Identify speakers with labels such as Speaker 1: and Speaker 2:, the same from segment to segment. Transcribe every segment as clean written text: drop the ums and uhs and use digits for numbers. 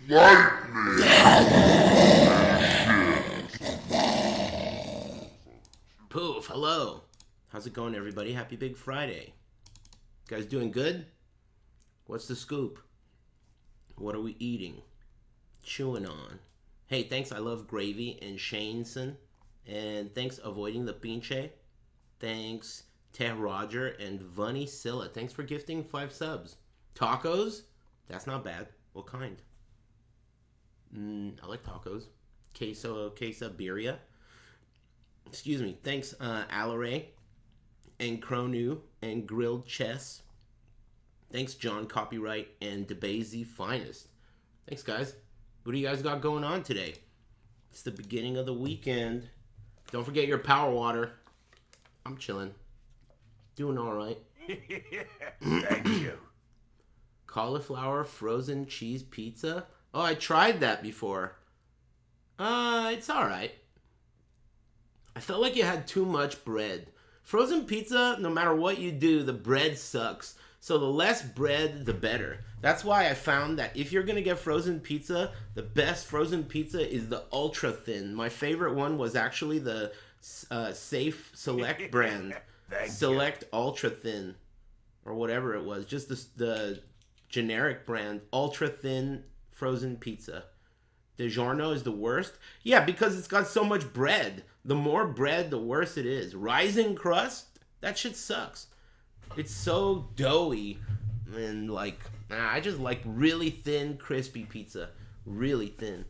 Speaker 1: Poof, hello. How's it going, everybody? Happy Big Friday. You guys doing good? What's the scoop? What are we eating? Chewing on. Hey, thanks. I love gravy and Shaneson. And thanks, Avoiding the Pinche. Thanks, Teh Roger and Vunny Silla. Thanks for gifting 5 subs. Tacos? That's not bad. What kind? I like tacos. Quesabiria. Excuse me. Thanks, Alaray and Cronu and Grilled Chess. Thanks, John Copyright and DeBazy Finest. Thanks, guys. What do you guys got going on today? It's the beginning of the weekend. Don't forget your power water. I'm chilling. Doing all right.
Speaker 2: Thank you.
Speaker 1: Cauliflower frozen cheese pizza? Oh, I tried that before. It's all right. I felt like it had too much bread. Frozen pizza, no matter what you do, the bread sucks. So the less bread, the better. That's why I found that if you're going to get frozen pizza, the best frozen pizza is the ultra thin. My favorite one was actually the Safe Select brand. Select ultra thin. Or whatever it was. Just the generic brand. Ultra thin frozen pizza. DiGiorno is the worst. Yeah, because it's got so much bread. The more bread, the worse it is. Rising crust? That shit sucks. It's so doughy. And I just like really thin, crispy pizza. Really thin.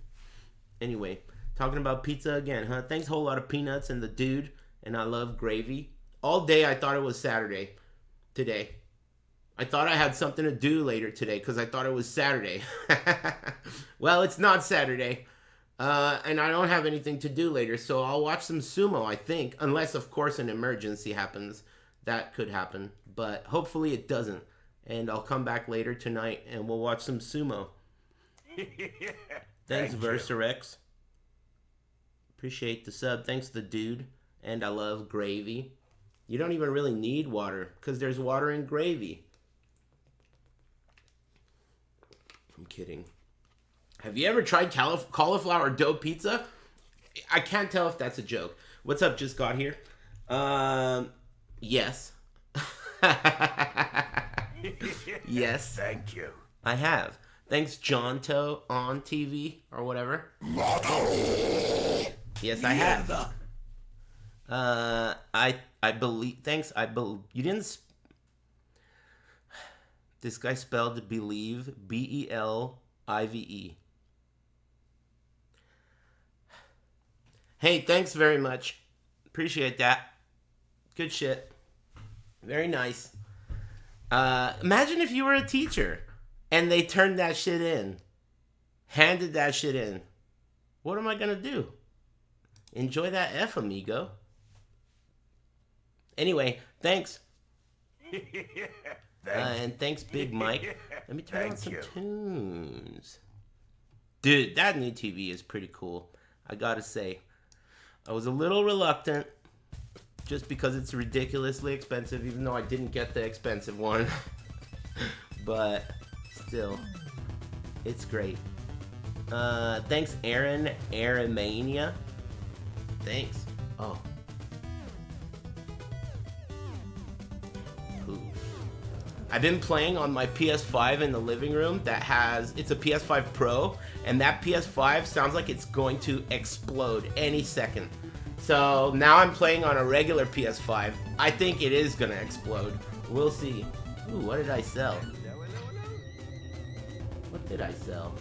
Speaker 1: Anyway, talking about pizza again, huh? Thanks a whole lot of peanuts and the dude. And I love gravy. All day I thought it was Saturday. Today. I thought I had something to do later today because I thought it was Saturday. Well, it's not Saturday. And I don't have anything to do later, so I'll watch some sumo, I think. Unless, of course, an emergency happens. That could happen. But hopefully it doesn't. And I'll come back later tonight and we'll watch some sumo. Thanks, Versarex. Appreciate the sub. Thanks, the dude. And I love gravy. You don't even really need water because there's water in gravy. I'm kidding. Have you ever tried cauliflower dough pizza? I can't tell if that's a joke. What's up, just got here? Yes. Yes.
Speaker 2: Thank you.
Speaker 1: I have. Thanks, Jonto on TV or whatever. Yes, I have. I believe. Thanks. You didn't. This guy spelled believe BELIVE. Hey, thanks very much. Appreciate that. Good shit. Very nice. Imagine if you were a teacher and they turned that shit in. Handed that shit in. What am I going to do? Enjoy that F, amigo. Anyway, thanks. And thanks, Big Mike. Let me turn on some tunes. Dude, that new TV is pretty cool. I gotta say. I was a little reluctant. Just because it's ridiculously expensive. Even though I didn't get the expensive one. But still. It's great. Thanks, Aaron Aramania. Thanks. Oh. I've been playing on my PS5 in the living room it's a PS5 Pro, and that PS5 sounds like it's going to explode any second. So now I'm playing on a regular PS5. I think it is gonna explode. We'll see. Ooh, what did I sell? What did I sell?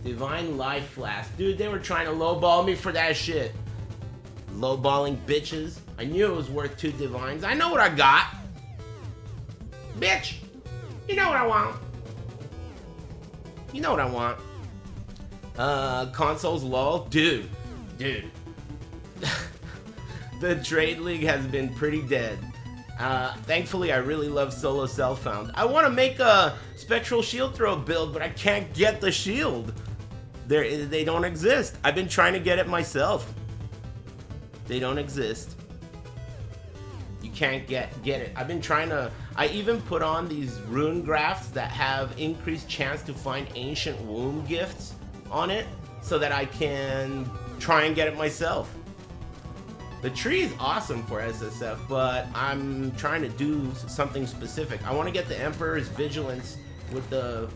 Speaker 1: Divine Life Flask. Dude, they were trying to lowball me for that shit. Lowballing bitches. I knew it was worth 2 divines. I know what I got. Bitch, you know what I want. You know what I want. Consoles lol. Dude. The trade league has been pretty dead. Thankfully, I really love solo self-found. I want to make a spectral shield throw build, but I can't get the shield. They don't exist. I've been trying to get it myself. They don't exist. You can't get it. I've I even put on these rune grafts that have increased chance to find ancient womb gifts on it so that I can try and get it myself. The tree is awesome for SSF, but I'm trying to do something specific. I want to get the Emperor's Vigilance with the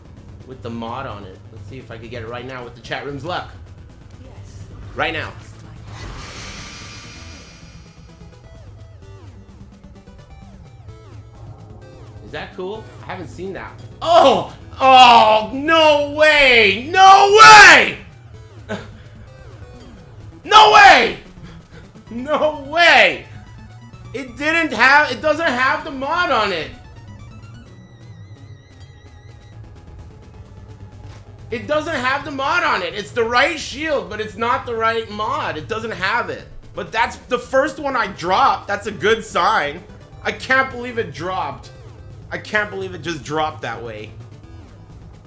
Speaker 1: mod on it. Let's see if I can get it right now with the chat room's luck. Right now. Is that cool? I haven't seen that. Oh! Oh, no way! No way! No way! No way! It doesn't have the mod on it. It doesn't have the mod on it. It's the right shield, but it's not the right mod. It doesn't have it. But that's the first one I dropped. That's a good sign. I can't believe it dropped. I can't believe it just dropped that way.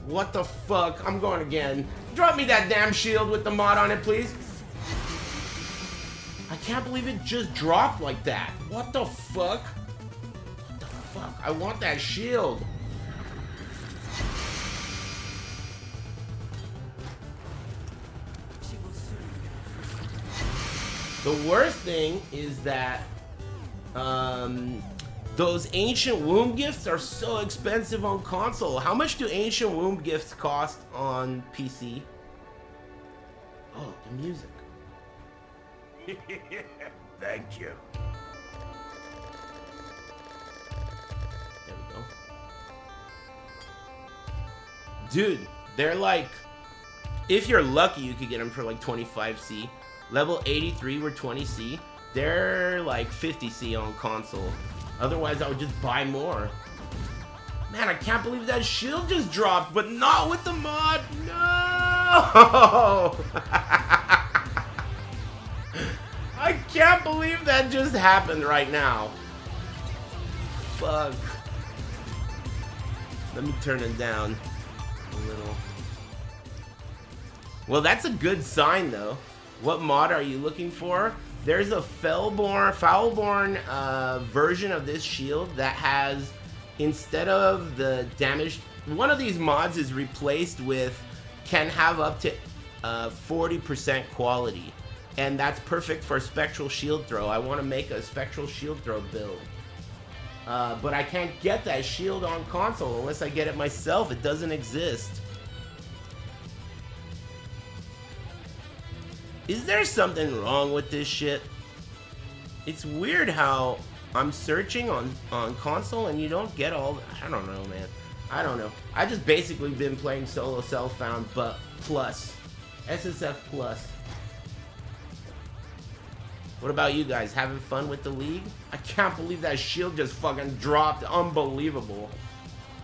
Speaker 1: What the fuck? I'm going again. Drop me that damn shield with the mod on it, please. I can't believe it just dropped like that. What the fuck? What the fuck? I want that shield. The worst thing is that those ancient womb gifts are so expensive on console. How much do ancient womb gifts cost on PC? Oh, the music.
Speaker 2: Thank you.
Speaker 1: There we go. Dude, they're like, if you're lucky, you could get them for like 25C. Level 83 were 20C. They're like 50C on console. Otherwise, I would just buy more. Man, I can't believe that shield just dropped, but not with the mod. No! I can't believe that just happened right now. Fuck. Let me turn it down a little. Well, that's a good sign, though. What mod are you looking for? There's a Foulborn version of this shield that has, instead of the damage, one of these mods is replaced with, can have up to 40% quality. And that's perfect for Spectral Shield Throw. I want to make a Spectral Shield Throw build. But I can't get that shield on console unless I get it myself. It doesn't exist. Is there something wrong with this shit? It's weird how I'm searching on console and you don't get all... I don't know, man. I don't know. I just basically been playing solo self-found, but plus. SSF plus. What about you guys? Having fun with the league? I can't believe that shield just fucking dropped. Unbelievable.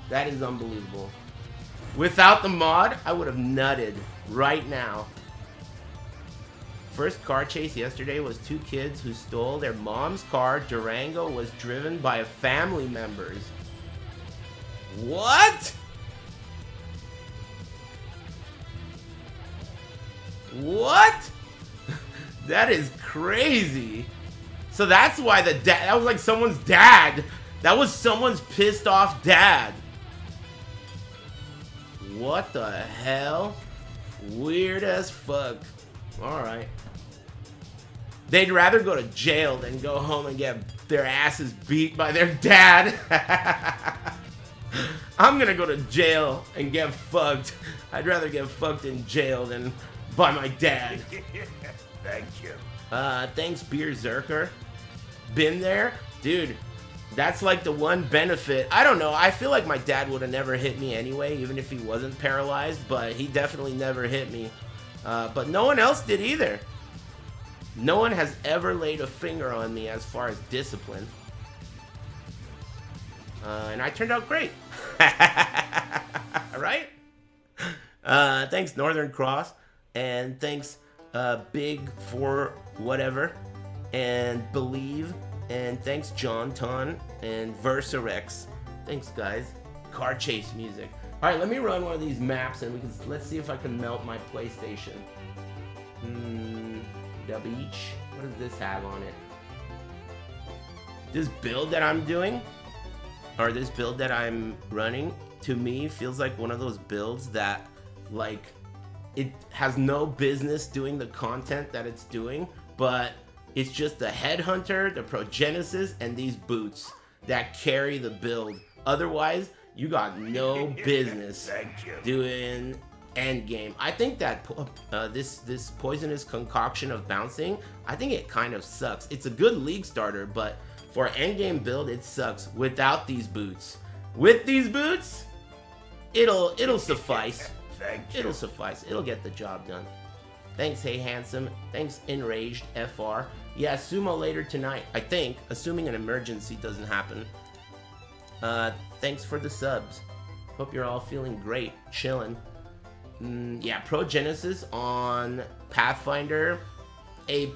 Speaker 1: That is unbelievable. Without the mod, I would have nutted right now. First car chase yesterday was two kids who stole their mom's car. Durango was driven by family members. What? What? That is crazy. So that's why that was like someone's dad. That was someone's pissed off dad. What the hell? Weird as fuck. Alright. They'd rather go to jail than go home and get their asses beat by their dad. I'm gonna go to jail and get fucked. I'd rather get fucked in jail than by my dad.
Speaker 2: Thank you.
Speaker 1: Thanks, Beer Zerker. Been there? Dude, that's like the one benefit. I don't know. I feel like my dad would have never hit me anyway, even if he wasn't paralyzed, but he definitely never hit me. But no one else did either. No one has ever laid a finger on me as far as discipline. And I turned out great. Right? Thanks, Northern Cross. And thanks, Big for whatever. And Believe. And thanks, John Ton. And Versarex. Thanks, guys. Car chase music. Alright, let me run one of these maps and let's see if I can melt my PlayStation. The beach. What does this have on it? This build that I'm doing? or this build that I'm running, to me feels like one of those builds that, like, it has no business doing the content that it's doing, but it's just the Headhunter, the Progenesis, and these boots that carry the build. Otherwise, you got no business doing endgame. I think that this poisonous concoction of bouncing, I think it kind of sucks. It's a good league starter, but for an endgame build, it sucks without these boots. With these boots, it'll suffice. It'll suffice. It'll get the job done. Thanks, Hey Handsome. Thanks, Enraged FR. Yeah, sumo later tonight, I think, assuming an emergency doesn't happen. Thanks for the subs. Hope you're all feeling great, chilling. Yeah, Progenesis on Pathfinder, A+.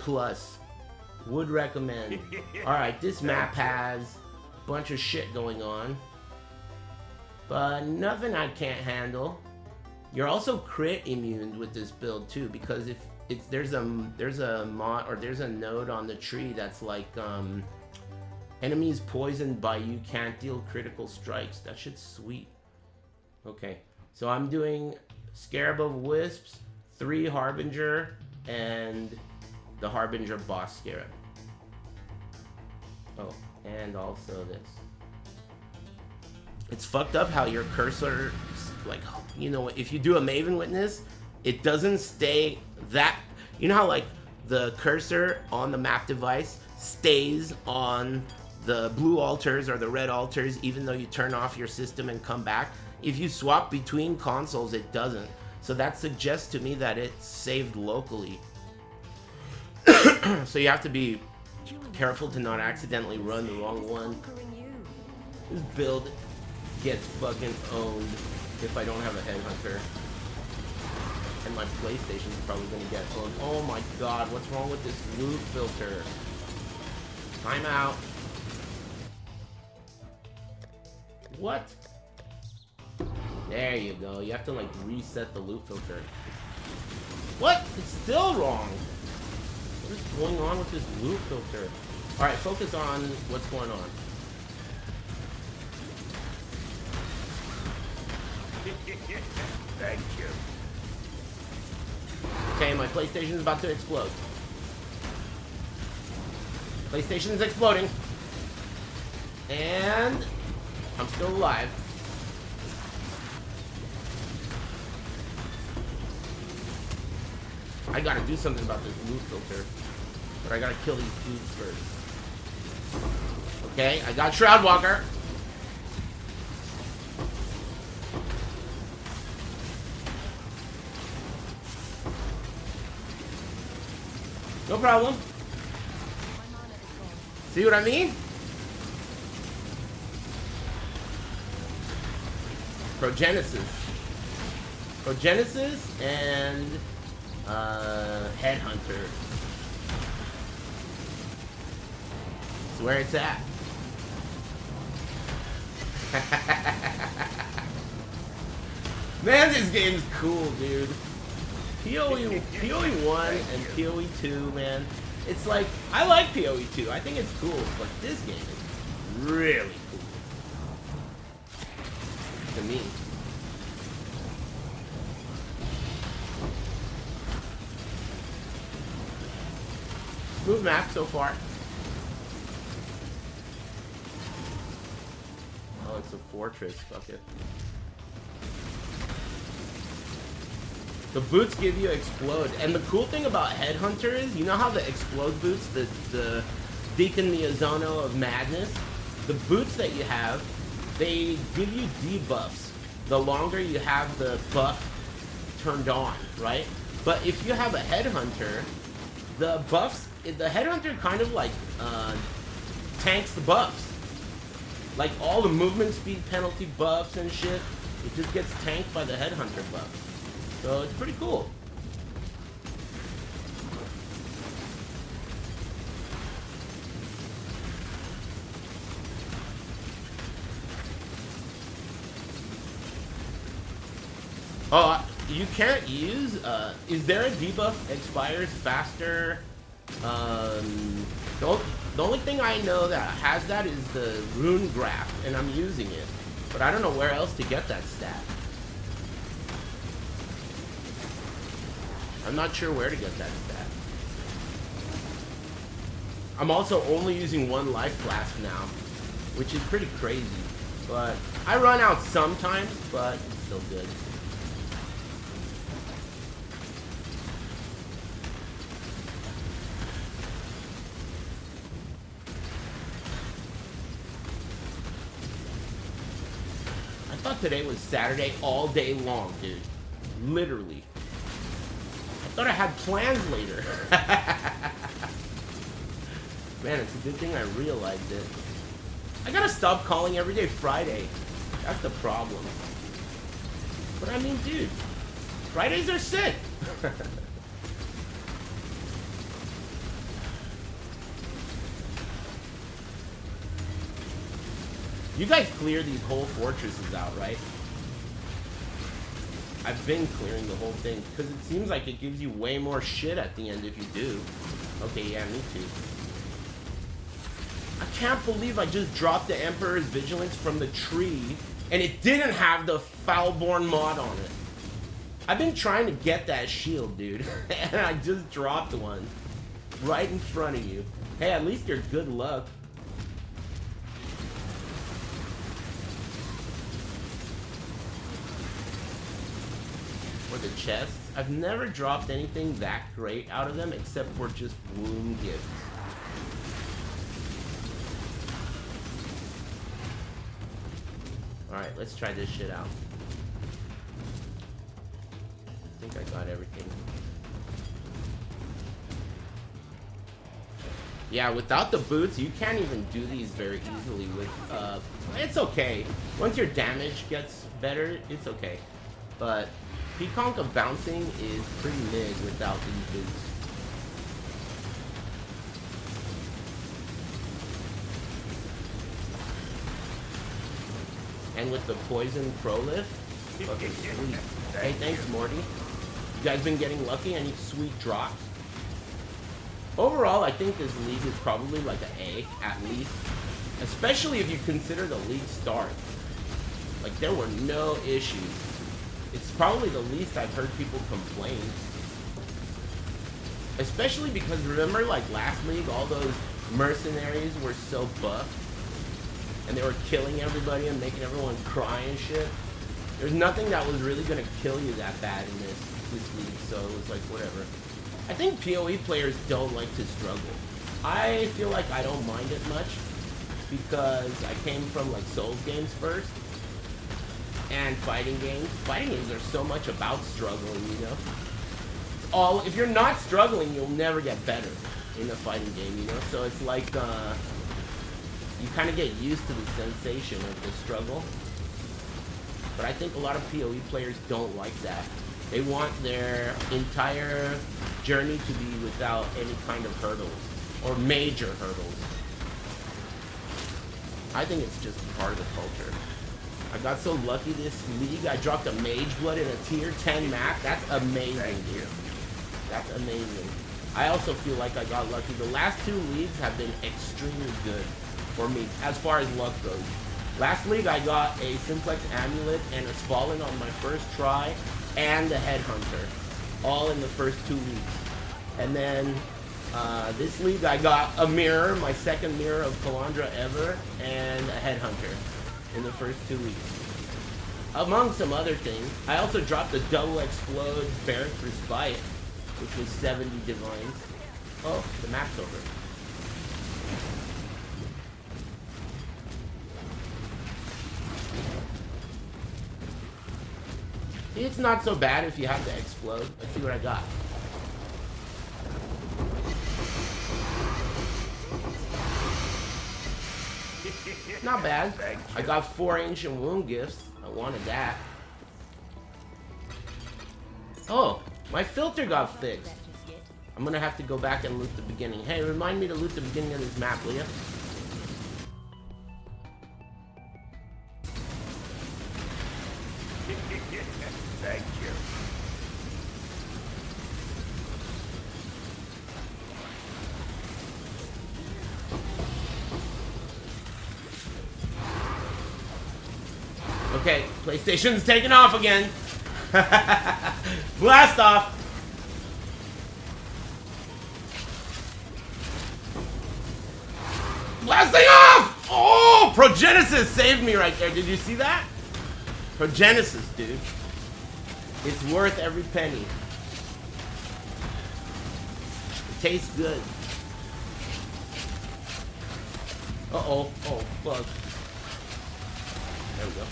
Speaker 1: Would recommend. Alright, this map has a bunch of shit going on, but nothing I can't handle. You're also crit immune with this build too, because if it's there's a mod, or there's a node on the tree that's like enemies poisoned by you can't deal critical strikes. That shit's sweet. Okay, so I'm doing Scarab of Wisps, 3 Harbinger, and the Harbinger boss Scarab. Oh, and also this. It's fucked up how your cursor, like, you know, if you do a Maven Witness, it doesn't stay that, you know how like the cursor on the map device stays on the blue altars or the red altars even though you turn off your system and come back? If you swap between consoles, it doesn't. So that suggests to me that it's saved locally. So you have to be careful to not accidentally run the wrong one. This build gets fucking owned if I don't have a Headhunter. And my PlayStation's probably gonna get owned. Oh my god, what's wrong with this loot filter? Time out. What? There you go. You have to like reset the loot filter. What? It's still wrong. What is going on with this loot filter? Alright, focus on what's going on.
Speaker 2: Thank you.
Speaker 1: Okay, my PlayStation is about to explode. PlayStation is exploding. And I'm still alive. I gotta do something about this loot filter. But I gotta kill these dudes first. Okay, I got Shroudwalker. No problem. See what I mean? Progenesis. Progenesis and Headhunter. That's where it's at. Man, this game's cool, dude. PoE 1 and PoE 2, man. It's like, I like PoE 2. I think it's cool, but this game is really cool. To me. Smooth map so far. Oh, it's a fortress. Fuck it. The boots give you explode, and the cool thing about Headhunter is, you know how the explode boots, the Deacon Miyazono of Madness, the boots that you have, they give you debuffs the longer you have the buff turned on, right? But if you have a Headhunter, the buffs, the Headhunter kind of like tanks the buffs. Like all the movement speed penalty buffs and shit, it just gets tanked by the Headhunter buff. So it's pretty cool. Oh, you can't use, is there a debuff expires faster? Don't, The only thing I know that has that is the rune graph, and I'm using it. But I don't know where else to get that stat. I'm not sure where to get that stat. I'm also only using one life flask now, which is pretty crazy. But I run out sometimes, but it's still good. I thought today was Saturday all day long, dude. Literally. I thought I had plans later. Man, it's a good thing I realized it. I gotta stop calling every day Friday. That's the problem. But I mean, dude, Fridays are sick. You guys clear these whole fortresses out, right? I've been clearing the whole thing because it seems like it gives you way more shit at the end if you do. Okay, yeah, me too. I can't believe I just dropped the Emperor's Vigilance from the tree and it didn't have the Foulborn mod on it. I've been trying to get that shield, dude, and I just dropped one right in front of you. Hey, at least you're good luck. For the chests, I've never dropped anything that great out of them except for just wound gifts. Alright, let's try this shit out. I think I got everything. Yeah, without the boots, you can't even do these very easily with, it's okay. Once your damage gets better, it's okay. But Peaconk of bouncing is pretty mid without these boots. And with the poison prolif, fucking sweet. Hey, thanks, Morty. You guys been getting lucky? Any sweet drops? Overall, I think this league is probably like an A, at least. Especially if you consider the league start. Like, there were no issues. It's probably the least I've heard people complain. Especially because, remember, like, last league, all those mercenaries were so buffed. And they were killing everybody and making everyone cry and shit. There's nothing that was really going to kill you that bad in this league, so it was like, whatever. I think PoE players don't like to struggle. I feel like I don't mind it much because I came from like Souls games first and fighting games. Fighting games are so much about struggling, you know? If you're not struggling, you'll never get better in a fighting game, you know? So it's like, you kind of get used to the sensation of the struggle. But I think a lot of PoE players don't like that. They want their entire journey to be without any kind of hurdles, or major hurdles. I think it's just part of the culture. I got so lucky this league, I dropped a Mage Blood in a tier 10 map. That's amazing, dude. That's amazing. I also feel like I got lucky. The last two leagues have been extremely good for me, as far as luck goes. Last league, I got a Simplex Amulet and a Fallen on my first try, and a Headhunter, all in the first 2 weeks. And then this league, I got a mirror, my second mirror of Calandra ever, and a Headhunter in the first 2 weeks. Among some other things, I also dropped a double explode Barrack Respite, which was 70 divines. Oh, the map's over. It's not so bad if you have to explode. Let's see what I got. Not bad. I got 4 ancient wound gifts. I wanted that. Oh, my filter got fixed. I'm gonna have to go back and loot the beginning. Hey, remind me to loot the beginning of this map, will ya?
Speaker 2: Thank you.
Speaker 1: Okay, PlayStation's taking off again. Blast off. Blasting off! Oh, Progenesis saved me right there. Did you see that? Progenesis, dude. It's worth every penny. It tastes good. Uh-oh. Oh, fuck. There we go.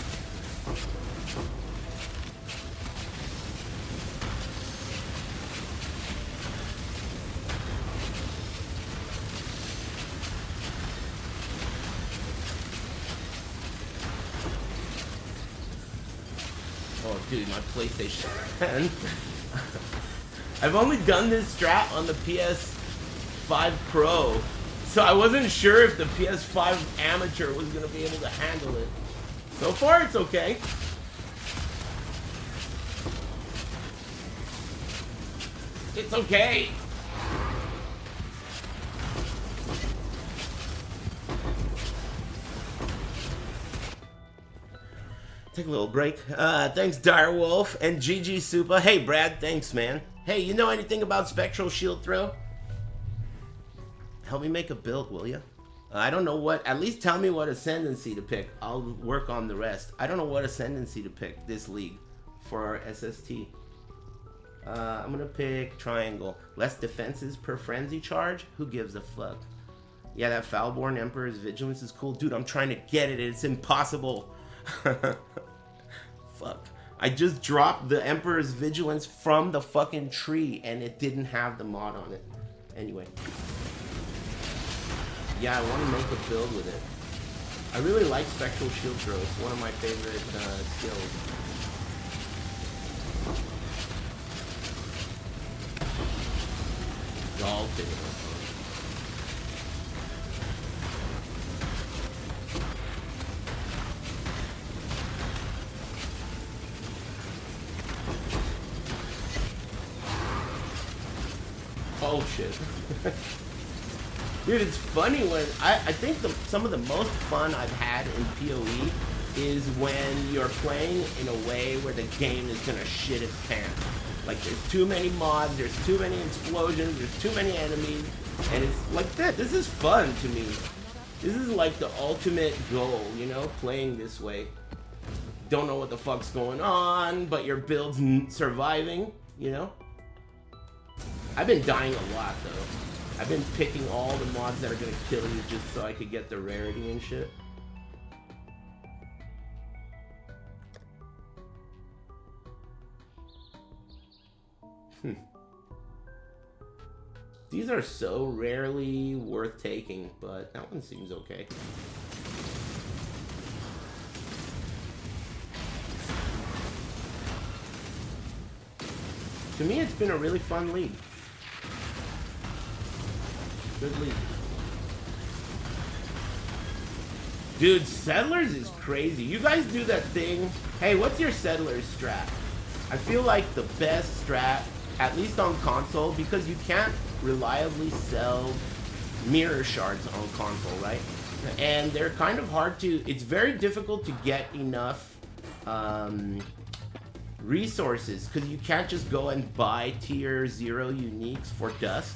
Speaker 1: Oh, dude, my PlayStation. I've only done this strat on the PS5 Pro, so I wasn't sure if the PS5 Amateur was going to be able to handle it. So far, it's okay. It's okay. Take a little break. Thanks, Direwolf and GG Supa. Hey, Brad, thanks, man. Hey, you know anything about Spectral Shield Throw? Help me make a build, will ya? I don't know what, at least tell me what Ascendancy to pick. I'll work on the rest. I don't know what Ascendancy to pick this league for our SST. I'm gonna pick Triangle. Less defenses per frenzy charge? Who gives a fuck? Yeah, that Foulborn Emperor's Vigilance is cool. Dude, I'm trying to get it. It's impossible. Fuck. I just dropped the Emperor's Vigilance from the fucking tree and it didn't have the mod on it. Anyway. Yeah, I want to make a build with it. I really like Spectral Shield Throw. It's one of my favorite skills. All taking Oh shit. Dude, it's funny when I think some of the most fun I've had in PoE is when you're playing in a way where the game is gonna shit its pants. Like there's too many mods, there's too many explosions, there's too many enemies, and it's like that. This is fun to me. This is like the ultimate goal, you know, playing this way. Don't know what the fuck's going on, but your build's surviving, you know? I've been dying a lot, though. I've been picking all the mods that are gonna kill you just so I could get the rarity and shit. These are so rarely worth taking, but that one seems okay. To me, it's been a really fun league. Good league. Dude, Settlers is crazy. You guys do that thing. Hey, what's your Settlers strat? I feel like the best strat, at least on console, because you can't reliably sell mirror shards on console, right? And they're kind of hard to, it's very difficult to get enough resources, because you can't just go and buy tier 0 uniques for dust.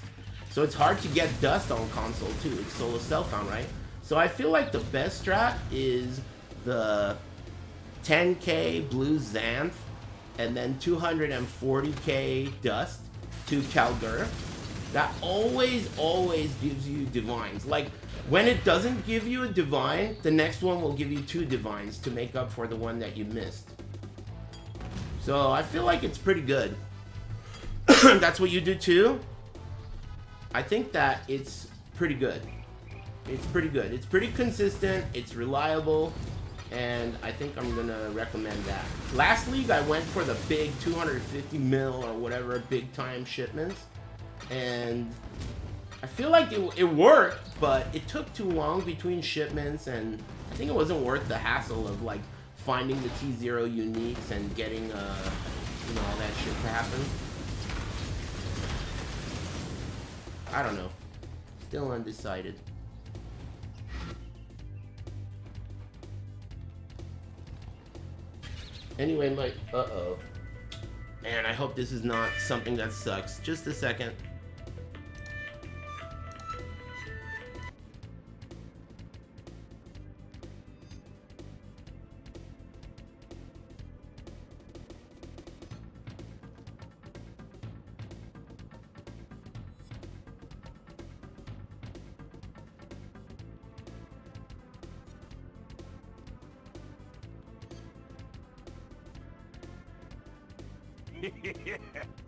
Speaker 1: So it's hard to get dust on console too. It's solo self-found, right? So I feel like the best strat is the 10k blue Xanth and then 240k dust to Kalgur. That always gives you divines. Like, when it doesn't give you a divine, the next one will give you 2 divines to make up for the one that you missed. So I feel like it's pretty good. That's what you do too? I think that it's pretty good. It's pretty good. It's pretty consistent. It's reliable. And I think I'm gonna recommend that. Last league, I went for the big 250 mil or whatever big time shipments. And I feel like it worked, but it took too long between shipments. And I think it wasn't worth the hassle of like finding the T0 uniques and getting, you know, all that shit to happen. I don't know. Still undecided. Anyway, my... Uh-oh. Man, I hope this is not something that sucks. Just a second.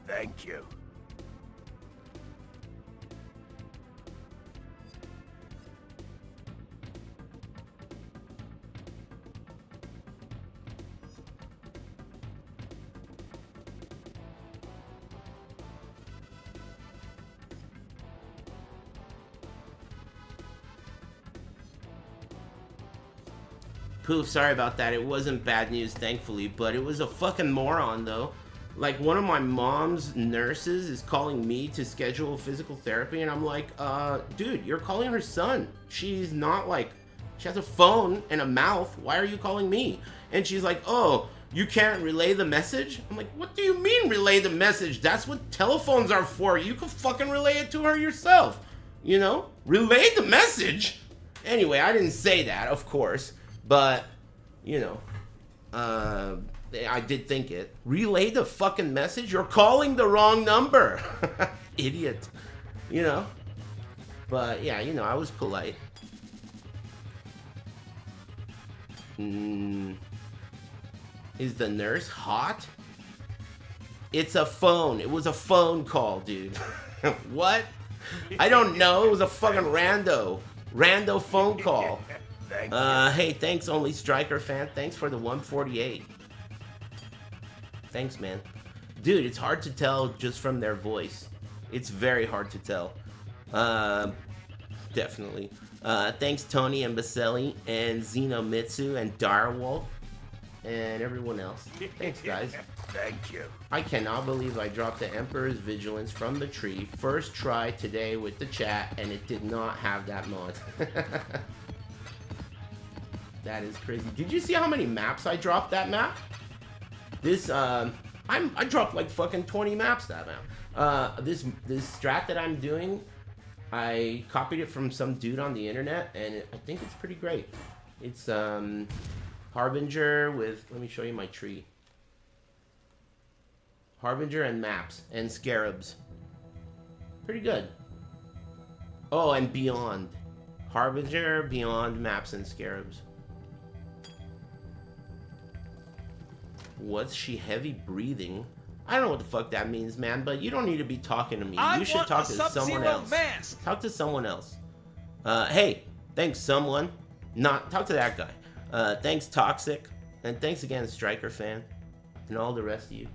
Speaker 2: Thank you.
Speaker 1: Poof, sorry about that. It wasn't bad news, thankfully, but it was a fucking moron, though. Like, one of my mom's nurses is calling me to schedule physical therapy, and I'm like, dude, you're calling her son. She's not, like, she has a phone and a mouth. Why are you calling me? And she's like, oh, you can't relay the message? I'm like, what do you mean relay the message? That's what telephones are for. You can fucking relay it to her yourself. You know? Relay the message? Anyway, I didn't say that, of course. But, you know, I did think it. Relay the fucking message? You're calling the wrong number. Idiot. You know? But, yeah, you know, I was polite. Is the nurse hot? It's a phone. It was a phone call, dude. What? I don't know. It was a fucking rando phone call. Hey, thanks, Only Striker fan. Thanks for the 148. Thanks, man. Dude, it's hard to tell just from their voice. It's very hard to tell. Definitely. Thanks, Tony and Baselli and Xenomitsu and Direwolf and everyone else. Thanks, guys.
Speaker 2: Thank you.
Speaker 1: I cannot believe I dropped the Emperor's Vigilance from the tree. First try today with the chat, and it did not have that mod. That is crazy. Did you see how many maps I dropped that map? This, I dropped like fucking 20 maps that map. This strat that I'm doing, I copied it from some dude on the internet, and I think it's pretty great. It's, Harbinger with, let me show you my tree. Harbinger and maps and scarabs. Pretty good. Oh, and beyond. Harbinger, beyond, maps, and scarabs. Was she heavy breathing? I don't know what the fuck that means, man, but you don't need to be talking to me. You should talk to someone else. Mask. Talk to someone else. Hey, thanks, someone. Not talk to that guy. Thanks, Toxic. And thanks again, Striker fan. And all the rest of you.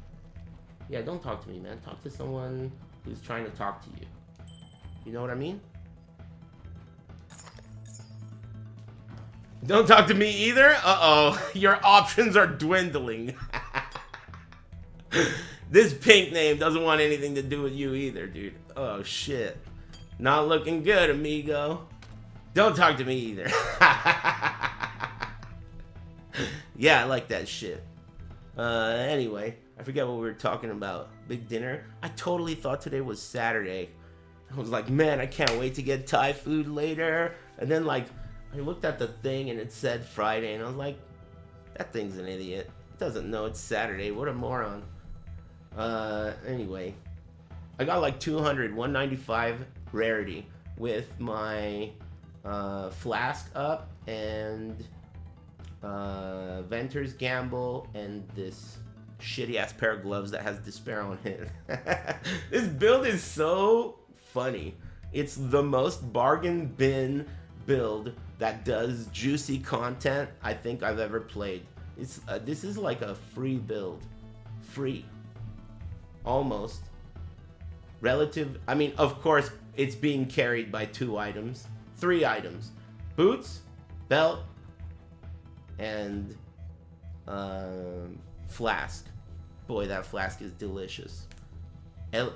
Speaker 1: Yeah, don't talk to me, man. Talk to someone who's trying to talk to you. You know what I mean? Don't talk to me either? Uh-oh. Your options are dwindling. This pink name doesn't want anything to do with you either, dude. Oh, shit. Not looking good, amigo. Don't talk to me either. Yeah, I like that shit. Anyway, I forget what we were talking about. Big dinner? I totally thought today was Saturday. I was like, man, I can't wait to get Thai food later. And then, like, I looked at the thing and it said Friday, and I was like, that thing's an idiot. It doesn't know it's Saturday. What a moron. Anyway, I got like 200, 195 rarity with my flask up and Venter's Gamble and this shitty ass pair of gloves that has Despair on it. This build is so funny. It's the most bargain bin build that does juicy content I think I've ever played. It's this is like a free build. Free. Almost. Relative, I mean, of course, it's being carried by 3 items. Boots, belt, and flask. Boy, that flask is delicious.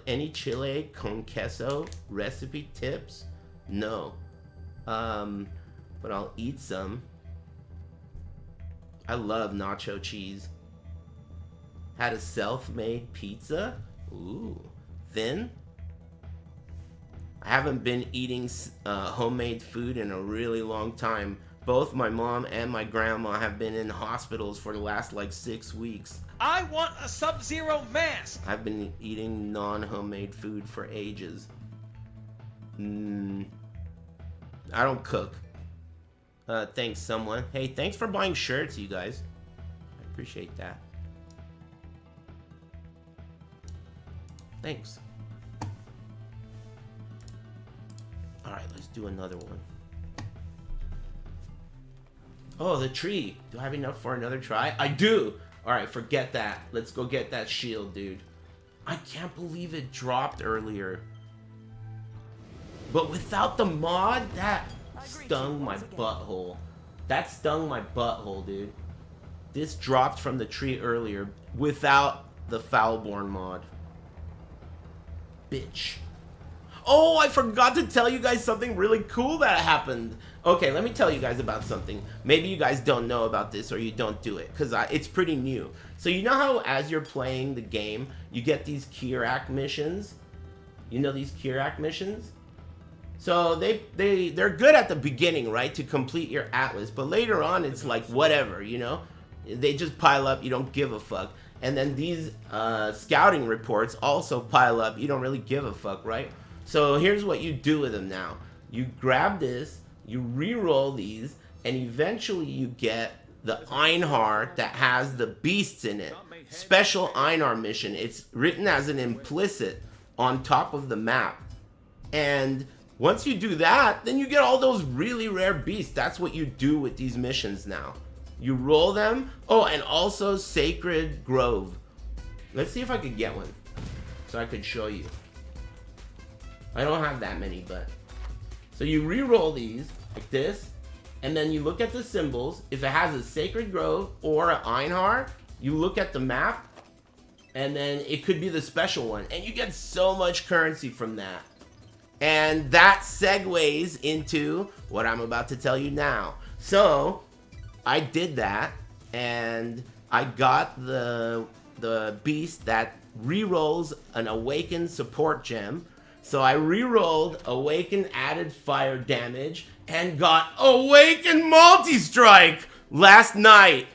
Speaker 1: Any chile con queso recipe tips? No. But I'll eat some. I love nacho cheese. Had a self-made pizza. Ooh. Thin. I haven't been eating homemade food in a really long time. Both my mom and my grandma have been in hospitals for the last like 6 weeks.
Speaker 3: I want a Sub-Zero mask!
Speaker 1: I've been eating non-homemade food for ages. I don't cook. Thanks, someone. Hey, thanks for buying shirts, you guys. I appreciate that. Thanks. Alright, let's do another one. Oh, the tree. Do I have enough for another try? I do! Alright, forget that. Let's go get that shield, dude. I can't believe it dropped earlier. But without the mod, that stung my butthole. That stung my butthole, dude. This dropped from the tree earlier without the Foulborn mod. Bitch. Oh, I forgot to tell you guys something really cool that happened. Okay, let me tell you guys about something. Maybe you guys don't know about this or you don't do it, because it's pretty new. So you know how as you're playing the game, you get these Kirak missions? You know these Kirak missions? So they're good at the beginning, right, to complete your atlas, but later on it's like whatever, you know? They just pile up, you don't give a fuck. And then these scouting reports also pile up, you don't really give a fuck, right? So here's what you do with them now. You grab this, you re-roll these, and eventually you get the Einhar that has the beasts in it. Special Einar mission. It's written as an implicit on top of the map. And once you do that, then you get all those really rare beasts. That's what you do with these missions now. You roll them. Oh, and also Sacred Grove. Let's see if I could get one, so I could show you. I don't have that many, but... So you re-roll these, like this, and then you look at the symbols. If it has a Sacred Grove or an Einhar, you look at the map, and then it could be the special one. And you get so much currency from that. And that segues into what I'm about to tell you now. So, I did that, and I got the beast that re-rolls an Awakened support gem. So I re-rolled Awaken added fire damage and got Awaken multi-strike last night.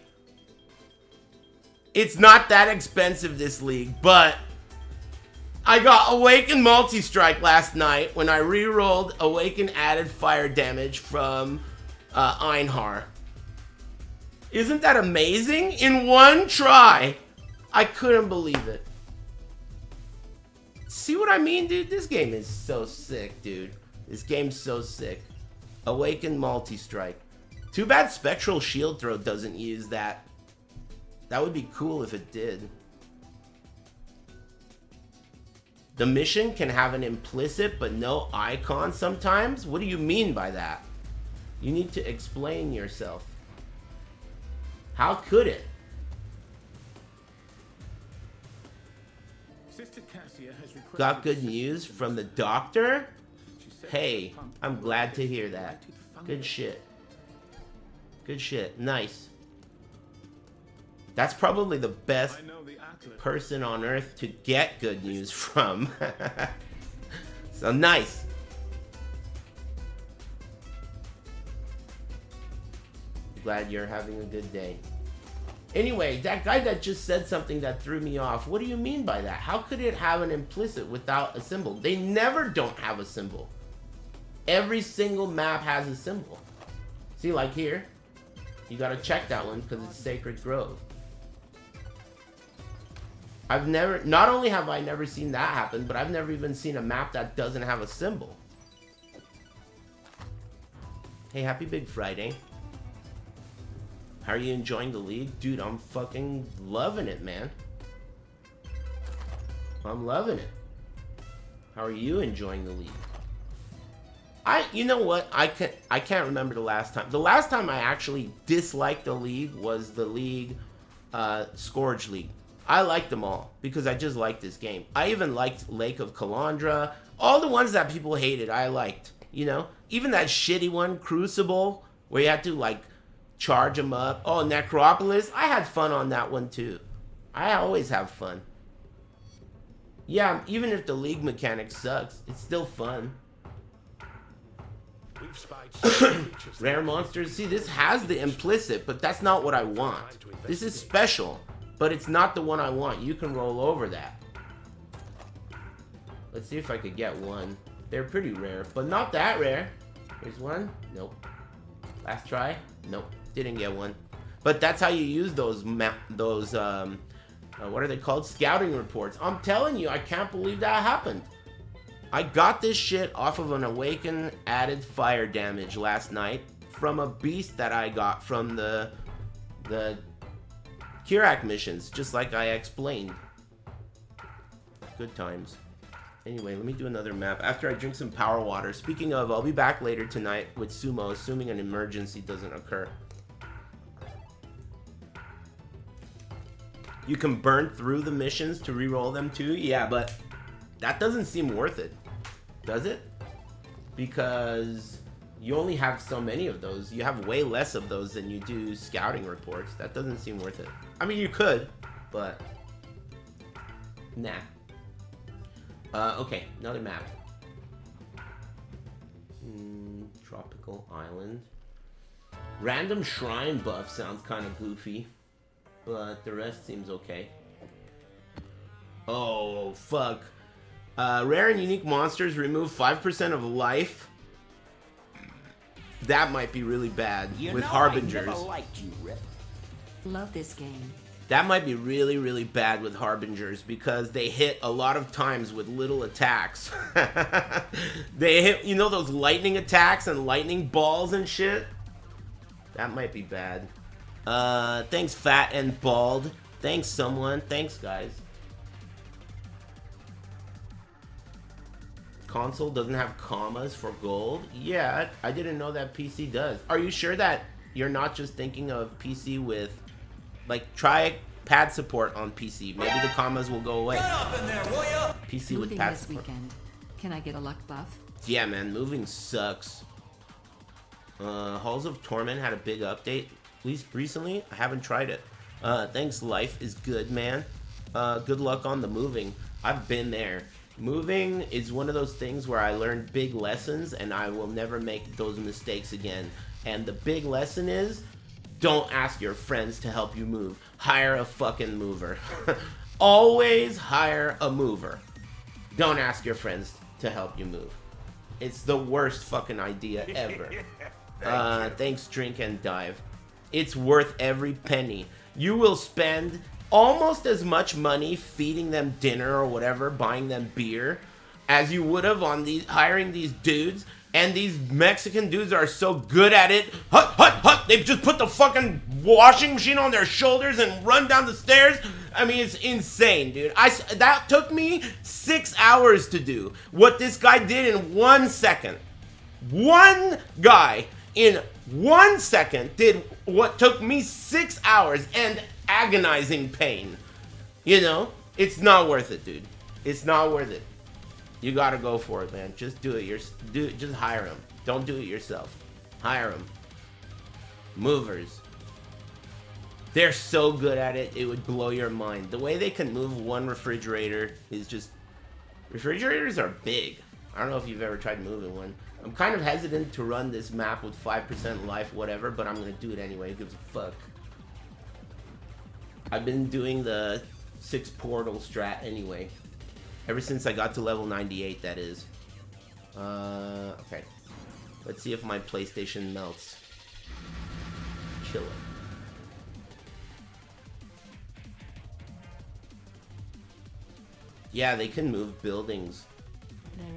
Speaker 1: It's not that expensive, this league, but I got Awaken multi-strike last night when I re-rolled Awaken added fire damage from Einhar. Isn't that amazing? In one try. I couldn't believe it. See what I mean, dude? This game is so sick, dude. This game's so sick. Awaken multi-strike. Too bad Spectral Shield Throw doesn't use that. That would be cool if it did. The mission can have an implicit but no icon sometimes? What do you mean by that? You need to explain yourself. How could it? Got good news from the doctor? Hey, I'm glad to hear that. Good shit. Good shit. Nice. That's probably the best person on earth to get good news from. So nice. Glad you're having a good day. Anyway, that guy that just said something that threw me off, what do you mean by that? How could it have an implicit without a symbol? They never don't have a symbol. Every single map has a symbol. See, like here, you gotta check that one because it's Sacred Grove. Not only have I never seen that happen, but I've never even seen a map that doesn't have a symbol. Hey, happy Big Friday. How are you enjoying the league? Dude, I'm fucking loving it, man. I'm loving it. How are you enjoying the league? You know what? I can't remember the last time. The last time I actually disliked the league was the league, Scourge League. I liked them all because I just liked this game. I even liked Lake of Calandra. All the ones that people hated, I liked. You know? Even that shitty one, Crucible, where you had to, like, charge them up. Oh, Necropolis. I had fun on that one, too. I always have fun. Yeah, even if the league mechanic sucks, it's still fun. Rare monsters. See, this has the implicit, but that's not what I want. This is special, but it's not the one I want. You can roll over that. Let's see if I could get one. They're pretty rare, but not that rare. Here's one. Nope. Last try. Nope. Didn't get one. But that's how you use those what are they called? Scouting reports. I'm telling you, I can't believe that happened. I got this shit off of an Awaken added fire damage last night from a beast that I got from the Kirak missions, just like I explained. Good times. Anyway, let me do another map after I drink some power water. Speaking of, I'll be back later tonight with Sumo, assuming an emergency doesn't occur. You can burn through the missions to reroll them too? Yeah, but that doesn't seem worth it. Does it? Because you only have so many of those. You have way less of those than you do scouting reports. That doesn't seem worth it. I mean, you could, but nah. Okay, another map. Tropical Island. Random shrine buff sounds kind of goofy, but the rest seems okay. Oh, fuck. Rare and unique monsters remove 5% of life. That might be really bad with Harbingers.
Speaker 2: I never liked you, Rip.
Speaker 4: Love this game.
Speaker 1: That might be really, really bad with Harbingers because they hit a lot of times with little attacks. They hit, you know, those lightning attacks and lightning balls and shit? That might be bad. Thanks, Fat and Bald. Thanks, someone. Thanks, guys. Console doesn't have commas for gold? Yeah, I didn't know that PC does. Are you sure that you're not just thinking of PC with... Like, try pad support on PC. Maybe the commas will go away.
Speaker 3: Get up in there, will ya?
Speaker 1: PC with
Speaker 4: Moving
Speaker 1: pad
Speaker 4: this
Speaker 1: support.
Speaker 4: weekend. Can I get a luck buff?
Speaker 1: Yeah, man, moving sucks. Halls of Torment had a big update. At least recently, I haven't tried it. Thanks, life is good, man. Good luck on the moving. I've been there. Moving is one of those things where I learned big lessons, and I will never make those mistakes again. And the big lesson is... Don't ask your friends to help you move. Hire a fucking mover. Always hire a mover. Don't ask your friends to help you move. It's the worst fucking idea ever. Thanks, Drink and Dive. It's worth every penny. You will spend almost as much money feeding them dinner or whatever, buying them beer, as you would have on hiring these dudes. And these Mexican dudes are so good at it. Hut, hut, hut. They just put the fucking washing machine on their shoulders and run down the stairs. I mean, it's insane, dude. That took me 6 hours to do. What this guy did in 1 second. One guy in 1 second did what took me 6 hours and agonizing pain. You know? It's not worth it, dude. It's not worth it. You gotta go for it, man. Just do it. Just hire them. Don't do it yourself. Hire them. Movers. They're so good at it, it would blow your mind. The way they can move one refrigerator is just... Refrigerators are big. I don't know if you've ever tried moving one. I'm kind of hesitant to run this map with 5% life, whatever, but I'm gonna do it anyway. Who gives a fuck? I've been doing the 6 portal strat anyway. Ever since I got to level 98, that is. Okay. Let's see if my PlayStation melts. Kill it. Yeah, they can move buildings.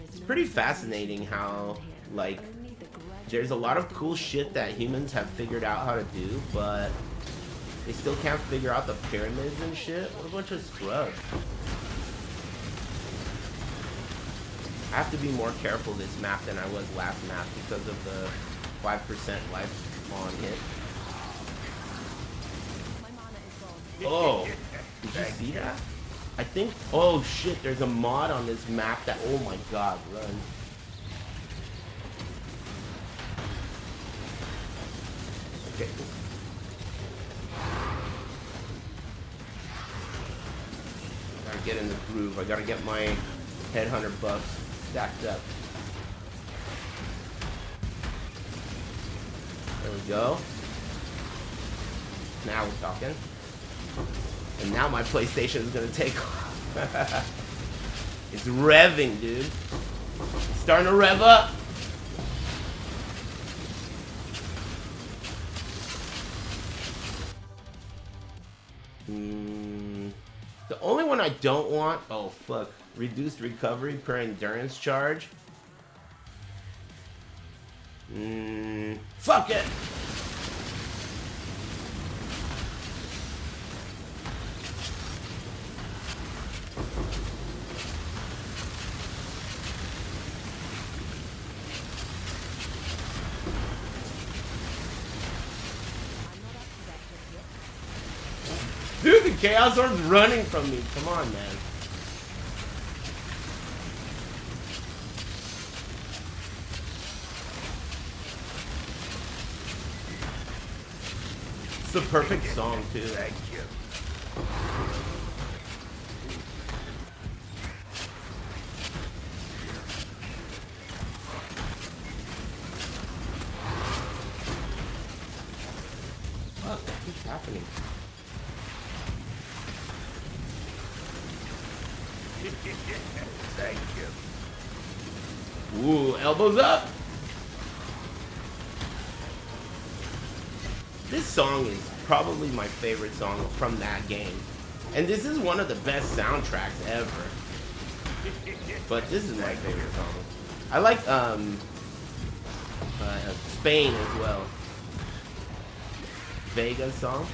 Speaker 1: It's pretty fascinating how, like, there's a lot of cool shit that humans have figured out how to do, but they still can't figure out the pyramids and shit. What a bunch of scrubs. I have to be more careful this map than I was last map because of the 5% life on it. Oh, did you see that? I think, oh shit, there's a mod on this map that, oh my god, run. Okay. get in the groove. I gotta get my headhunter buffs stacked up. There we go. Now we're talking. And now my PlayStation is gonna take off. It's revving, dude. It's starting to rev up. The only one I don't want, oh fuck, reduced recovery per endurance charge. Fuck it. Dude, the Chaos Orb's running from me. Come on, man. It's the perfect song, too.
Speaker 2: Thank you.
Speaker 1: Fuck, what keeps happening?
Speaker 2: Thank you.
Speaker 1: Ooh, elbows up. This song is probably my favorite song from that game. And this is one of the best soundtracks ever. But this is my favorite song. I like Spain as well. Vega's song.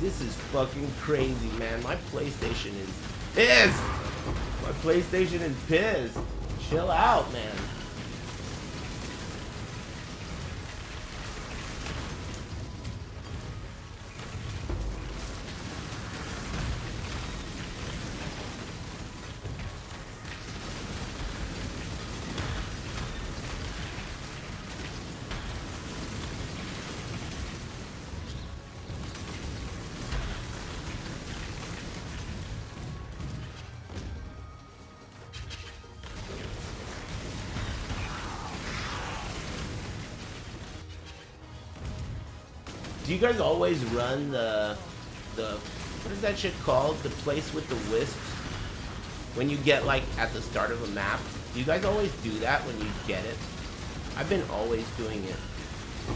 Speaker 1: This is fucking crazy, man. My PlayStation is pissed. My PlayStation is pissed. Chill out, man. Do you guys always run the what is that shit called? The place with the wisps? When you get like at the start of a map? Do you guys always do that when you get it? I've been always doing it.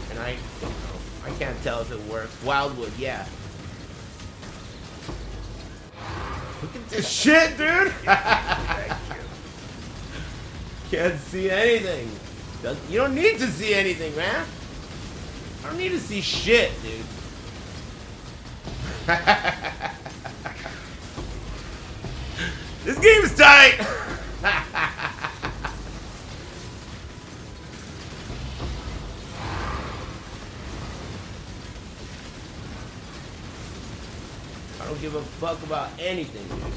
Speaker 1: And I don't know. I can't tell if it works. Wildwood, yeah. Look at this shit, dude! Can't see anything. You don't need to see anything, man. I don't need to see shit, dude. This game's tight! I don't give a fuck about anything, dude.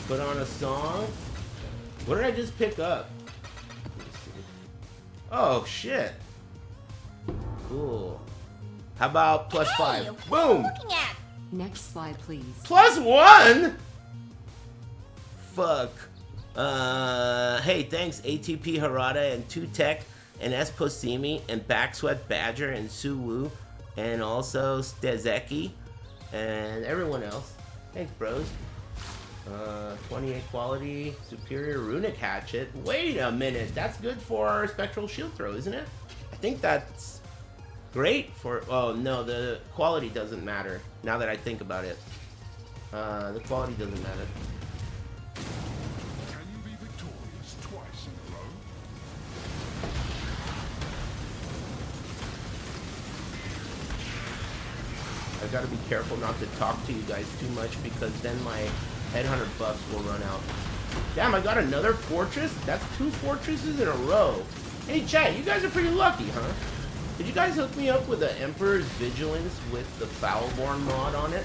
Speaker 1: Put on a song. What did I just pick up? Oh, shit. Cool. How about +5? Boom!
Speaker 4: Next slide, please.
Speaker 1: +1? Fuck. Hey, thanks ATP Harada and 2Tech and Esposimi and Backsweat Badger and Suwu and also Stezeki and everyone else. Thanks, bros. 28 quality, superior runic hatchet. Wait a minute, that's good for spectral shield throw, isn't it? I think that's great for. Oh no, the quality doesn't matter. Now that I think about it, the quality doesn't matter.
Speaker 2: Can you be victorious twice in a row?
Speaker 1: I gotta be careful not to talk to you guys too much because then my headhunter buffs will run out. Damn, I got another fortress? That's 2 fortresses in a row. Hey chat, you guys are pretty lucky, huh? Did you guys hook me up with the Emperor's Vigilance with the Foulborn mod on it?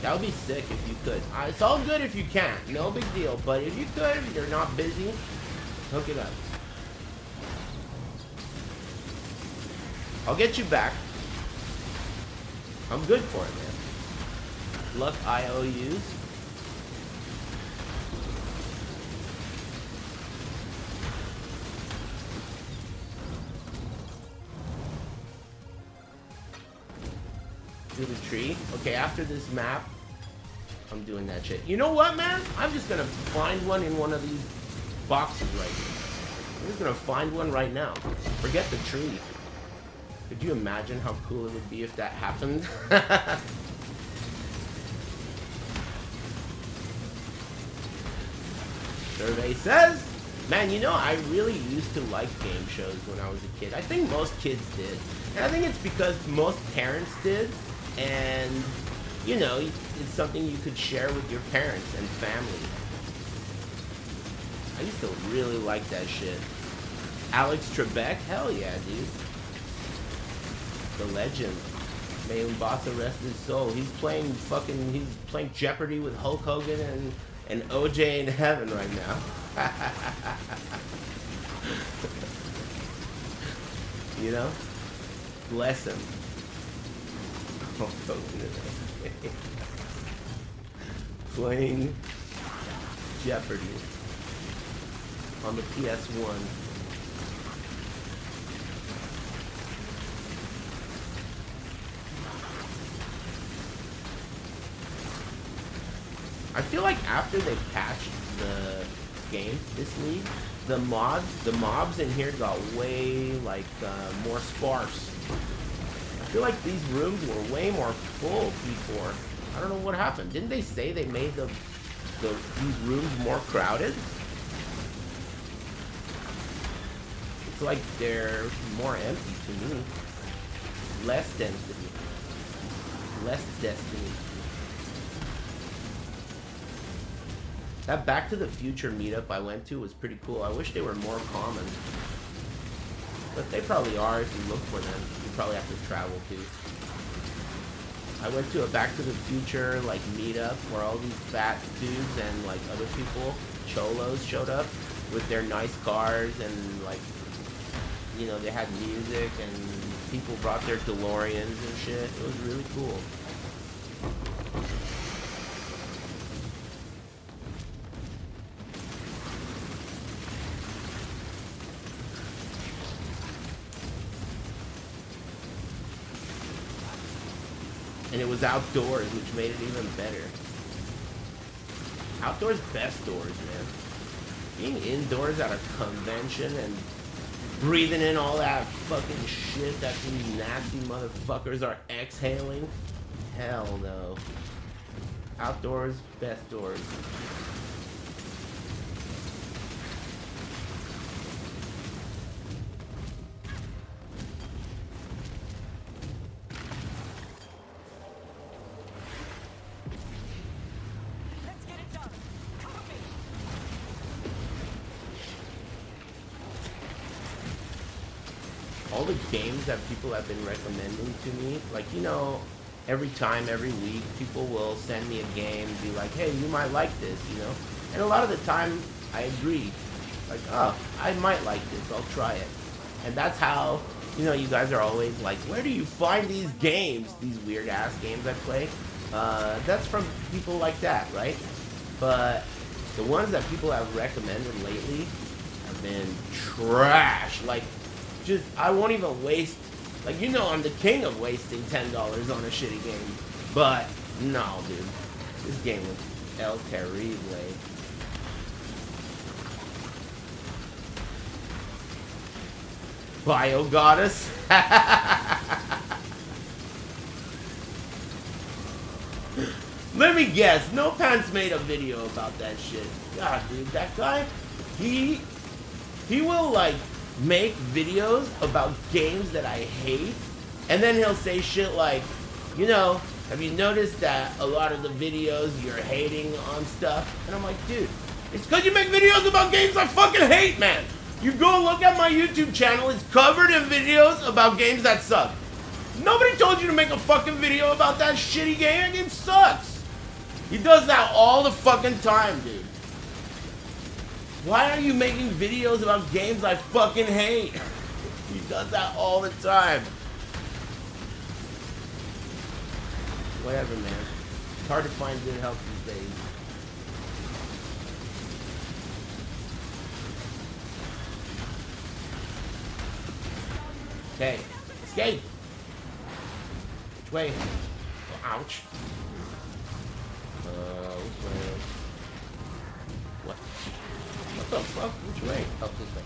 Speaker 1: That would be sick if you could. It's all good if you can't, no big deal. But if you could, if you're not busy, hook it up. I'll get you back. I'm good for it, man. Luck IOUs. Do the tree. Okay, after this map, I'm doing that shit. You know what, man? I'm just gonna find one in one of these boxes right here. I'm just gonna find one right now. Forget the tree. Could you imagine how cool it would be if that happened? Survey says, man, you know, I really used to like game shows when I was a kid. I think most kids did. And I think it's because most parents did. And, you know, it's something you could share with your parents and family. I used to really like that shit. Alex Trebek? Hell yeah, dude. The legend. May Umbasa rest his soul. He's playing Jeopardy with Hulk Hogan and OJ in heaven right now. You know? Bless him. Hulk Hogan playing Jeopardy on the PS1. I feel like after they patched the game, this league, the mobs in here got way like more sparse. I feel like these rooms were way more full before. I don't know what happened. Didn't they say they made these rooms more crowded? It's like they're more empty to me. Less density. Less destiny. That Back to the Future meetup I went to was pretty cool. I wish they were more common. But they probably are if you look for them. You probably have to travel too. I went to a Back to the Future like meetup where all these fat dudes and like other people, cholos, showed up with their nice cars and like, you know, they had music and people brought their DeLoreans and shit. It was really cool. And it was outdoors, which made it even better. Outdoors, best doors, man. Being indoors at a convention and breathing in all that fucking shit that these nasty motherfuckers are exhaling. Hell no. Outdoors, best doors. All the games that people have been recommending to me, like, you know, every week, people will send me a game and be like, hey, you might like this, you know? And a lot of the time, I agree. Like, oh, I might like this, I'll try it. And that's how, you know, you guys are always like, where do you find these games, these weird-ass games I play? That's from people like that, right? But the ones that people have recommended lately have been trash. Like, just, I won't even waste, like, you know, I'm the king of wasting $10 on a shitty game. But, no, dude. This game was El Terrible. Bio Goddess? Let me guess, No Pants made a video about that shit. God, dude, that guy, he will, like, make videos about games that I hate, and then he'll say shit like, you know, have you noticed that a lot of the videos you're hating on stuff? And I'm like, dude, it's because you make videos about games I fucking hate, man. You go look at my YouTube channel, it's covered in videos about games that suck. Nobody told you to make a fucking video about that shitty game. That game sucks. He does that all the fucking time, dude. Why are you making videos about games I fucking hate? He does that all the time. Whatever, man. It's hard to find good health these days. Okay, escape! Which way? Oh, ouch. Which way? What? What the fuck? Which way? Oh, this way.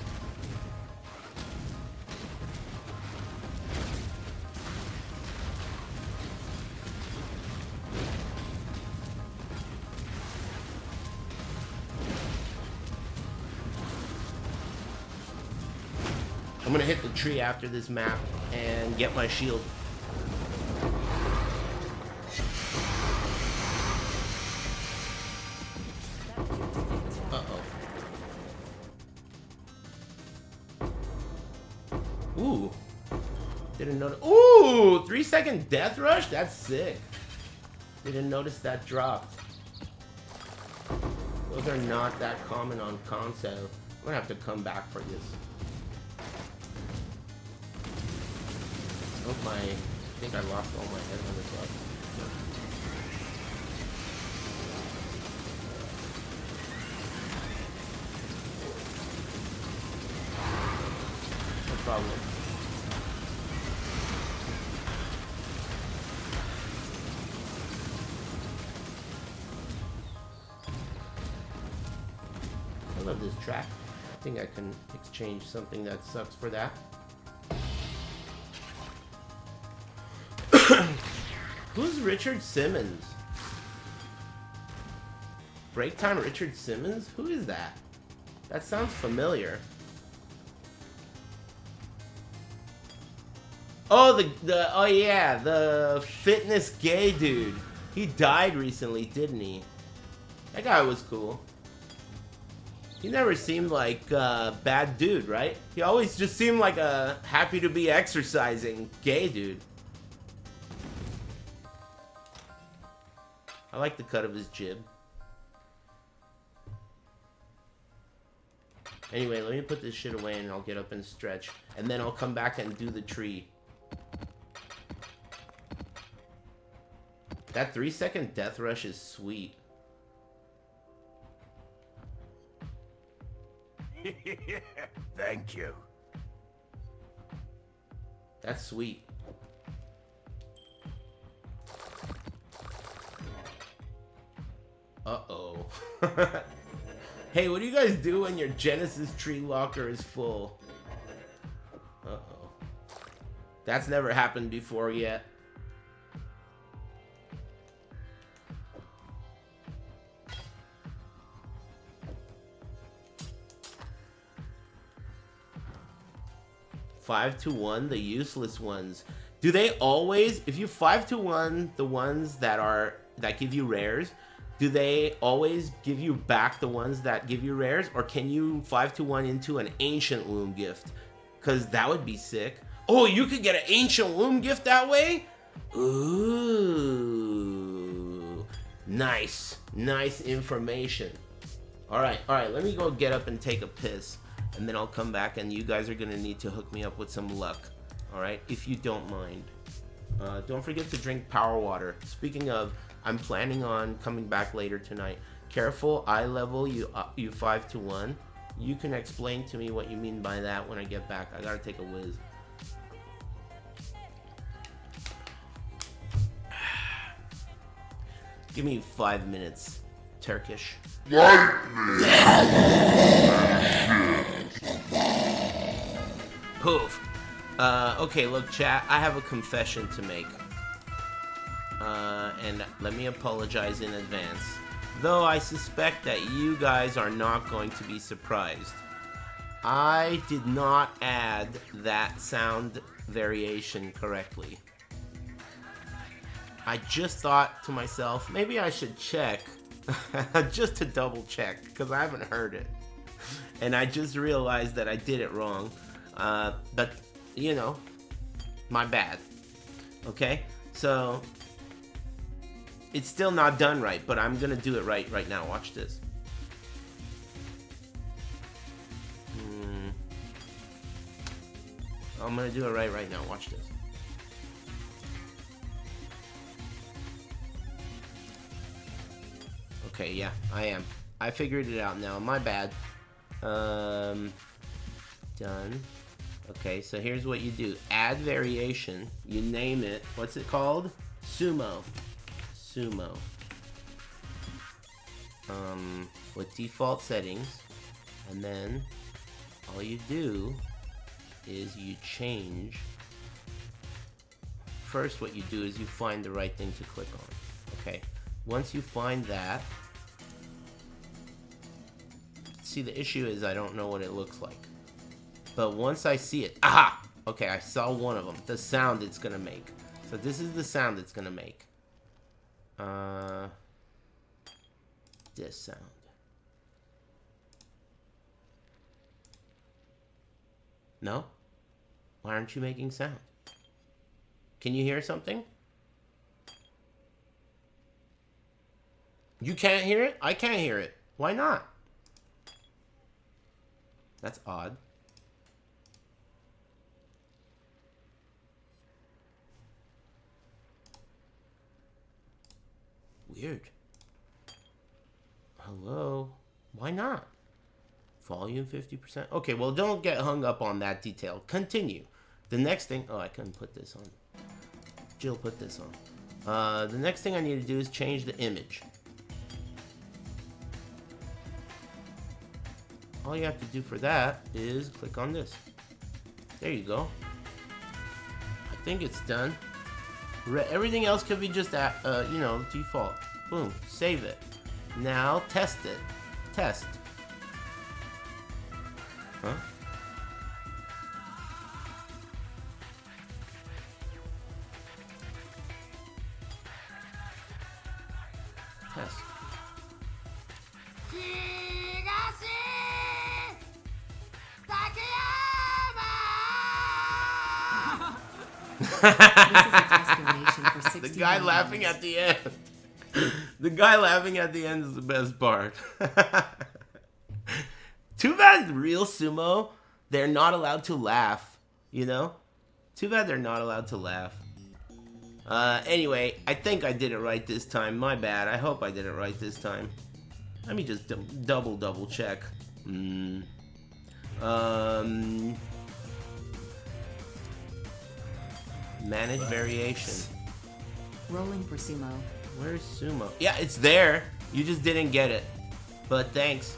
Speaker 1: I'm gonna hit the tree after this map and get my shield. Uh-oh. Ooh. Didn't notice. Ooh! 3-second death rush? That's sick. Didn't notice that drop. Those are not that common on console. I'm gonna have to come back for this. Oh my, I think I lost all my head on this one. No problem. I love this track. I think I can exchange something that sucks for that. Who's Richard Simmons? Break time Richard Simmons? Who is that? That sounds familiar. Oh, oh yeah, the fitness gay dude. He died recently, didn't he? That guy was cool. He never seemed like a bad dude, right? He always just seemed like a happy to be exercising gay dude. I like the cut of his jib. Anyway, let me put this shit away and I'll get up and stretch. And then I'll come back and do the tree. That 3-second death rush is sweet.
Speaker 2: Thank you.
Speaker 1: That's sweet. Uh-oh. Hey, what do you guys do when your Genesis tree locker is full? Uh-oh. That's never happened before yet. Five to 1, the useless ones. Do they always, if you 5-1 the ones that give you rares, do they always give you back the ones that give you rares? Or can you 5-1 into an ancient loom gift? Because that would be sick. Oh, you could get an ancient loom gift that way? Ooh. Nice. Nice information. Alright, let me go get up and take a piss. And then I'll come back and you guys are going to need to hook me up with some luck. Alright, if you don't mind. Don't forget to drink power water. Speaking of, I'm planning on coming back later tonight. Careful, eye level, you 5-1. You can explain to me what you mean by that when I get back. I gotta take a whiz. Give me 5 minutes. Turkish. Poof. Okay, look, chat, I have a confession to make. And let me apologize in advance. Though I suspect that you guys are not going to be surprised. I did not add that sound variation correctly. I just thought to myself, maybe I should check, just to double check, because I haven't heard it. And I just realized that I did it wrong. But, you know, my bad. Okay? So, it's still not done right, but I'm gonna do it right now. Watch this. I'm gonna do it right now. Watch this. Okay, yeah, I am. I figured it out now. My bad. Done. Okay, so here's what you do. Add variation. You name it. What's it called? Sumo. Sumo. With default settings. And then all you do is you change. First, what you do is you find the right thing to click on. Okay. Once you find that, see, the issue is I don't know what it looks like. But once I see it, aha! Okay, I saw one of them. The sound it's gonna make. So this is the sound it's gonna make. This sound. No? Why aren't you making sound? Can you hear something? You can't hear it? I can't hear it. Why not? That's odd. Weird. Hello? Why not? Volume 50%? Okay, well, don't get hung up on that detail. Continue. The next thing... Oh, I couldn't put this on. Jill put this on. The next thing I need to do is change the image. All you have to do for that is click on this. There you go. I think it's done. Everything else could be just, you know, default. Boom. Save it. Now test it. Test. Huh? Test. The guy laughing at the end. The guy laughing at the end is the best part. Too bad real sumo, they're not allowed to laugh, you know? Too bad they're not allowed to laugh. Anyway, I think I did it right this time. My bad. I hope I did it right this time. Let me just double check. Manage variation.
Speaker 4: Rolling for sumo.
Speaker 1: Where's sumo? Yeah, it's there. You just didn't get it. But thanks.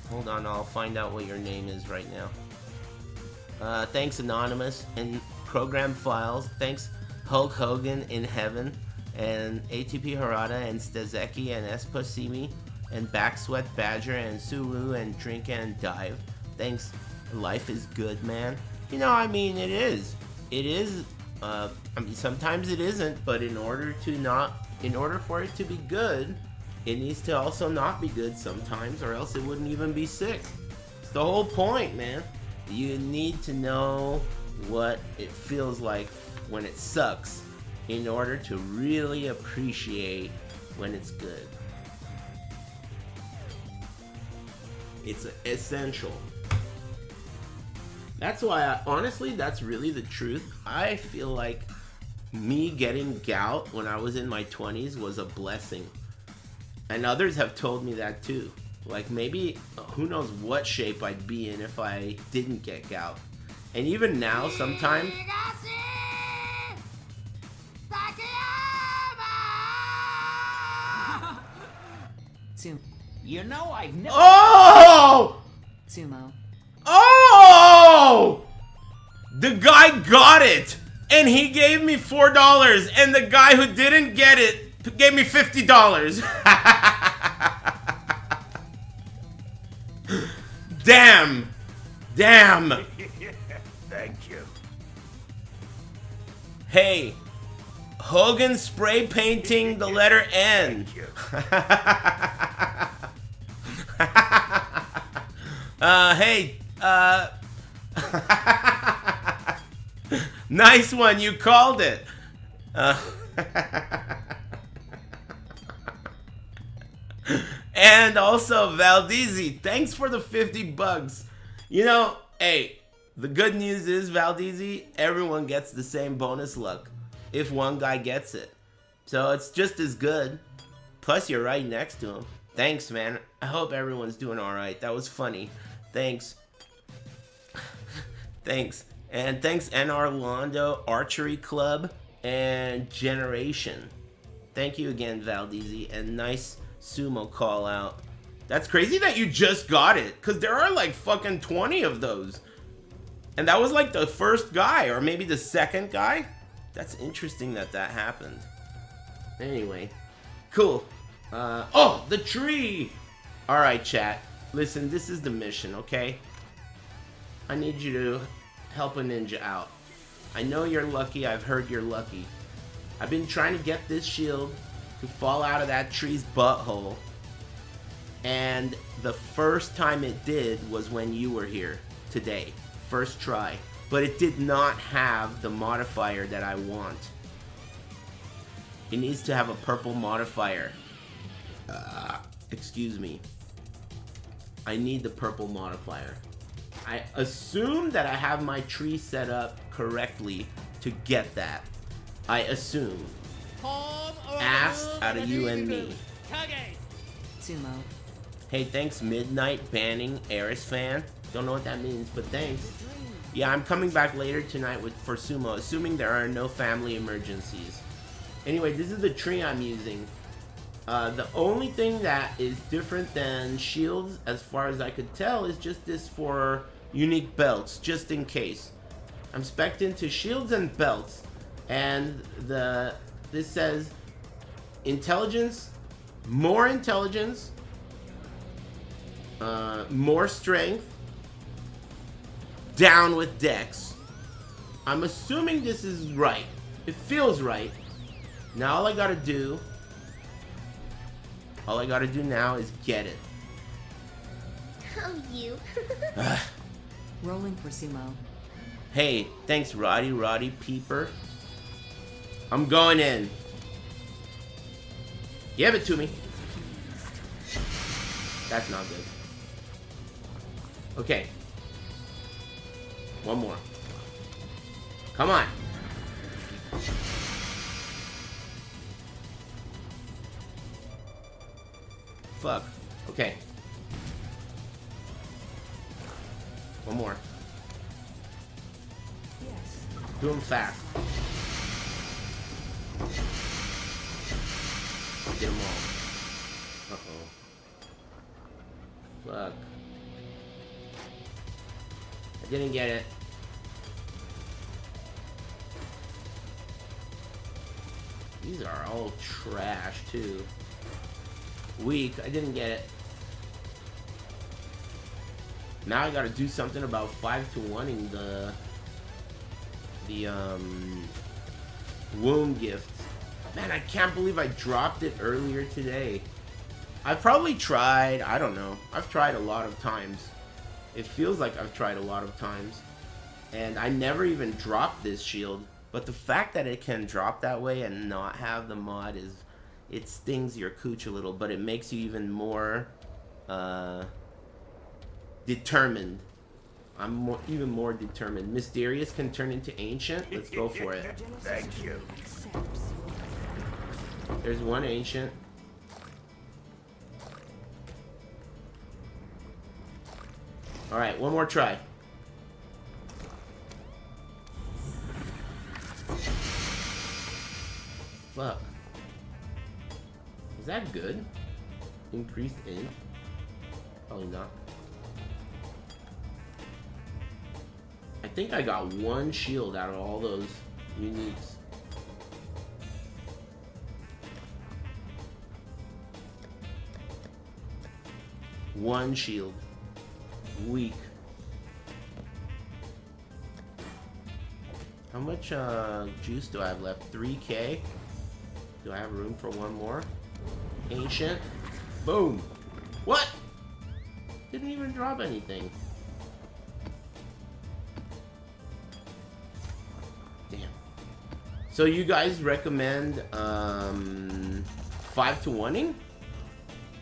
Speaker 1: Hold on, I'll find out what your name is right now. Thanks Anonymous and Program Files. Thanks Hulk Hogan in Heaven and ATP Harada and Stezeki and Espasimi and Backsweat Badger and Suru and Drink and Dive. Thanks Life is Good, man. You know, I mean, it is. It is. I mean, sometimes it isn't, but in order for it to be good, it needs to also not be good sometimes, or else it wouldn't even be sick. It's the whole point, man. You need to know what it feels like when it sucks in order to really appreciate when it's good. It's essential. That's why, honestly, that's really the truth. I feel like me getting gout when I was in my 20s was a blessing. And others have told me that too. Like maybe, who knows what shape I'd be in if I didn't get gout. And even now, sometimes...
Speaker 3: You know I've never...
Speaker 1: Oh!
Speaker 4: Sumo.
Speaker 1: Oh! The guy got it! And he gave me $4, and the guy who didn't get it gave me $50. Damn! Damn!
Speaker 2: Thank you.
Speaker 1: Hey, Hogan spray painting the letter N.
Speaker 2: Thank you.
Speaker 1: Hey, nice one, you called it. And also Valdezi, thanks for the $50. You know, hey, the good news is, Valdezi, everyone gets the same bonus luck if one guy gets it. So it's just as good. Plus, you're right next to him. Thanks, man. I hope everyone's doing alright. That was funny. Thanks. Thanks. And thanks, NR Londo, Archery Club, and Generation. Thank you again, Valdezi. And nice sumo call out. That's crazy that you just got it. Because there are like fucking 20 of those. And that was like the first guy. Or maybe the second guy. That's interesting that that happened. Anyway. Cool. Oh, the tree! Alright, chat. Listen, this is the mission, okay? I need you to help a ninja out. I know you're lucky. I've heard you're lucky. I've been trying to get this shield to fall out of that tree's butthole. And the first time it did was when you were here today. First try. But it did not have the modifier that I want. It needs to have a purple modifier. Excuse me. I need the purple modifier. I assume that I have my tree set up correctly to get that. I assume. Ass out of you and me.
Speaker 4: Sumo.
Speaker 1: Hey, thanks Midnight Banning Eris fan. Don't know what that means, but thanks. Yeah, I'm coming back later tonight for sumo, assuming there are no family emergencies. Anyway, this is the tree I'm using. The only thing that is different than shields, as far as I could tell, is just this for unique belts, just in case. I'm spec'd into shields and belts, and this says intelligence, more strength, down with dex. I'm assuming this is right. It feels right. Now all I gotta do now is get it.
Speaker 5: Oh, you.
Speaker 4: Rolling for sumo.
Speaker 1: Hey, thanks Roddy Peeper. I'm going in. Give it to me. That's not good. Okay. One more. Come on. Fuck. Okay. One more. Do them fast. Get them all. Uh-oh. Fuck. I didn't get it. These are all trash, too. Weak. I didn't get it. Now I gotta do something about 5-to-1ing the womb gift. Man, I can't believe I dropped it earlier today. I've probably tried, I don't know. I've tried a lot of times. It feels like I've tried a lot of times. And I never even dropped this shield. But the fact that it can drop that way and not have the mod is... It stings your cooch a little, but it makes you even more determined. I'm even more determined. Mysterious can turn into ancient. Let's go for it.
Speaker 2: Thank you.
Speaker 1: There's one ancient. Alright, one more try. Fuck. Is that good? Increased in? Probably not. I think I got one shield out of all those uniques. One shield. Weak. How much juice do I have left? 3k? Do I have room for one more? Ancient. Boom. What? Didn't even drop anything. Damn. So you guys recommend 5-to-1ing?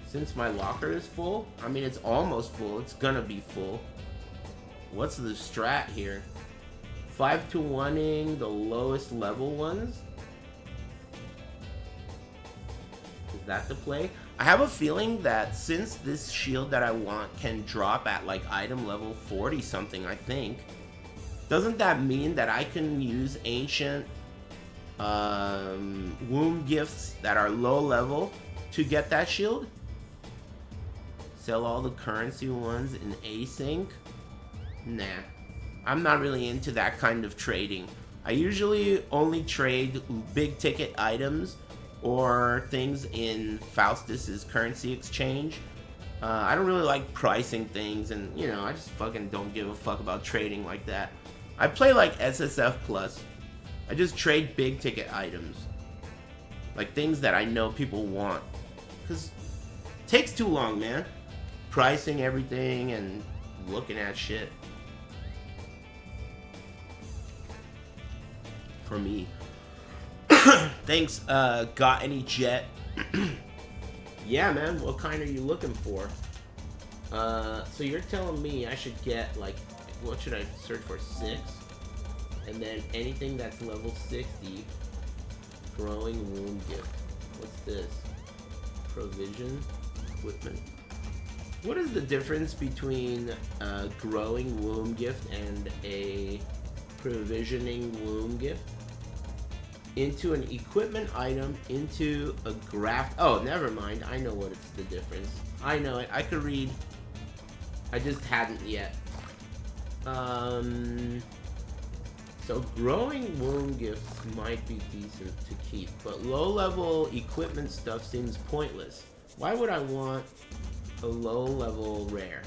Speaker 1: Since my locker is full? I mean, it's almost full. It's gonna be full. What's the strat here? 5-to-1ing the lowest level ones? that to play. I have a feeling that since this shield that I want can drop at like item level 40 something, I think, doesn't that mean that I can use ancient womb gifts that are low level to get that shield? Sell all the currency ones in async? Nah, I'm not really into that kind of trading. I usually only trade big ticket items or things in Faustus's currency exchange. I don't really like pricing things, and you know, I just fucking don't give a fuck about trading like that. I play like SSF Plus. I just trade big ticket items, like things that I know people want, cause it takes too long, man. Pricing everything and looking at shit. For me. Thanks, got any jet? Yeah, man, what kind are you looking for? So you're telling me I should get, like, what should I search for? 6? And then anything that's level 60. Growing womb gift. What's this? Provision? Equipment? What is the difference between a growing womb gift and a provisioning womb gift? Into an equipment item, into a graft. Oh, never mind. I know what it's the difference. I know it. I could read. I just hadn't yet. So growing womb gifts might be decent to keep, but low-level equipment stuff seems pointless. Why would I want a low-level rare?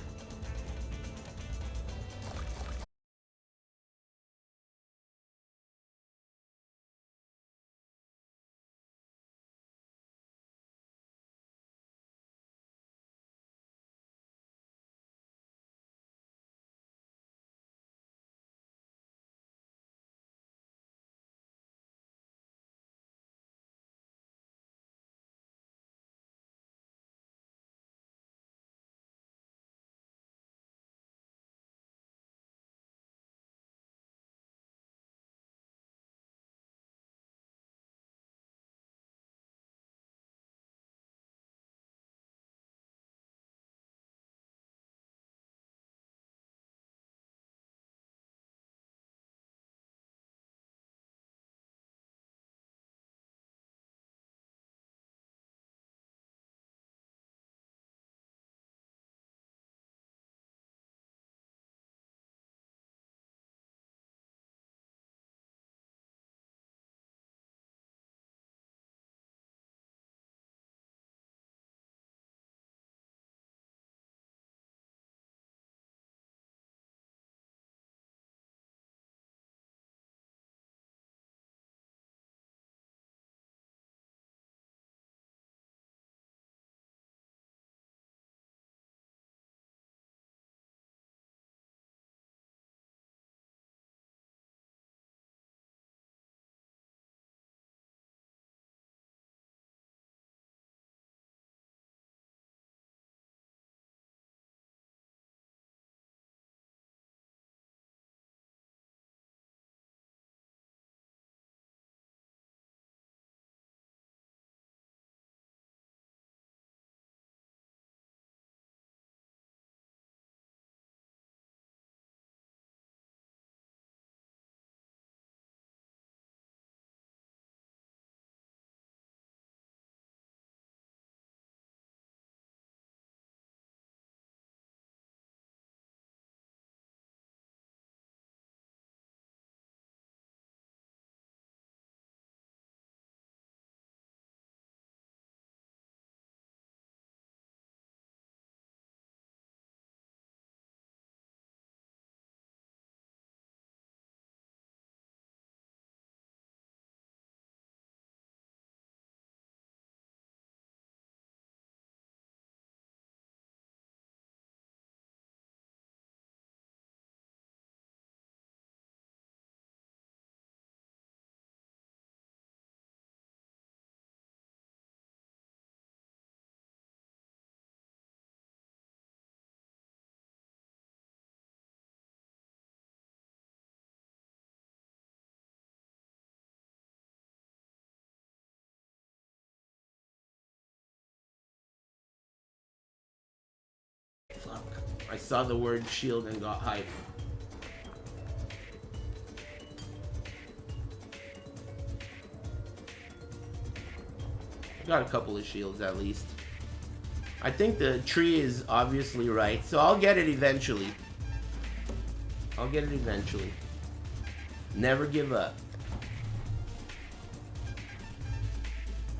Speaker 1: saw the word shield and got hyped. Got a couple of shields at least. I think the tree is obviously right, so I'll get it eventually. I'll get it eventually. Never give up.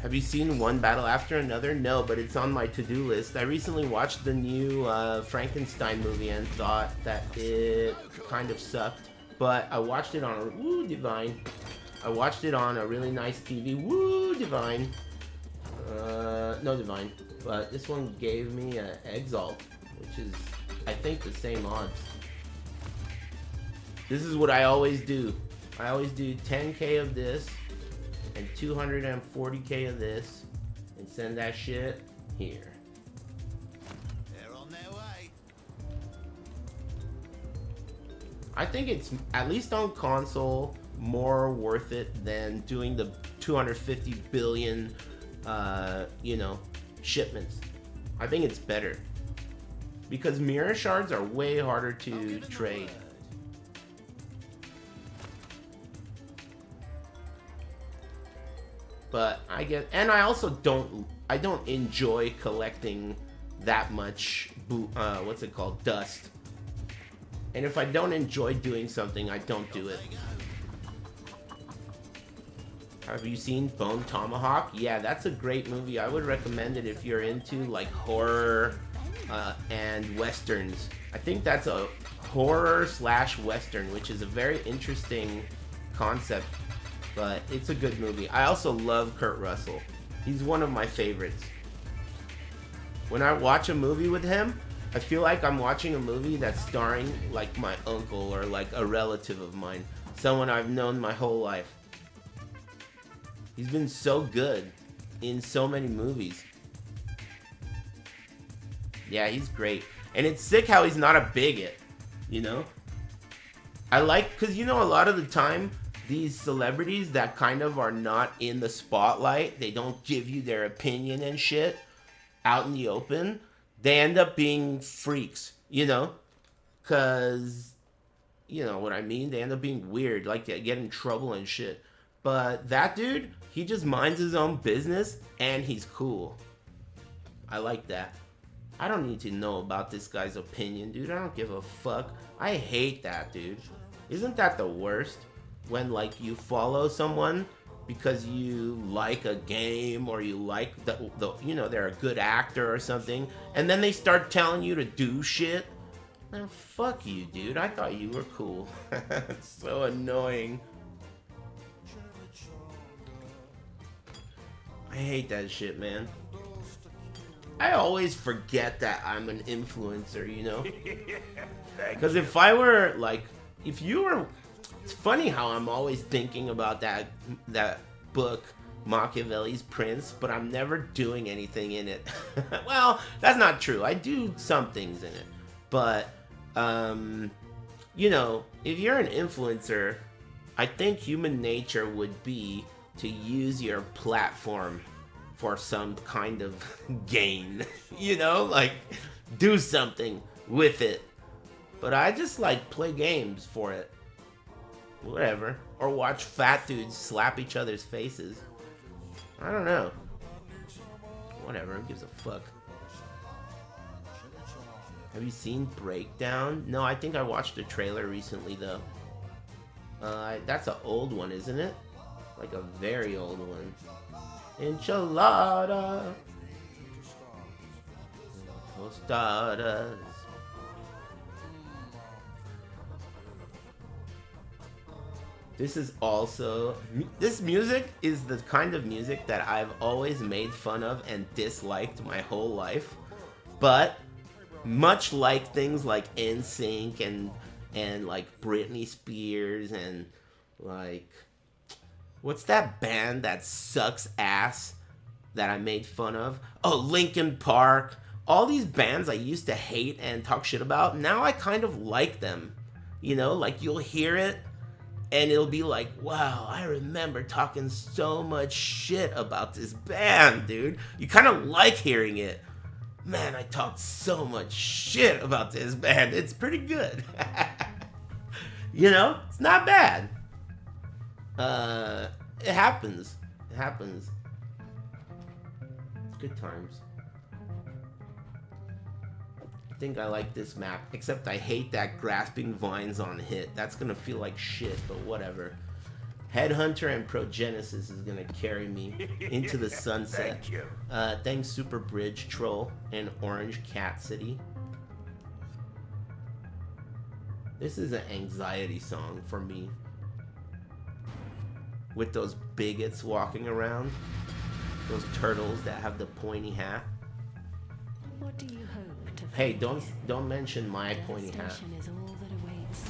Speaker 1: Have you seen One Battle After Another? No, but it's on my to-do list. I recently watched the new Frankenstein movie and thought that it kind of sucked. But I watched it on Divine. I watched it on a really nice TV. Divine. No Divine. But this one gave me an Exalt, which is, I think, the same odds. This is what I always do. I always do 10k of this and 240k of this and send that shit here.
Speaker 2: They're on their way.
Speaker 1: I think it's, at least on console, more worth it than doing the 250 billion, shipments. I think it's better. Because mirror shards are way harder to trade. But I get, and I also don't enjoy collecting that much, what's it called, dust. And if I don't enjoy doing something, I don't do it. Have you seen Bone Tomahawk? Yeah, that's a great movie. I would recommend it if you're into like horror and westerns. I think that's a horror/western, which is a very interesting concept. But it's a good movie. I also love Kurt Russell. He's one of my favorites. When I watch a movie with him, I feel like I'm watching a movie that's starring like my uncle or like a relative of mine. Someone I've known my whole life. He's been so good in so many movies. Yeah, he's great. And it's sick how he's not a bigot, you know? I like, because you know, a lot of the time, these celebrities that kind of are not in the spotlight, they don't give you their opinion and shit out in the open, they end up being freaks, you know? Because, you know what I mean? They end up being weird, like they get in trouble and shit. But that dude, he just minds his own business and he's cool. I like that. I don't need to know about this guy's opinion, dude. I don't give a fuck. I hate that, dude. Isn't that the worst? When like you follow someone because you like a game or you like the you know, they're a good actor or something, and then they start telling you to do shit. Man, fuck you, dude. I thought you were cool. It's so annoying. I hate that shit, man. I always forget that I'm an influencer, you know? Because if I were, like, if you were... It's funny how I'm always thinking about that book, Machiavelli's Prince, but I'm never doing anything in it. Well, that's not true. I do some things in it. But, you know, if you're an influencer, I think human nature would be to use your platform for some kind of gain, you know, like do something with it. But I just like play games for it, whatever, or watch fat dudes slap each other's faces. I don't know, whatever, who gives a fuck. Have you seen Breakdown? No, I think I watched a trailer recently though. That's an old one, isn't it? Like a very old one. Enchilada. Tostadas. This is also... This music is the kind of music that I've always made fun of and disliked my whole life. But, much like things like NSYNC and like Britney Spears and like... What's that band that sucks ass that I made fun of? Oh, Linkin Park. All these bands I used to hate and talk shit about, now I kind of like them. You know, like you'll hear it and it'll be like, wow, I remember talking so much shit about this band, dude. You kind of like hearing it. Man, I talked so much shit about this band. It's pretty good. You know, it's not bad. It happens. It happens. It's good times. I think I like this map, except I hate that grasping vines on hit. That's gonna feel like shit, but whatever. Headhunter and Progenesis is gonna carry me into the sunset.
Speaker 2: Thank you.
Speaker 1: Thanks Super Bridge Troll and Orange Cat City. This is an anxiety song for me. With those bigots walking around. Those turtles that have the pointy hat.
Speaker 6: What do you hope to
Speaker 1: Hey,
Speaker 6: find here?
Speaker 1: don't mention my pointy hat.
Speaker 6: Devastation is all that awaits.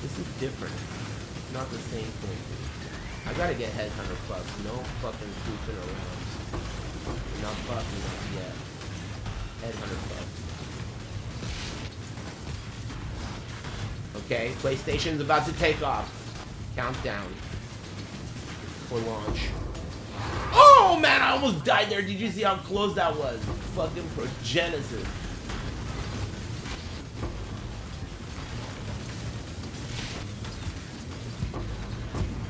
Speaker 1: This is different. It's not the same thing. I gotta get Headhunter buffs. No fucking goofing around. Not buffing up yet. Headhunter buffs. Okay, PlayStation's about to take off. Countdown. For launch. Oh man, I almost died there. Did you see how close that was? Fucking Progenesis.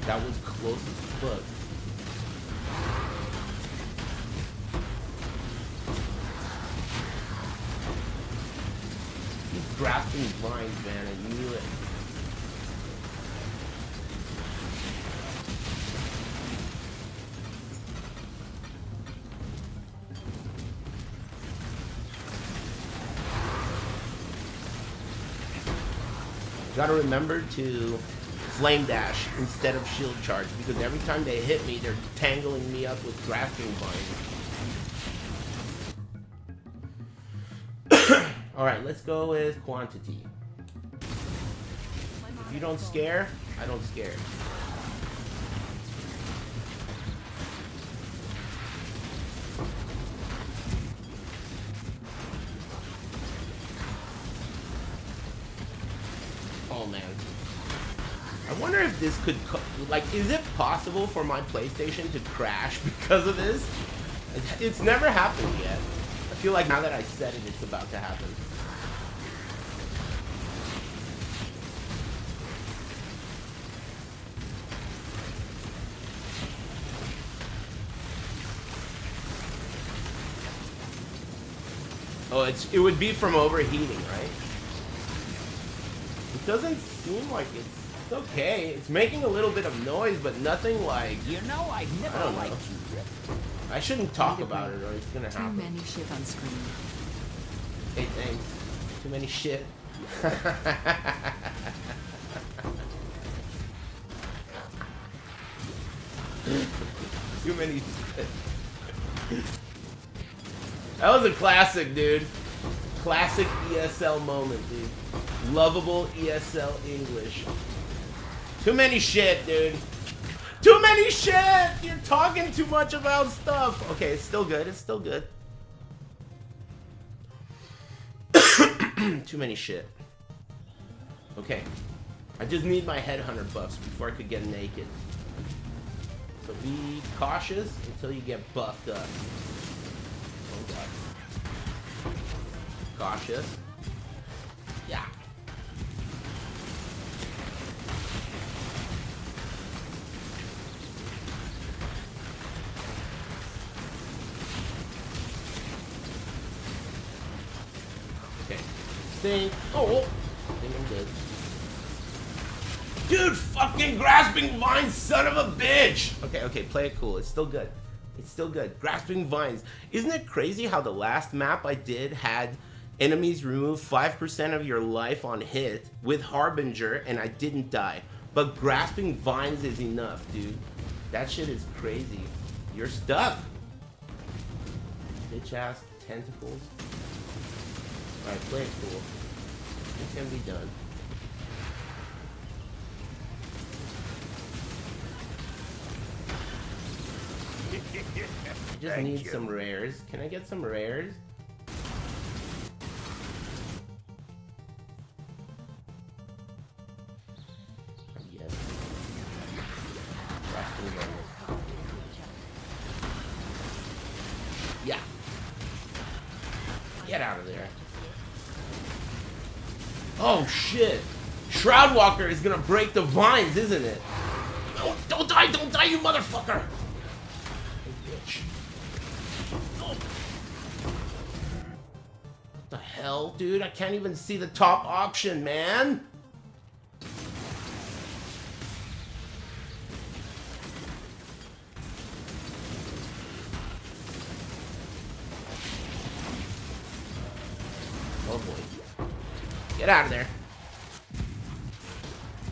Speaker 1: That was close as fuck. He's grasping vines, man. I knew it. Gotta remember to flame dash instead of shield charge, because every time they hit me, they're tangling me up with grasping vines. Alright, let's go with quantity. If you don't scare, I don't scare. Oh man. I wonder if this could, like, is it possible for my PlayStation to crash because of this? It's never happened yet. I feel like now that I said it, it's about to happen. Oh, it would be from overheating, right? It doesn't seem like it's okay. It's making a little bit of noise, but nothing like...
Speaker 2: You know, I never
Speaker 1: I don't know.
Speaker 2: liked you, Rip.
Speaker 1: I shouldn't talk about it or it's gonna
Speaker 4: Too
Speaker 1: happen.
Speaker 4: many shit on screen.
Speaker 1: Hey, thanks. Too many shit. Too many shit. That was a classic, dude. Classic ESL moment, dude. Lovable ESL English. Too many shit, dude. Too many shit! You're talking too much about stuff. Okay, it's still good. It's still good. Too many shit. Okay. I just need my headhunter buffs before I could get naked. So be cautious until you get buffed up. Oh god. Cautious. Yeah. Okay. Oh, I think I'm good. Dude, fucking grasping vines, son of a bitch! Okay, play it cool. It's still good. It's still good. Grasping vines. Isn't it crazy how the last map I did had enemies remove 5% of your life on hit with Harbinger and I didn't die? But grasping vines is enough, dude. That shit is crazy. You're stuck. Bitch ass tentacles. Alright, play it cool. It can be done. I just need some rares. Can I get some rares? Yes. Yeah. Get out of there. Oh shit. Shroud Walker is gonna break the vines, isn't it? No, don't die, you motherfucker! You bitch. Oh. What the hell, dude? I can't even see the top option, man! Oh boy. Get out of there.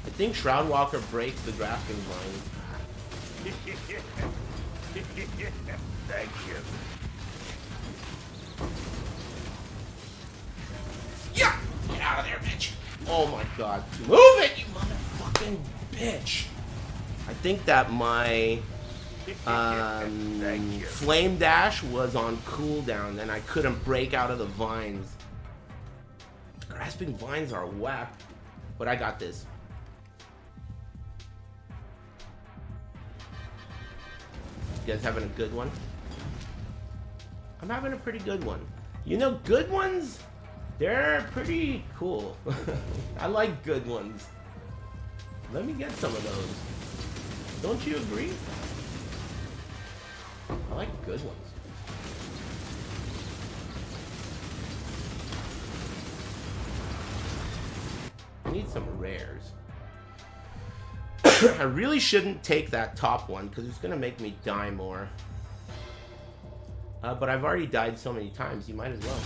Speaker 1: I think Shroud Walker breaks the grasping vine.
Speaker 2: Thank you.
Speaker 1: Yeah! Get out of there, bitch! Oh my god. Move it, you motherfucking bitch! I think that my flame dash was on cooldown and I couldn't break out of the vines. The grasping vines are whack. But I got this. You guys having a good one? I'm having a pretty good one. You know, good ones, they're pretty cool. I like good ones. Let me get some of those. Don't you agree? I like good ones. I need some rares. I really shouldn't take that top one because it's going to make me die more. But I've already died so many times, you might as well.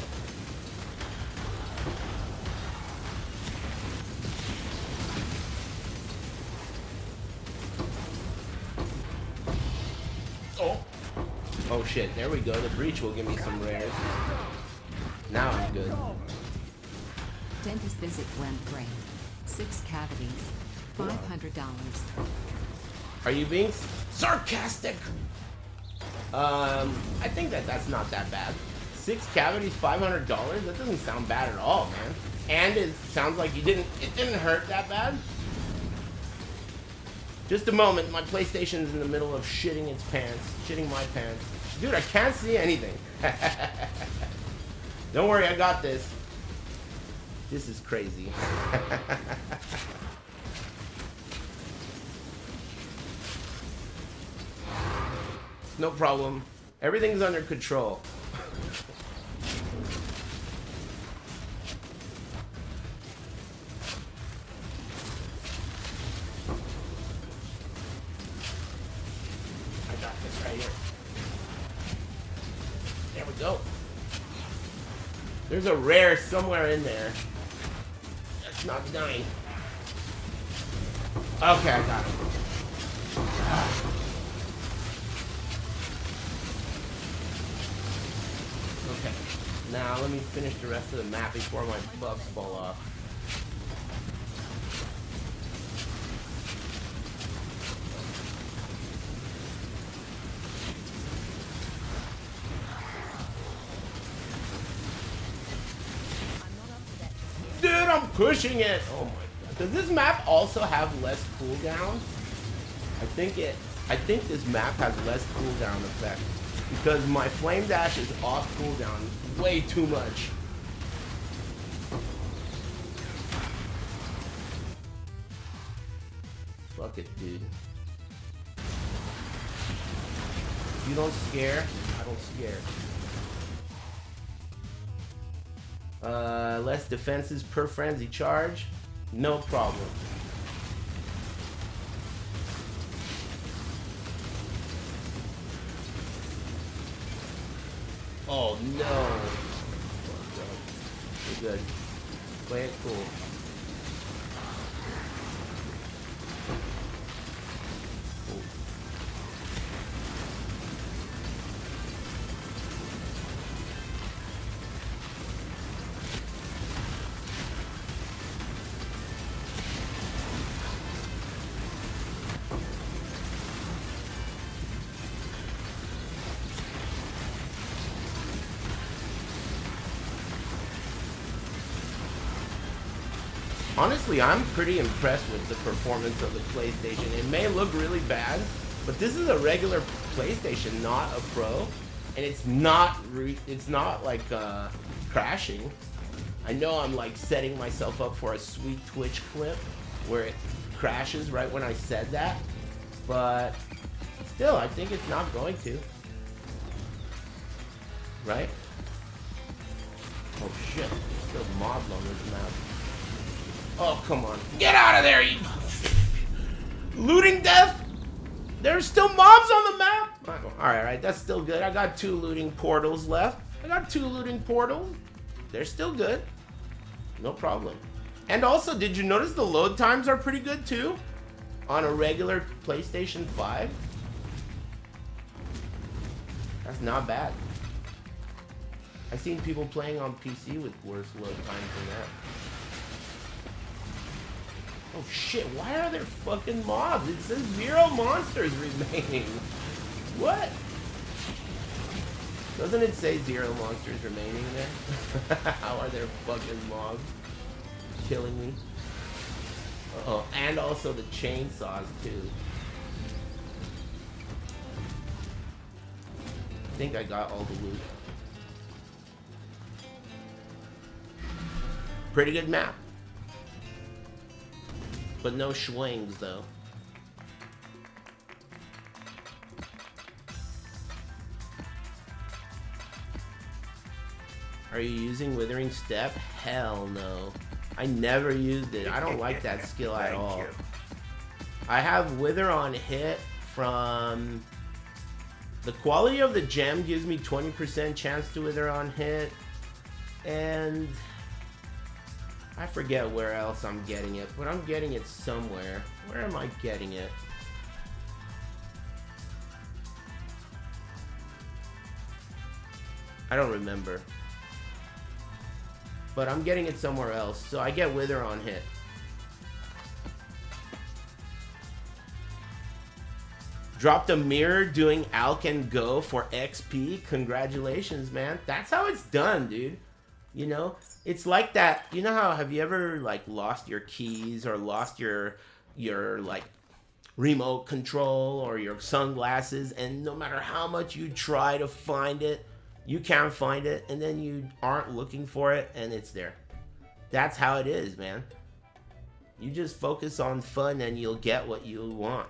Speaker 1: Oh. Oh shit, there we go. The breach will give me some rares. Now I'm good.
Speaker 4: Dentist visit went great. 6 cavities. $500.
Speaker 1: Are you being sarcastic? I think that's not that bad. 6 cavities, $500? That doesn't sound bad at all, man. And it sounds like it didn't hurt that bad. Just a moment, my PlayStation's in the middle of shitting its pants. Shitting my pants. Dude, I can't see anything. Don't worry, I got this. This is crazy. No problem. Everything's under control. I got this right here. There we go. There's a rare somewhere in there. That's not dying. Okay, I got it. Okay, now let me finish the rest of the map before my buffs fall off. Dude, I'm pushing it! Oh my god. Does this map also have less cooldown? I think this map has less cooldown effect. Because my flame dash is off cooldown way too much. Fuck it, dude. You don't scare, I don't scare. Less defenses per frenzy charge. No problem. Oh no. We're good. Play it cool. Honestly, I'm pretty impressed with the performance of the PlayStation. It may look really bad, but this is a regular PlayStation, not a Pro. and it's not like crashing. I know I'm like setting myself up for a sweet Twitch clip where it crashes right when I said that, but still, I think it's not going to. Right? Oh shit, there's still mobs on this map. Oh, come on. Get out of there, you... Looting death? There's still mobs on the map? Alright, that's still good. I got 2 looting portals left. I got 2 looting portals. They're still good. No problem. And also, did you notice the load times are pretty good too? On a regular PlayStation 5? That's not bad. I've seen people playing on PC with worse load times than that. Oh shit, why are there fucking mobs? It says 0 monsters remaining. What? Doesn't it say 0 monsters remaining there? How are there fucking mobs killing me? Uh-oh, and also the chainsaws too. I think I got all the loot. Pretty good map. But no swings though. Are you using Withering Step? Hell no. I never used it. I don't like that skill at all.
Speaker 2: You.
Speaker 1: I have Wither on hit from... The quality of the gem gives me 20% chance to Wither on hit. And... I forget where else I'm getting it, but I'm getting it somewhere. Where am I getting it? I don't remember. But I'm getting it somewhere else, so I get Wither on hit. Dropped a mirror doing Alk and Go for XP. Congratulations, man. That's how it's done, dude. You know, it's like that. You know how, have you ever like lost your keys or lost your like remote control or your sunglasses, and no matter how much you try to find it, you can't find it, and then you aren't looking for it and it's there. That's how it is, man. You just focus on fun and you'll get what you want.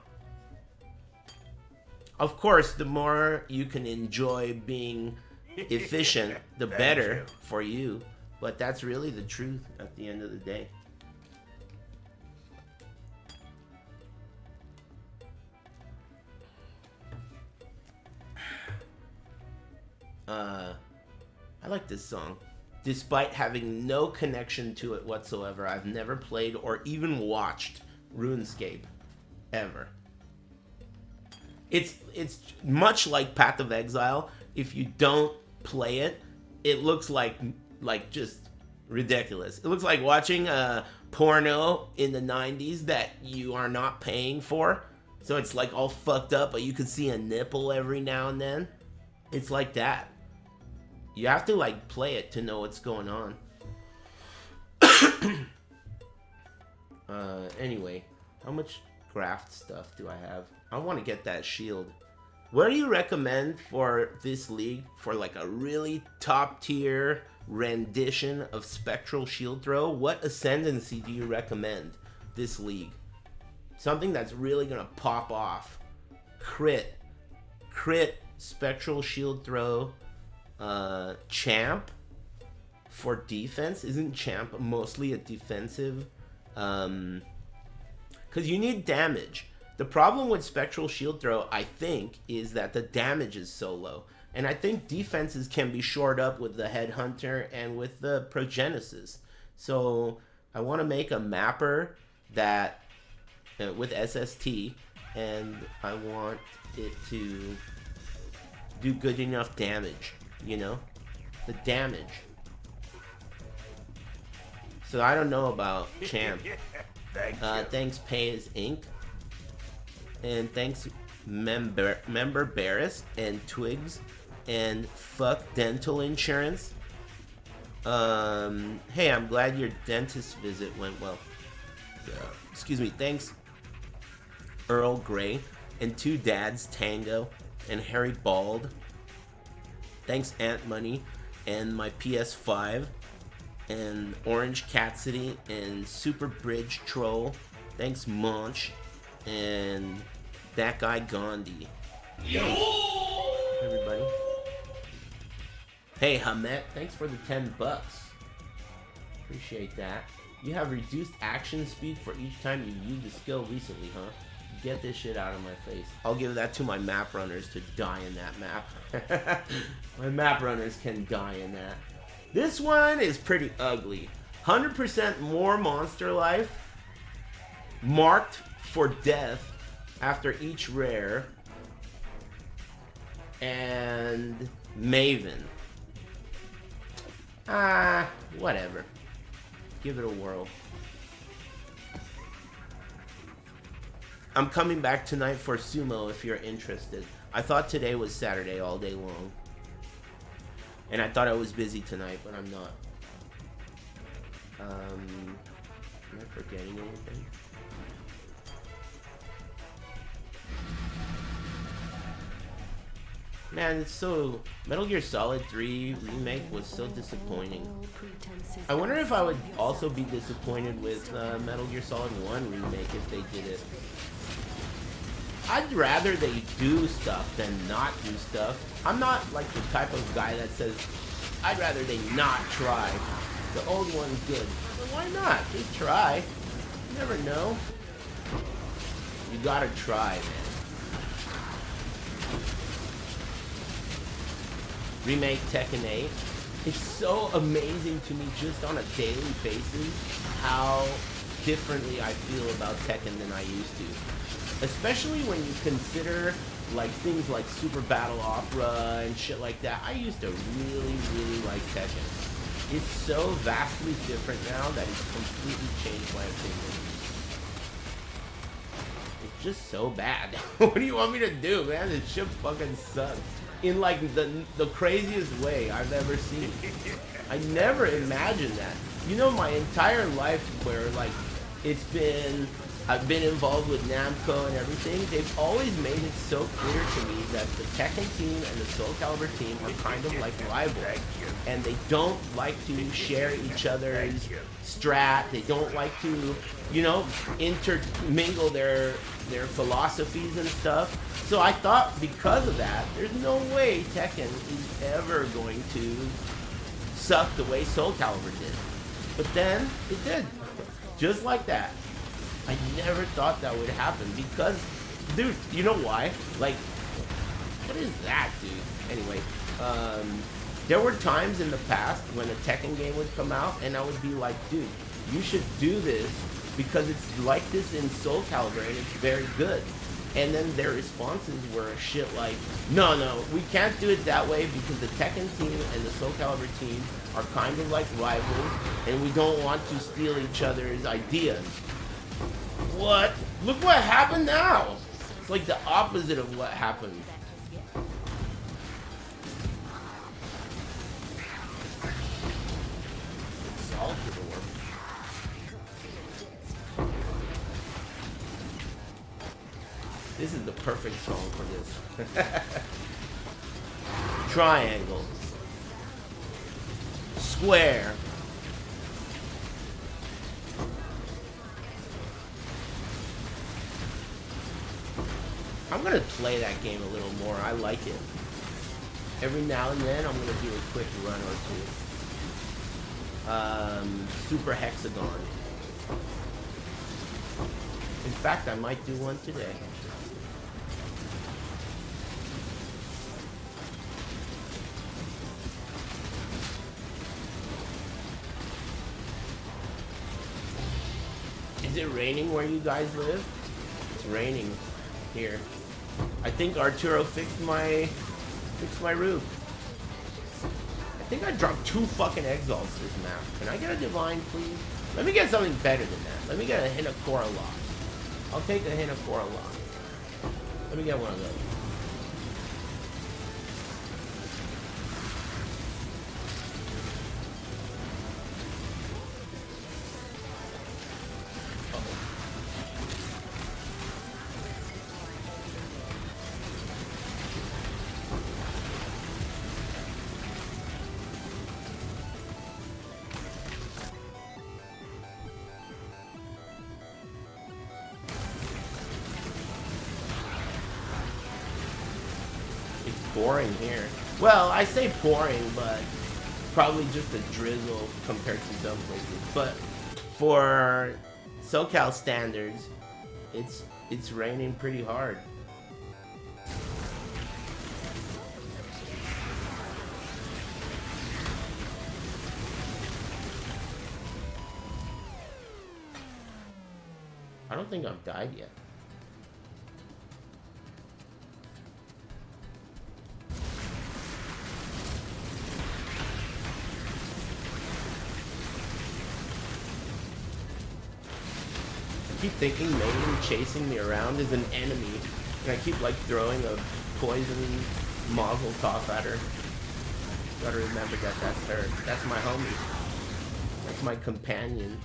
Speaker 1: Of course, the more you can enjoy being efficient, the better for you. But that's really the truth at the end of the day. I like this song. Despite having no connection to it whatsoever, I've never played or even watched RuneScape ever. It's much like Path of Exile. If you don't play it, it looks like just ridiculous. It looks like watching a porno in the 90s that you are not paying for. So it's like all fucked up, but you can see a nipple every now and then. It's like that. You have to like play it to know what's going on. Anyway, how much craft stuff do I have? I want to get that shield. What do you recommend for this league for like a really top tier rendition of Spectral Shield Throw? What ascendancy do you recommend this league? Something that's really gonna pop off. Crit Spectral Shield Throw. Champ for defense. Isn't Champ mostly a defensive? Because you need damage. The problem with Spectral Shield Throw, I think, is that the damage is so low. And I think defenses can be shored up with the Headhunter and with the Progenesis. So I want to make a mapper that with SST, and I want it to do good enough damage. You know, the damage. So I don't know about Champ. Thanks Pays Inc. And thanks member Barris and Twigs and fuck dental insurance. Hey, I'm glad your dentist visit went well. Excuse me. Thanks Earl Grey and Two Dads Tango and Harry Bald. Thanks Ant Money and my PS5 and Orange Catsidy and Super Bridge Troll. Thanks Munch and that guy Gandhi. Thanks, everybody. Hey Hamet, thanks for the $10. Appreciate that. You have reduced action speed for each time you use the skill recently, huh? Get this shit out of my face. I'll give that to my map runners to die in that map. My map runners can die in that. This one is pretty ugly. 100% more monster life. Marked for death after each rare. And Maven. Whatever. Give it a whirl. I'm coming back tonight for sumo if you're interested. I thought today was Saturday all day long. And I thought I was busy tonight, but I'm not. Am I forgetting anything? Man, it's so... Metal Gear Solid 3 Remake was so disappointing. I wonder if I would also be disappointed with Metal Gear Solid 1 Remake if they did it. I'd rather they do stuff than not do stuff. I'm not like the type of guy that says, I'd rather they not try. The old one's good. But why not? Just try. You never know. You gotta try, man. Remake Tekken 8. It's so amazing to me just on a daily basis how differently I feel about Tekken than I used to. Especially when you consider like things like Super Battle Opera and shit like that. I used to really, really like Tekken. It's so vastly different now that it's completely changed my opinion. It's just so bad. What do you want me to do, man? This shit fucking sucks. In like the craziest way I've ever seen. I never imagined that. You know, my entire life where like I've been involved with Namco and everything, they've always made it so clear to me that the Tekken team and the Soul Calibur team are kind of like rivals. And they don't like to share each other's strat. They don't like to, you know, intermingle their philosophies and stuff. So I thought because of that, there's no way Tekken is ever going to suck the way Soul Calibur did. But then it did. Just like that. I never thought that would happen because, dude, you know why? Like, what is that, dude? Anyway, there were times in the past when a Tekken game would come out and I would be like, dude, you should do this because it's like this in Soul Calibur and it's very good. And then their responses were shit like, no, we can't do it that way because the Tekken team and the Soul Calibur team are kind of like rivals and we don't want to steal each other's ideas. What? Look what happened now! It's like the opposite of what happened. Salt to the work. This is the perfect song for this. Triangle. Square. I'm gonna play that game a little more. I like it. Every now and then, I'm gonna do a quick run or two. Super Hexagon. In fact, I might do one today. Is it raining where you guys live? It's raining here. I think Arturo fixed my roof. I think I dropped 2 fucking exalts this map. Can I get a divine, please? Let me get something better than that. Let me get a hint of Korra Lock. I'll take a hint of Korra Lock. Let me get one of those. It's boring here. Well, I say boring, but probably just a drizzle compared to some places. But for SoCal standards, it's raining pretty hard. I don't think I've died yet. I keep thinking Megan chasing me around is an enemy, and I keep like throwing a poison Mazel Tov at her. Gotta remember that that's her. That's my homie. That's my companion.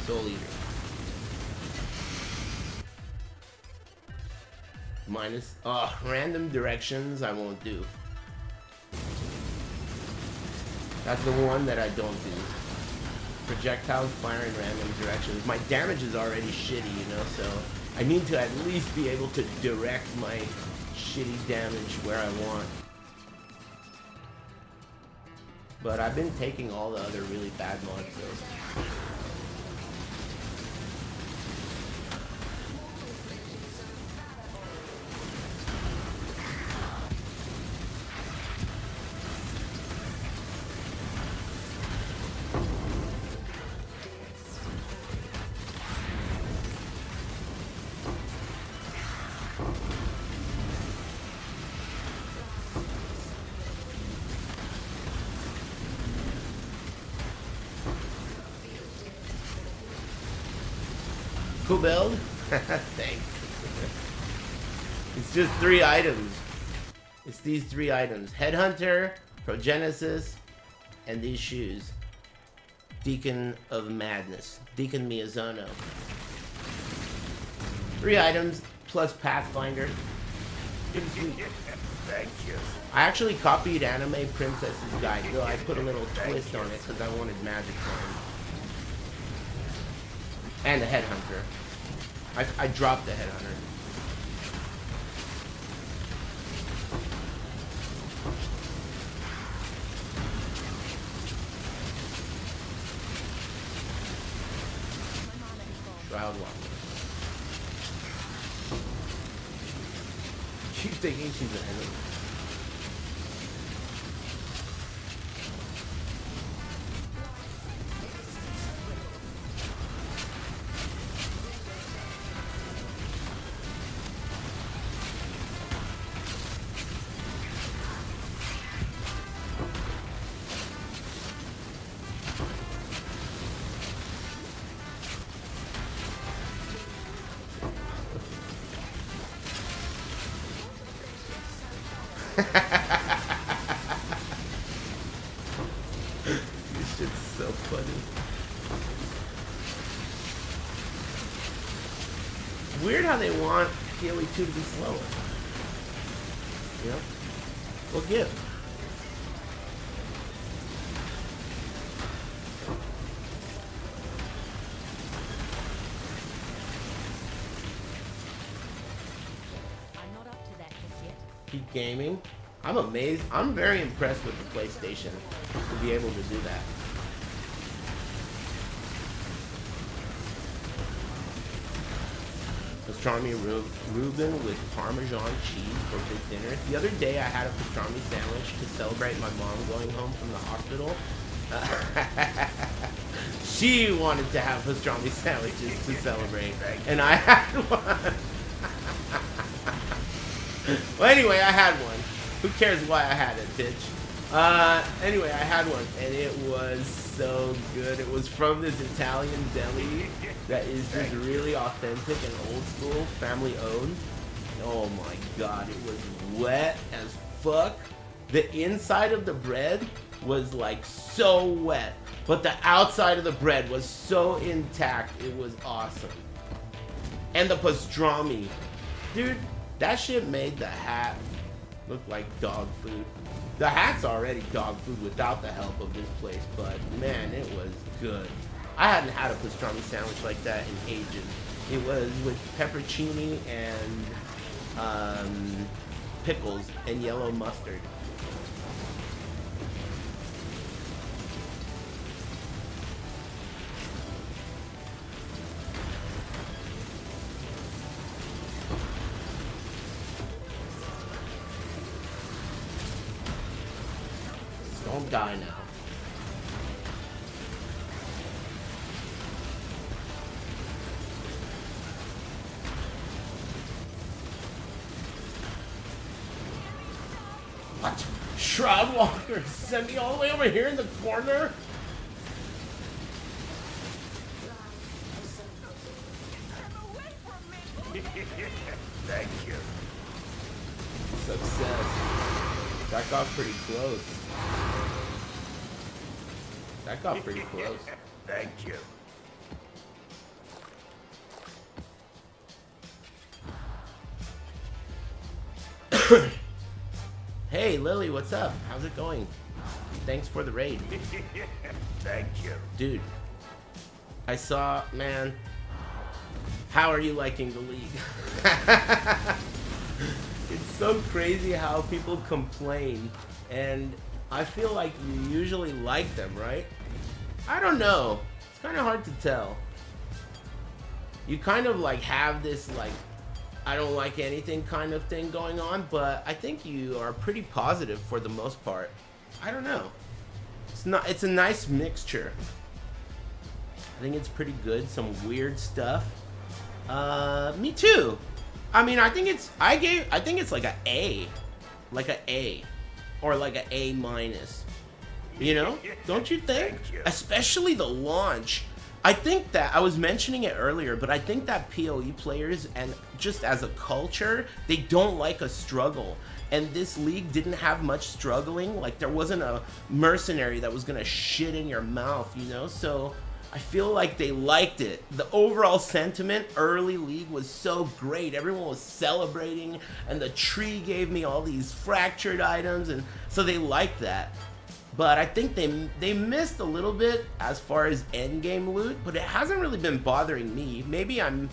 Speaker 1: Soul Eater. Minus, random directions I won't do. That's the one that I don't do. Projectiles fire in random directions. My damage is already shitty, you know, so I need to at least be able to direct my shitty damage where I want. But I've been taking all the other really bad mods though. Cool build? Thanks. It's just 3 items. It's these 3 items. Headhunter, Progenesis, and these shoes. Deacon of Madness. Deacon Miyazono. 3 items, plus Pathfinder.
Speaker 2: Thank you.
Speaker 1: I actually copied Anime Princess's guide, though I put a little twist on it because I wanted magic time. And the Headhunter. I dropped the Headhunter. Shroud Walker. Keep thinking she's an enemy. This shit's so funny. Weird how they want PoE 2 to be slower. You know? Well, give.
Speaker 6: I'm not up to that just yet.
Speaker 1: Keep gaming. I'm amazed. I'm very impressed with the PlayStation to be able to do that. Pastrami Reuben with Parmesan cheese for big dinner. The other day I had a pastrami sandwich to celebrate my mom going home from the hospital. She wanted to have pastrami sandwiches to celebrate, and I had one. Well, anyway, I had one. Who cares why I had it, bitch? Anyway, I had one, and it was so good. It was from this Italian deli that is just really authentic and old school, family owned. Oh my god, it was wet as fuck. The inside of the bread was like so wet, but the outside of the bread was so intact. It was awesome. And the pastrami. Dude, that shit made the hat look like dog food. The hat's already dog food without the help of this place, but man, it was good. I hadn't had a pastrami sandwich like that in ages. It was with pepperoni and pickles and yellow mustard. Don't die now. What? Shroud Walker sent me all the way over here in the corner?
Speaker 2: Thank you.
Speaker 1: Success. That got pretty close. That got pretty close.
Speaker 2: Thank you.
Speaker 1: Hey, Lily, what's up? How's it going? Thanks for the raid.
Speaker 2: Thank you.
Speaker 1: Dude, I saw, man, how are you liking the league? It's so crazy how people complain, and I feel like you usually like them, right? I don't know. It's kind of hard to tell. You kind of like have this like, I don't like anything kind of thing going on, but I think you are pretty positive for the most part. I don't know. It's a nice mixture. I think it's pretty good. Some weird stuff. Me too. I mean, I think it's like a A. Like a A. Or like a A minus. You know? Don't you think?
Speaker 2: Thank you.
Speaker 1: Especially the launch. I think that, I was mentioning it earlier, but I think that PoE players, and just as a culture, they don't like a struggle. And this league didn't have much struggling. Like, there wasn't a mercenary that was gonna shit in your mouth, you know? So, I feel like they liked it. The overall sentiment early league was so great. Everyone was celebrating, and the tree gave me all these fractured items, and so they liked that. But I think they missed a little bit as far as endgame loot, but it hasn't really been bothering me. Maybe I'm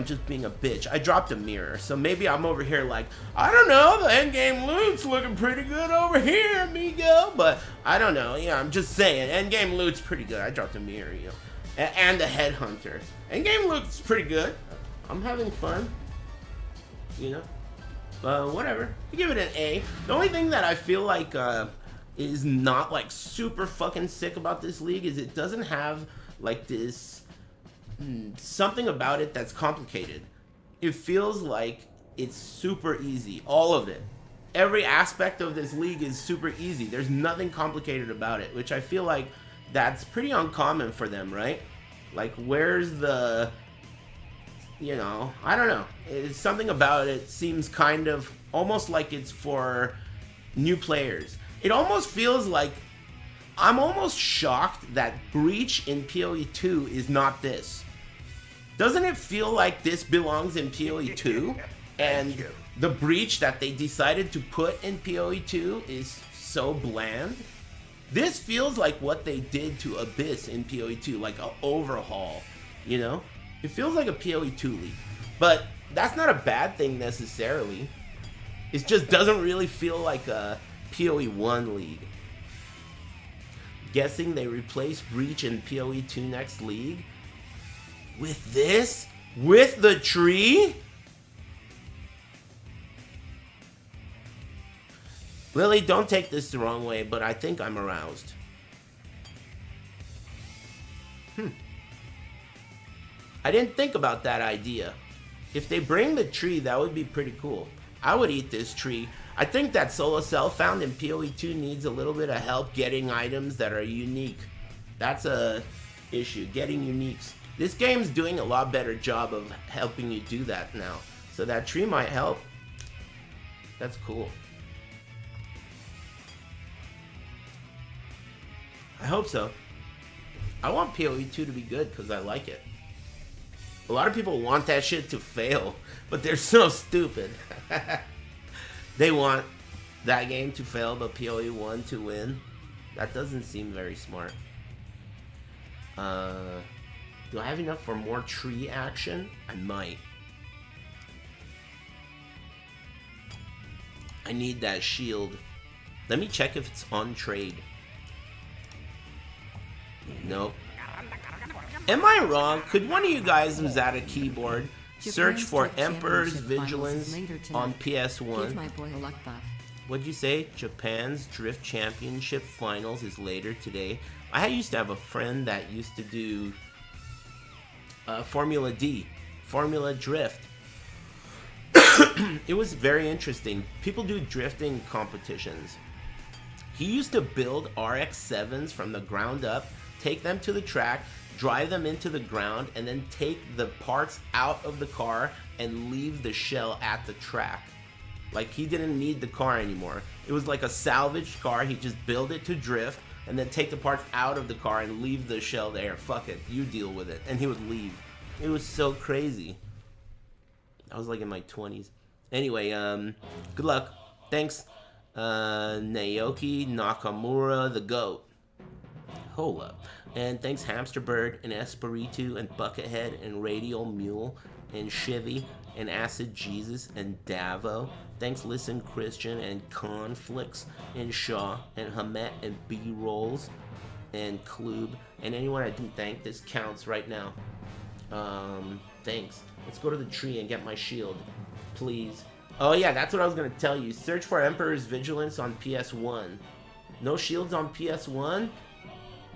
Speaker 1: just being a bitch. I dropped a mirror, so maybe I'm over here like, I don't know, the endgame loot's looking pretty good over here, amigo. But I don't know. Yeah, I'm just saying, endgame loot's pretty good. I dropped a mirror, you know, and the headhunter. Endgame loot's pretty good. I'm having fun, you know. Whatever. I give it an A. The only thing that I feel like is not like super fucking sick about this league is it doesn't have like this something about it that's complicated. It feels like it's super easy, all of it. Every aspect of this league is super easy. There's nothing complicated about it, which I feel like that's pretty uncommon for them, right? Like, where's the, you know, I don't know. It's something about it seems kind of almost like it's for new players. It almost feels like I'm almost shocked that Breach in PoE 2 is not this. Doesn't it feel like this belongs in PoE 2? And the Breach that they decided to put in PoE 2 is so bland? This feels like what they did to Abyss in PoE 2, like an overhaul, you know? It feels like a PoE 2 league. But that's not a bad thing necessarily. It just doesn't really feel like a PoE 1 league. Guessing they replace Breach in PoE 2 next league? With this? With the tree? Lily, don't take this the wrong way, but I think I'm aroused. I didn't think about that idea. If they bring the tree, that would be pretty cool. I would eat this tree. I think that solo self found in PoE 2 needs a little bit of help getting items that are unique. That's a issue. Getting uniques. This game's doing a lot better job of helping you do that now. So that tree might help. That's cool. I hope so. I want PoE 2 to be good because I like it. A lot of people want that shit to fail, but they're so stupid. They want that game to fail, but PoE 1 to win. That doesn't seem very smart. Do I have enough for more tree action? I might. I need that shield. Let me check if it's on trade. Nope. Am I wrong? Could one of you guys who's at a keyboard search for Emperor's Vigilance on PS1?
Speaker 4: Give my boy a luck buff.
Speaker 1: What'd you say? Japan's Drift Championship Finals is later today. I used to have a friend that used to do Formula D, Formula Drift. It was very interesting. People do drifting competitions. He used to build RX-7s from the ground up, take them to the track, drive them into the ground, and then take the parts out of the car and leave the shell at the track. Like, he didn't need the car anymore. It was like a salvaged car. He just built it to drift and then take the parts out of the car and leave the shell there. Fuck it, you deal with it. And he would leave. It was so crazy. I was like in my 20s. Anyway, good luck. Thanks, Naoki Nakamura, the GOAT. Hold up. And thanks Hamsterbird and Espiritu and Buckethead and Radial Mule and Chivy and Acid Jesus and Davo. Thanks Listen Christian and Conflicts and Shaw and Hamet and B-Rolls and Klube and anyone I didn't thank. This counts right now. Thanks. Let's go to the tree and get my shield, please. Oh yeah, that's what I was gonna tell you. Search for Emperor's Vigilance on PS1. No shields on PS1?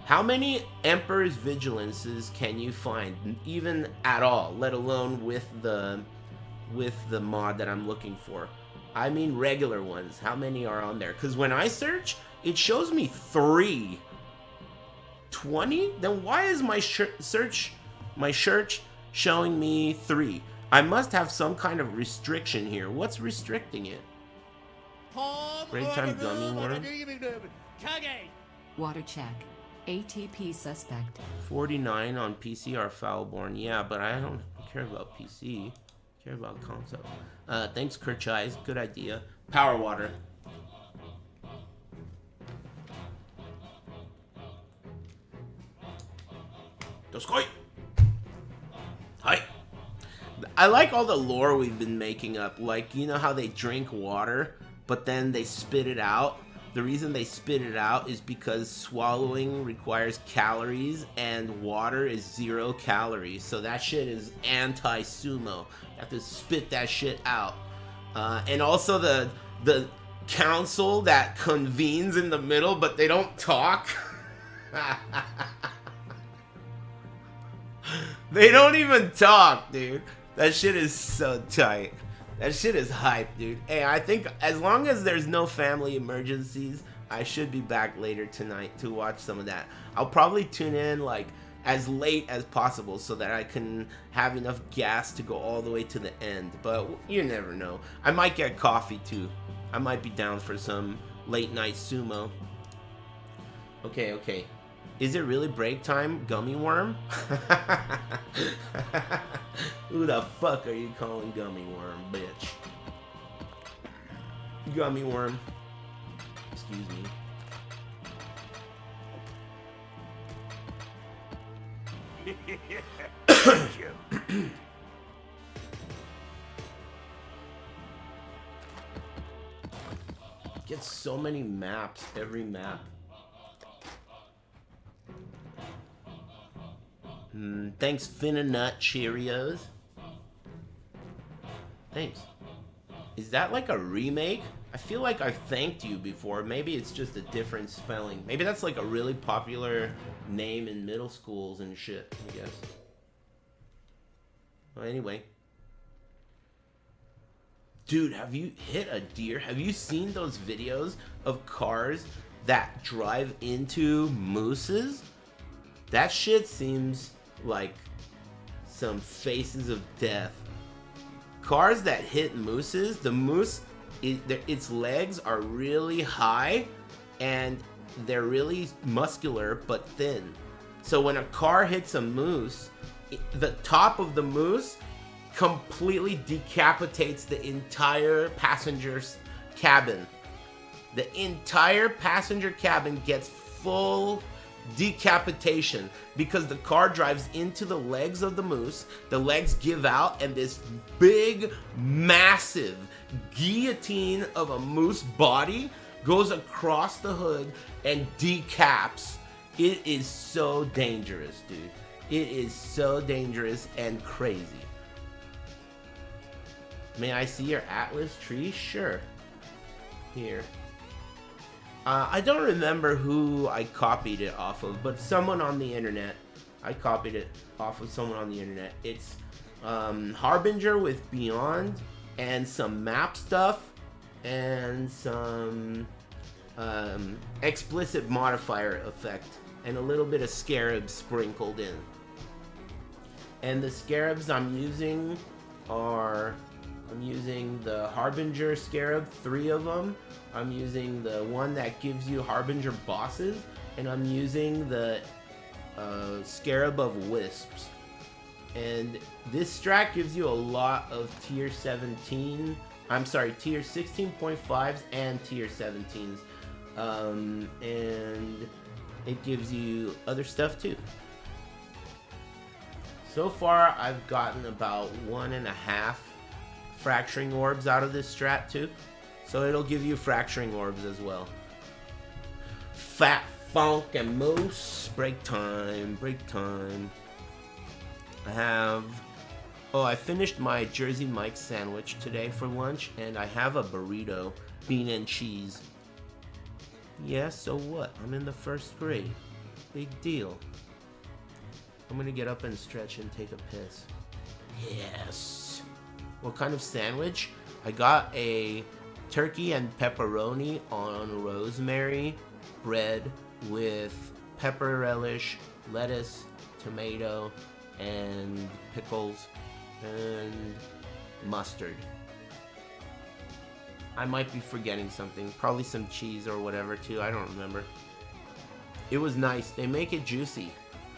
Speaker 1: How many Emperor's Vigilances can you find, even at all, let alone with the mod that I'm looking for? I mean regular ones. How many are on there? Because when I search, it shows me 3. 20? Then why is my search showing me 3? I must have some kind of restriction here. What's restricting it? Break time gummy worm?
Speaker 4: Water check. ATP suspect.
Speaker 1: 49 on PC are foulborn. Yeah, but I don't care about PC. I care about console. Thanks, Kerchise. Good idea. Power water. Doskoi! Hi. I like all the lore we've been making up. Like, you know how they drink water, but then they spit it out? The reason they spit it out is because swallowing requires calories and water is 0 calories. So that shit is anti-sumo. You have to spit that shit out. And also the council that convenes in the middle, but they don't talk. They don't even talk, dude. That shit is so tight. That shit is hype, dude. Hey, I think as long as there's no family emergencies, I should be back later tonight to watch some of that. I'll probably tune in like as late as possible so that I can have enough gas to go all the way to the end. But you never know. I might get coffee too. I might be down for some late night sumo. Okay. Is it really break time, gummy worm? Who the fuck are you calling gummy worm, bitch? Gummy worm. Excuse me.
Speaker 2: Thank you.
Speaker 1: Get so many maps, every map. Thanks, Finna Cheerios. Thanks. Is that like a remake? I feel like I've thanked you before. Maybe it's just a different spelling. Maybe that's like a really popular name in middle schools and shit, I guess. Well, anyway. Dude, have you hit a deer? Have you seen those videos of cars that drive into mooses? That shit seems like some faces of death. Cars that hit mooses, the moose, its legs are really high and they're really muscular but thin. So when a car hits a moose, the top of the moose completely decapitates the entire passenger's cabin. The entire passenger cabin gets full decapitation because the car drives into the legs of the moose. The legs give out and this big, massive guillotine of a moose body goes across the hood and decaps. It is so dangerous, dude. It is so dangerous and crazy. May I see your Atlas tree? Sure. Here. I don't remember who I copied it off of, but someone on the internet. I copied it off of someone on the internet. It's Harbinger with Beyond and some map stuff and some explicit modifier effect and a little bit of scarabs sprinkled in. And the scarabs I'm using are... I'm using the Harbinger Scarab, 3 of them. I'm using the one that gives you Harbinger bosses. And I'm using the Scarab of Wisps. And this strat gives you a lot of tier 17... I'm sorry, tier 16.5s and tier 17s. And it gives you other stuff too. So far, I've gotten about 1.5 fracturing orbs out of this strat too, so it'll give you fracturing orbs as well. Fat Funk and Moose, break time. I finished my Jersey Mike's sandwich today for lunch, and I have a burrito, bean and cheese. Yeah, so what? I'm in the 1st grade. Big deal. I'm gonna get up and stretch and take a piss. Yes. What kind of sandwich? I got a turkey and pepperoni on rosemary bread with pepper relish, lettuce, tomato, and pickles, and mustard. I might be forgetting something. Probably some cheese or whatever too. I don't remember. It was nice. They make it juicy.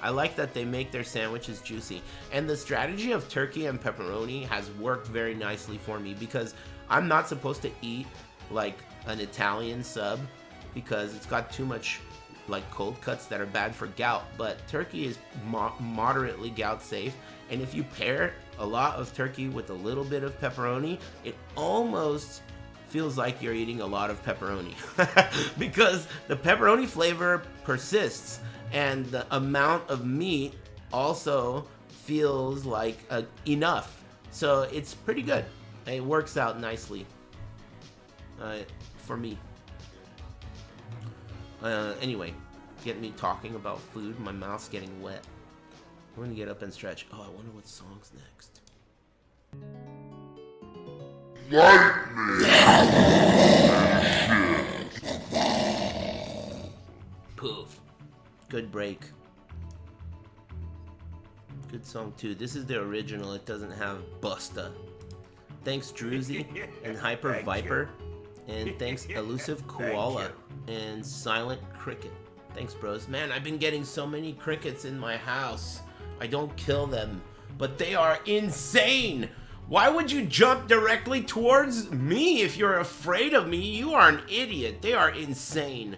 Speaker 1: I like that they make their sandwiches juicy. And the strategy of turkey and pepperoni has worked very nicely for me because I'm not supposed to eat like an Italian sub because it's got too much like cold cuts that are bad for gout. But turkey is moderately gout safe. And if you pair a lot of turkey with a little bit of pepperoni, it almost feels like you're eating a lot of pepperoni because the pepperoni flavor persists. And the amount of meat also feels like enough. So it's pretty good. It works out nicely for me. Anyway, get me talking about food. My mouth's getting wet. I'm gonna get up and stretch. Oh, I wonder what song's next. Poof. Good break. Good song too. This is the original. It doesn't have Busta. Thanks Druzy and Hyper Viper. And thanks Elusive Koala and Silent Cricket. Thanks bros. Man, I've been getting so many crickets in my house. I don't kill them, but they are insane. Why would you jump directly towards me if you're afraid of me? You are an idiot. They are insane.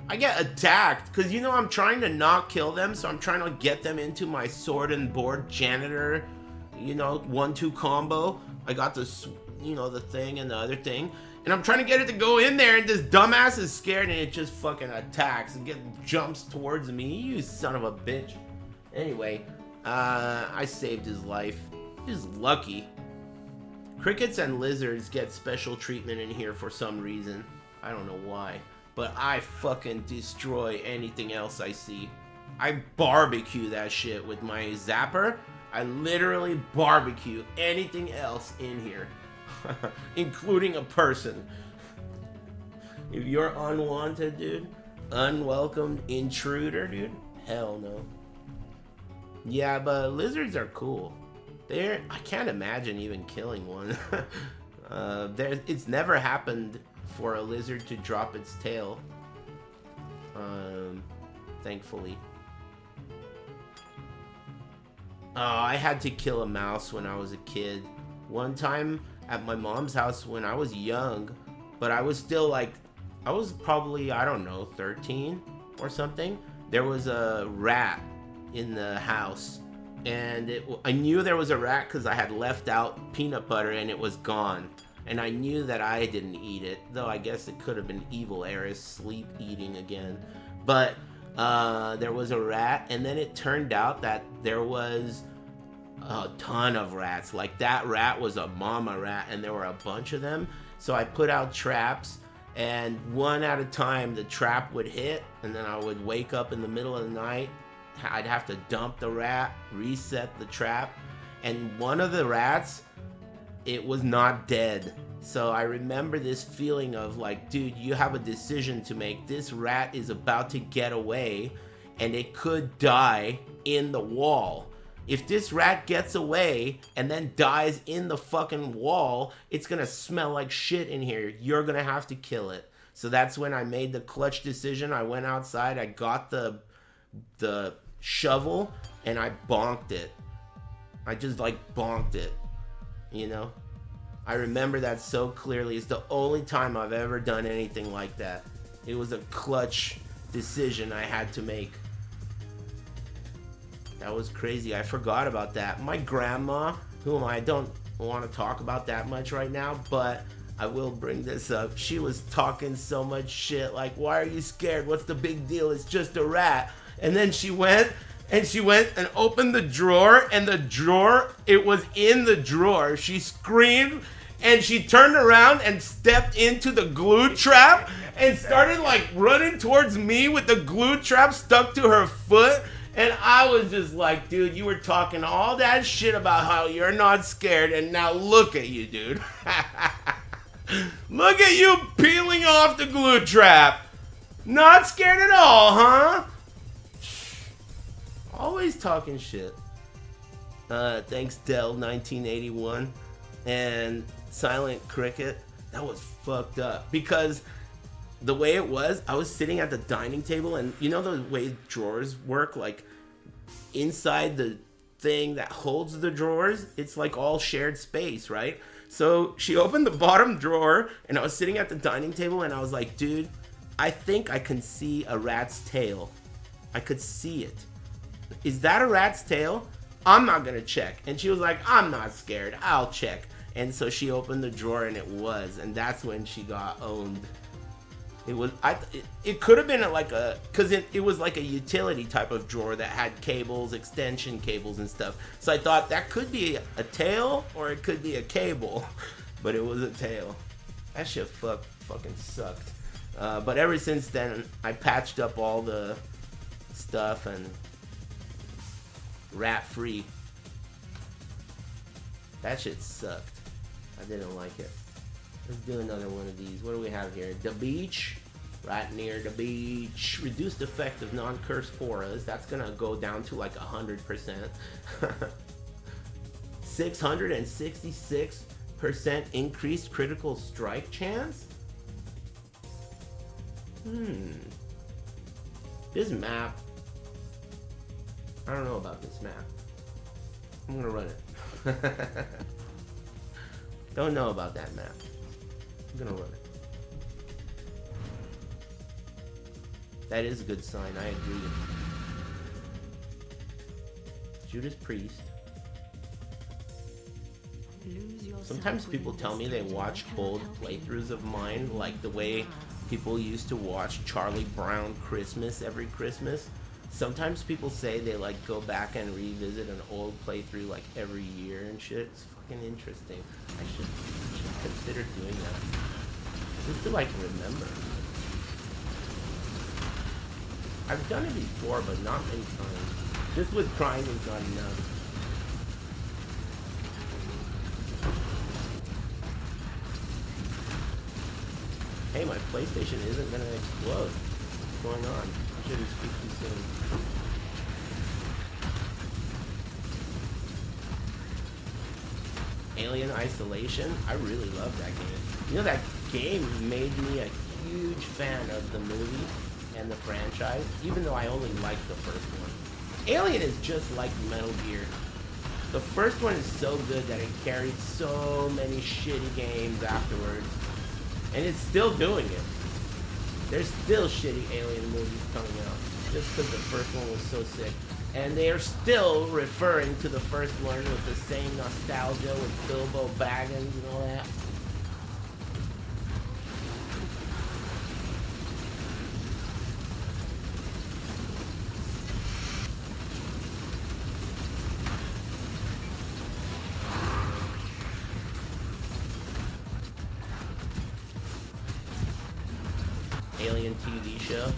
Speaker 1: I get attacked because, you know, I'm trying to not kill them, so I'm trying to get them into my sword and board janitor, you know, 1-2 combo. I got this, you know, the thing and the other thing, and I'm trying to get it to go in there, and this dumbass is scared, and it just fucking attacks and jumps towards me. You son of a bitch. Anyway, I saved his life. He's lucky. Crickets and lizards get special treatment in here for some reason. I don't know why. But I fucking destroy anything else I see. I barbecue that shit with my zapper. I literally barbecue anything else in here. Including a person. If you're unwanted, dude, unwelcome intruder, dude, hell no. Yeah, but lizards are cool. I can't imagine even killing one. It's never happened for a lizard to drop its tail. Thankfully. Oh, I had to kill a mouse when I was a kid. One time at my mom's house when I was young, but I was still like, I was probably, I don't know, 13 or something. There was a rat in the house, and I knew there was a rat because I had left out peanut butter and it was gone. And I knew that I didn't eat it, though I guess it could have been evil Eris sleep eating again. But there was a rat, and then it turned out that there was a ton of rats. Like, that rat was a mama rat, and there were a bunch of them. So I put out traps, and one at a time the trap would hit, and then I would wake up in the middle of the night. I'd have to dump the rat, reset the trap, and one of the rats, it was not dead. So I remember this feeling of like, dude, you have a decision to make. This rat is about to get away, and it could die in the wall. If this rat gets away and then dies in the fucking wall, it's gonna smell like shit in here. You're gonna have to kill it. So that's when I made the clutch decision. I went outside, I got the shovel, and I bonked it. I just like bonked it, you know? I remember that so clearly. It's the only time I've ever done anything like that. It was a clutch decision I had to make. That was crazy. I forgot about that. My grandma, whom I don't want to talk about that much right now, but I will bring this up. She was talking so much shit, like, why are you scared? What's the big deal? It's just a rat. And then she went and opened the drawer, and the drawer, it was in the drawer. She screamed, and she turned around and stepped into the glue trap and started like running towards me with the glue trap stuck to her foot. And I was just like, dude, you were talking all that shit about how you're not scared, and now look at you, dude. Look at you peeling off the glue trap. Not scared at all, huh? Always talking shit. Thanks, Dell1981 and Silent Cricket. That was fucked up because the way it was, I was sitting at the dining table, and you know the way drawers work, like inside the thing that holds the drawers, it's like all shared space, right? So she opened the bottom drawer, and I was sitting at the dining table, and I was like, dude, I think I can see a rat's tail. I could see it. Is that a rat's tail? I'm not gonna check. And she was like, I'm not scared, I'll check. And so she opened the drawer, and it was, and that's when she got owned. It was, it could have been like a, cause it was like a utility type of drawer that had cables, extension cables and stuff. So I thought that could be a tail or it could be a cable, but it was a tail. That shit fucking sucked. But ever since then, I patched up all the stuff and rat free. That shit sucked. I didn't like it. Let's do another one of these. What do we have here? The beach. Right near the beach. Reduced effect of non-curse auras. That's gonna go down to like 100%. 666% increased critical strike chance? This map. I don't know about this map. I'm gonna run it. Don't know about that map. I'm gonna run it. That is a good sign, I agree. Judas Priest. Sometimes people tell me they watch old playthroughs of mine, like the way people used to watch Charlie Brown Christmas every Christmas. Sometimes people say they like go back and revisit an old playthrough like every year and shit. It's fucking interesting. I should consider doing that. Just to like remember. I've done it before, but not many times. Just with crying is not enough. Hey, my PlayStation isn't gonna explode. What's going on? I shouldn't speak too soon. Alien Isolation. I really love that game. You know, that game made me a huge fan of the movie and the franchise, even though I only liked the first one. Alien is just like Metal Gear. The first one is so good that it carried so many shitty games afterwards. And it's still doing it. There's still shitty Alien movies coming out. Just because the first one was so sick. And they are still referring to the first one with the same nostalgia with Bilbo Baggins and all that. Alien TV show.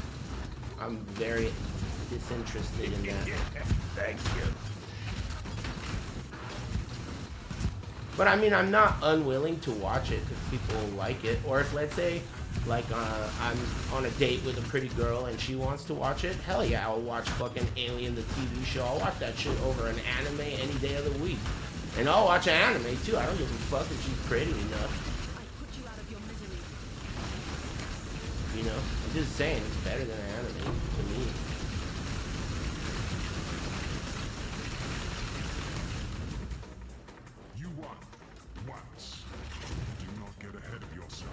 Speaker 1: I'm very disinterested in that.
Speaker 2: Thank you.
Speaker 1: But I mean, I'm not unwilling to watch it if people like it. Or if, let's say, like, I'm on a date with a pretty girl and she wants to watch it, hell yeah, I'll watch fucking Alien the TV show. I'll watch that shit over an anime any day of the week. And I'll watch an anime too. I don't give a fuck if she's pretty enough. You know, I'm just saying, it's better than an anime to me.
Speaker 7: You won once. Do not get ahead of yourself.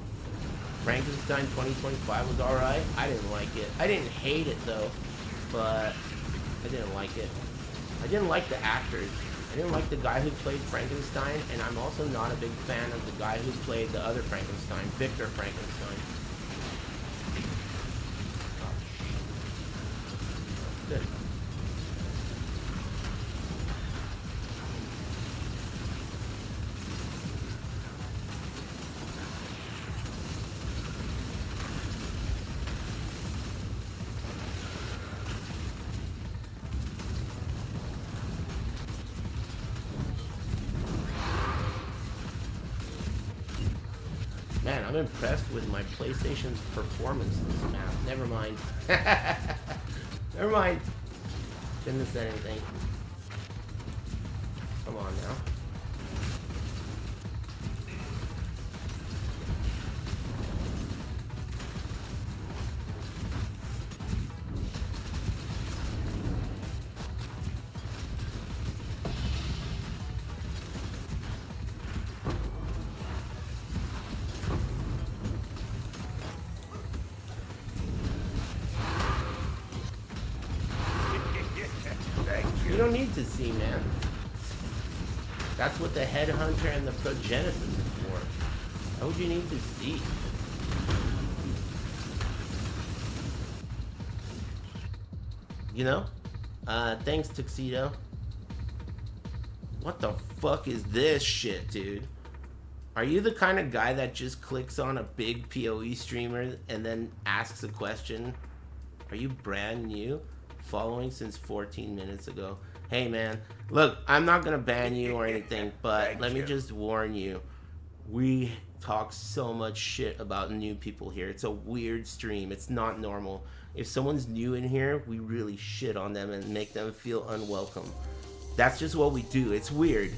Speaker 1: Frankenstein 2025 was alright. I didn't like it. I didn't hate it though, but I didn't like it. I didn't like the actors. I didn't like the guy who played Frankenstein, and I'm also not a big fan of the guy who played the other Frankenstein, Victor Frankenstein. Good. Man, I'm impressed with my PlayStation's performance this map. Never mind. Never mind. Shouldn't have said anything. Come on now. You don't need to see, man. That's what the Headhunter and the Progenesis is for. Why would you need to see? You know? Thanks, Tuxedo. What the fuck is this shit, dude? Are you the kind of guy that just clicks on a big PoE streamer and then asks a question? Are you brand new? Following since 14 minutes ago. Hey man, look, I'm not gonna ban you or anything, but let me just warn you. We talk so much shit about new people here. It's a weird stream. It's not normal. If someone's new in here, we really shit on them and make them feel unwelcome. That's just what we do. It's weird.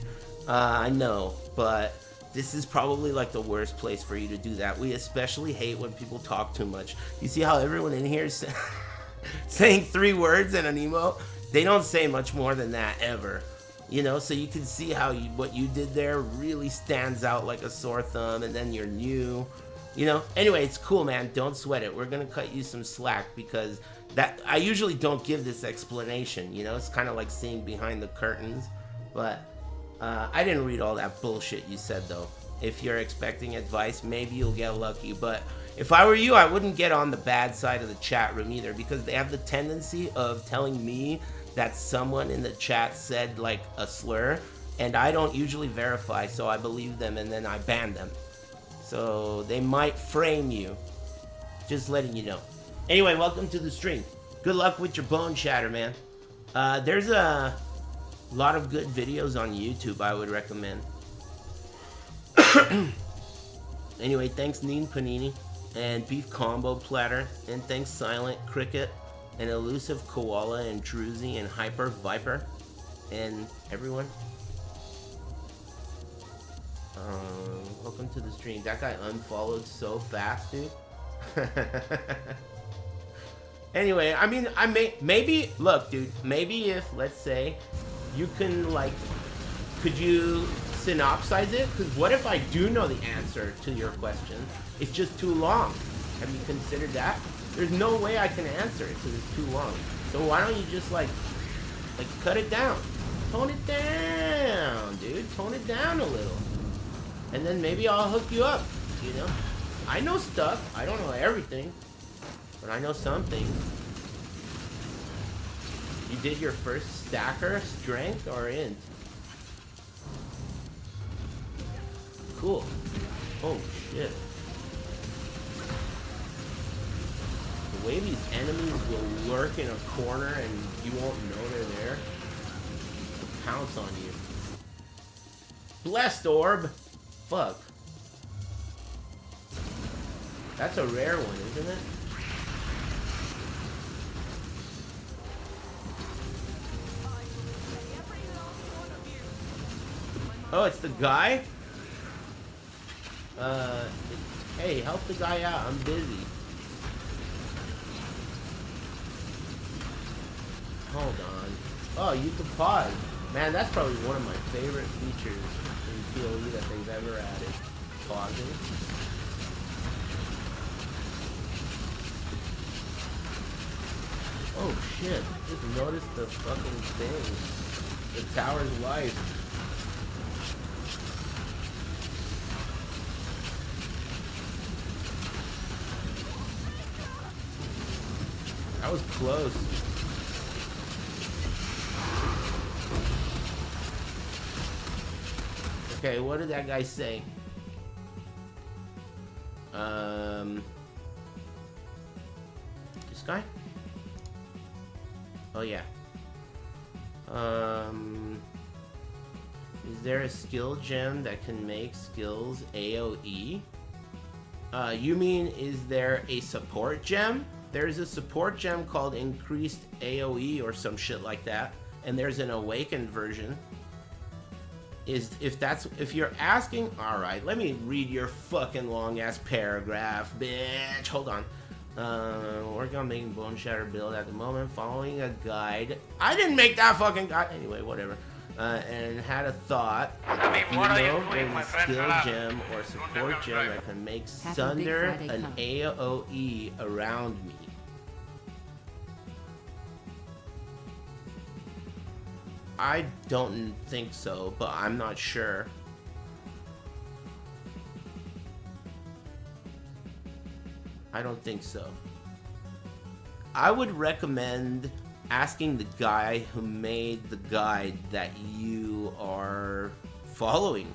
Speaker 1: I know, but this is probably like the worst place for you to do that. We especially hate when people talk too much. You see how everyone in here is saying 3 words in an emote? They don't say much more than that ever. You know, so you can see how what you did there really stands out like a sore thumb, and then you're new. You know? Anyway, it's cool, man. Don't sweat it. We're gonna cut you some slack because that I usually don't give this explanation. You know, it's kind of like seeing behind the curtains. But I didn't read all that bullshit you said, though. If you're expecting advice, maybe you'll get lucky. But if I were you, I wouldn't get on the bad side of the chat room either, because they have the tendency of telling me that someone in the chat said like a slur, and I don't usually verify, so I believe them and then I ban them. So they might frame you. Just letting you know. Anyway, welcome to the stream. Good luck with your bone chatter, man. There's a lot of good videos on YouTube I would recommend. Anyway, thanks Neen Panini and Beef Combo Platter, and thanks Silent Cricket and Elusive Koala and Druzy and Hyper Viper and everyone. Welcome to the stream. That guy unfollowed so fast, dude. Anyway, I mean, maybe look, dude. Maybe if, let's say, you can like, could you synopsize it? Because what if I do know the answer to your question? It's just too long. Have you considered that? There's no way I can answer it because it's too long. So why don't you just like cut it down? Tone it down, dude. Tone it down a little. And then maybe I'll hook you up, you know? I know stuff. I don't know everything. But I know some things. You did your first stacker, strength, or int? Cool. Oh, shit. The way these enemies will lurk in a corner and you won't know they're there. They'll pounce on you. Blessed orb! Fuck. That's a rare one, isn't it? Oh, it's the guy? Hey, help the guy out. I'm busy. Hold on. Oh, you can pause. Man, that's probably one of my favorite features in PoE that they've ever added. Pausing. Oh shit. Just noticed the fucking thing. The tower's life. That was close. Okay, what did that guy say? This guy? Oh yeah. Is there a skill gem that can make skills AoE? You mean is there a support gem? There's a support gem called Increased AoE or some shit like that, and there's an awakened version. If you're asking, all right, let me read your fucking long ass paragraph, bitch. Hold on. Working on making Bone Shatter build at the moment, following a guide. I didn't make that fucking guide. Anyway, whatever. And had a thought. You know, there's a skill gem or support gem that can make sunder an AoE around me. I don't think so, but I'm not sure. I don't think so. I would recommend asking the guy who made the guide that you are following.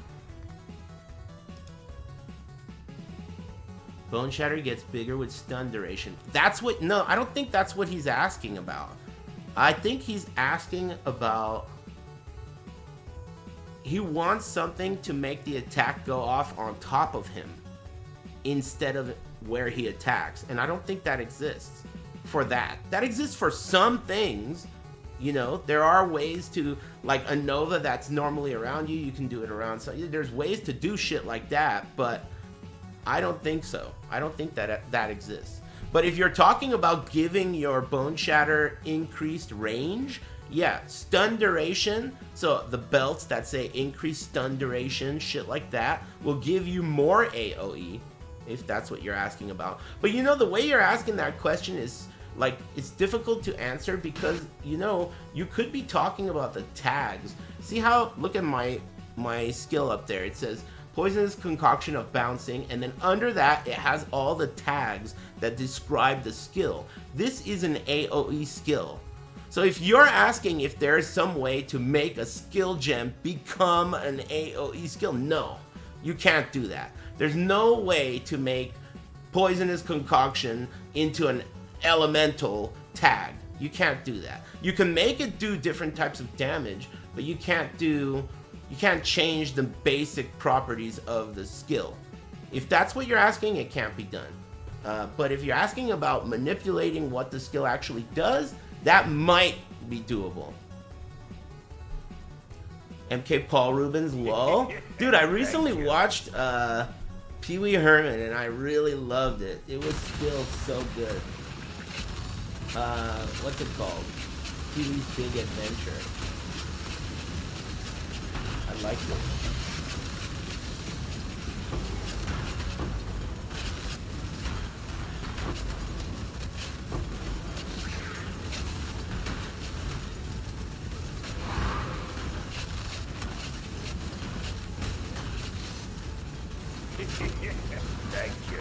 Speaker 1: Bone Shatter gets bigger with stun duration. That's what, no, I don't think that's what he's asking about. I think he's asking about, he wants something to make the attack go off on top of him instead of where he attacks. And I don't think that exists for that. That exists for some things. You know, there are ways to, like a Nova that's normally around you, you can do it around. So there's ways to do shit like that, but I don't think so. I don't think that exists. But if you're talking about giving your Bone Shatter increased range, yeah, stun duration, so the belts that say increased stun duration, shit like that, will give you more AoE, if that's what you're asking about. But you know, the way you're asking that question is, like, it's difficult to answer because, you know, you could be talking about the tags. See how, look at my skill up there, it says, poisonous concoction of bouncing, and then under that, it has all the tags that describe the skill. This is an AoE skill. So if you're asking if there's some way to make a skill gem become an AoE skill, no, you can't do that. There's no way to make poisonous concoction into an elemental tag. You can't do that. You can make it do different types of damage, but you can't change the basic properties of the skill. If that's what you're asking, it can't be done. But if you're asking about manipulating what the skill actually does, that might be doable. MK Paul Rubens, lol. Dude, I recently watched Pee Wee Herman and I really loved it. It was still so good. What's it called? Pee Wee's Big Adventure. I liked it.
Speaker 2: Thank you.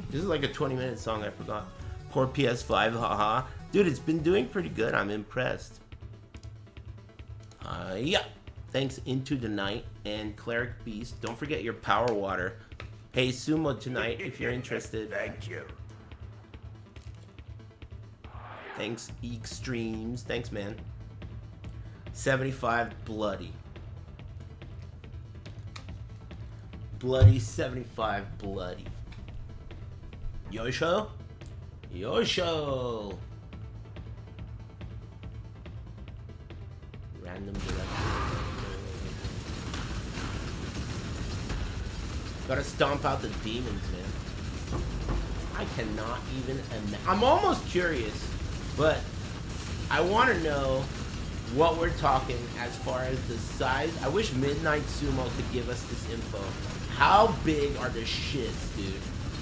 Speaker 1: This is like a 20-minute song, I forgot. Poor PS5, haha. Dude, it's been doing pretty good. I'm impressed. Yeah. Thanks, Into the Night and Cleric Beast. Don't forget your power water. Hey, Sumo tonight, if you're interested.
Speaker 2: Thank you.
Speaker 1: Thanks, Extremes. Thanks, man. 75 bloody. Bloody 75 bloody. Yosho? Yosho! Random direction. Gotta stomp out the demons, man. I cannot even imagine. I'm almost curious, but I want to know what we're talking as far as the size. I wish Midnight Sumo could give us this info. How big are the shits, dude?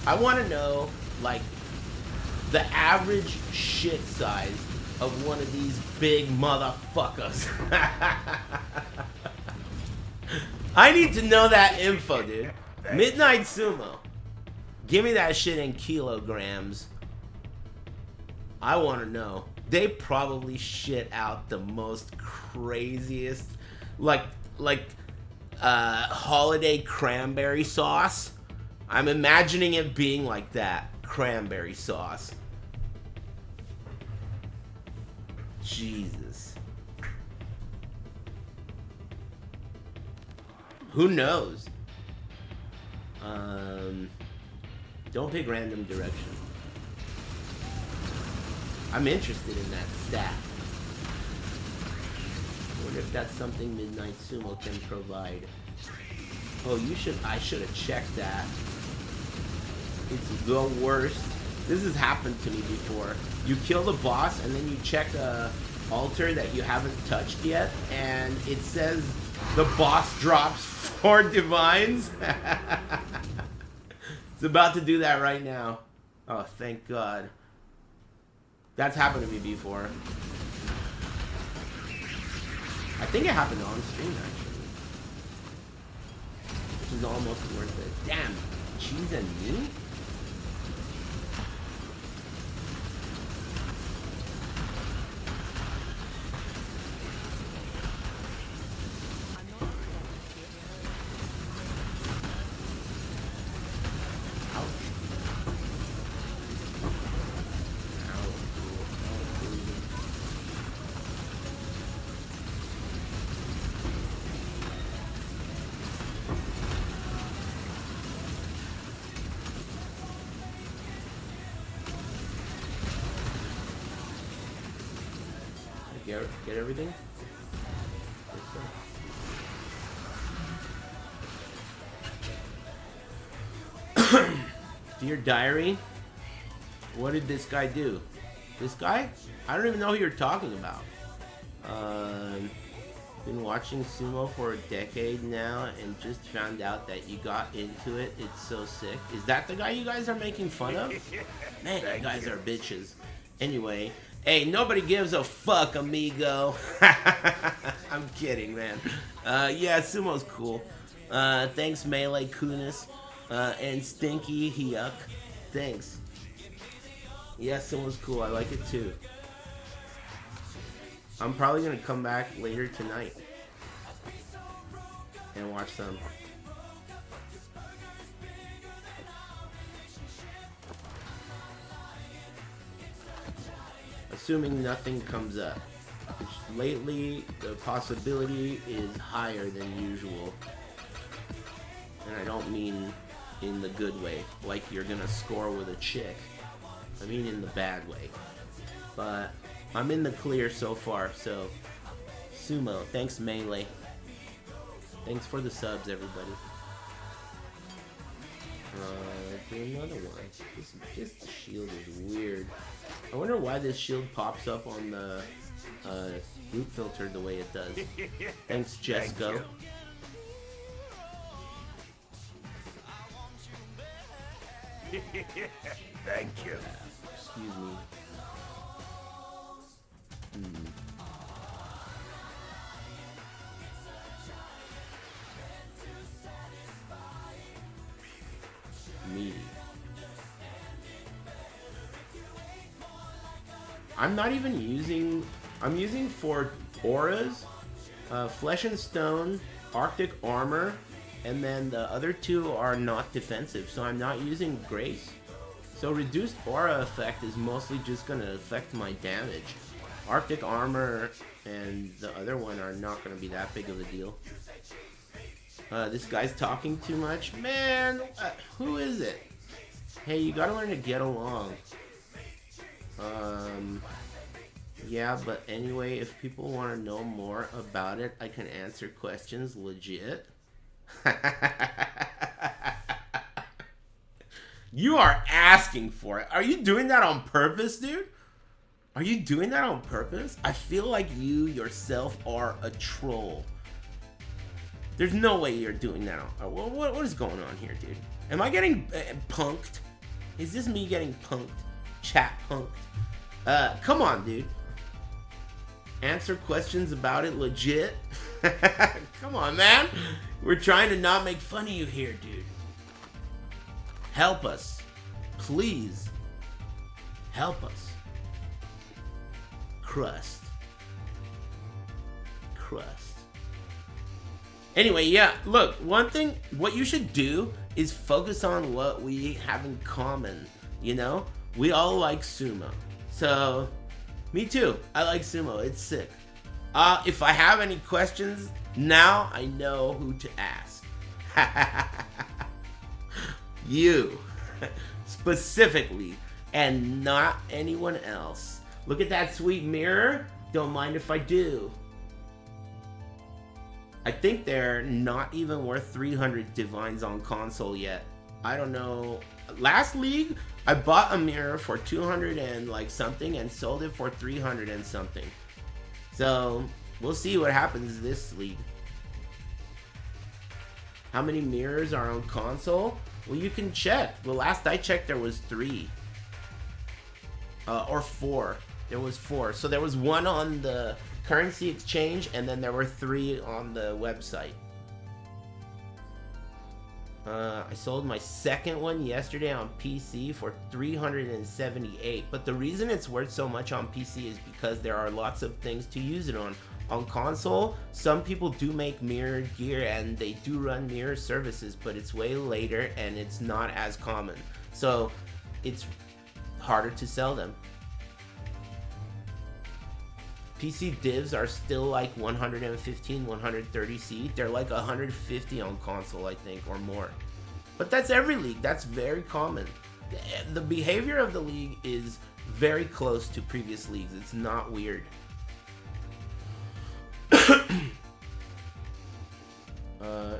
Speaker 1: I want to know, like, the average shit size of one of these big motherfuckers. I need to know that info, dude. Midnight Sumo. Give me that shit in kilograms. I want to know. They probably shit out the most craziest, like holiday cranberry sauce. I'm imagining it being like that. Cranberry sauce. Jesus. Who knows? Don't pick random direction. I'm interested in that stat. I wonder if that's something Midnight Sumo can provide. Oh, I should have checked that. It's the worst. This has happened to me before. You kill the boss and then you check a altar that you haven't touched yet and it says the boss drops 4 divines. It's about to do that right now. Oh, thank God. That's happened to me before. I think it happened on stream, actually. Which is almost worth it. Damn, cheese and meat? Get everything? Dear Diary, what did this guy do? This guy? I don't even know who you're talking about. Been watching sumo for a decade now and just found out that you got into it. It's so sick. Is that the guy you guys are making fun of? Man, you guys are bitches. Anyway, hey, nobody gives a fuck, amigo. I'm kidding, man. Yeah, sumo's cool. Thanks, Melee Kunis. And Stinky Hyuk. Thanks. Yeah, sumo's cool. I like it too. I'm probably gonna come back later tonight and watch some. Assuming nothing comes up, which lately the possibility is higher than usual. And I don't mean in the good way, like you're gonna score with a chick. I mean in the bad way. But I'm in the clear so far, so Sumo, thanks Melee. Thanks for the subs, everybody. Do another one. This shield is weird. I wonder why this shield pops up on the group filter the way it does. Thanks, Jesco.
Speaker 2: Thank you.
Speaker 1: Excuse me. Meaty. I'm not even using... I'm using for auras, Flesh and Stone, Arctic Armor, and then the other two are not defensive, so I'm not using Grace. So reduced aura effect is mostly just going to affect my damage. Arctic Armor and the other one are not going to be that big of a deal. This guy's talking too much. Man, who is it? Hey, you gotta learn to get along. Yeah, but anyway, if people want to know more about it, I can answer questions legit. You are asking for it. Are you doing that on purpose, dude? Are you doing that on purpose? I feel like you yourself are a troll. There's no way you're doing that. What is going on here, dude? Am I getting punked? Is this me getting punked? Chat punked? Come on, dude. Answer questions about it legit? Come on, man. We're trying to not make fun of you here, dude. Help us. Please. Help us. Crust. Anyway, yeah, look, one thing, what you should do is focus on what we have in common, you know? We all like sumo. So, me too. I like sumo. It's sick. If I have any questions, now I know who to ask. You. Specifically. And not anyone else. Look at that sweet mirror. Don't mind if I do. I think they're not even worth 300 divines on console yet. I don't know. Last league, I bought a mirror for 200 and like something and sold it for 300 and something. So we'll see what happens this league. How many mirrors are on console? Well, you can check. The last I checked, there was 3. Or 4. There was 4. So there was 1 on the currency exchange, and then there were 3 on the website. I sold my second one yesterday on PC for 378. But the reason it's worth so much on PC is because there are lots of things to use it on. On console, some people do make mirrored gear and they do run mirror services, but it's way later and it's not as common. So it's harder to sell them. PC divs are still like 115, 130C. They're like 150 on console, I think, or more. But that's every league. That's very common. The behavior of the league is very close to previous leagues. It's not weird.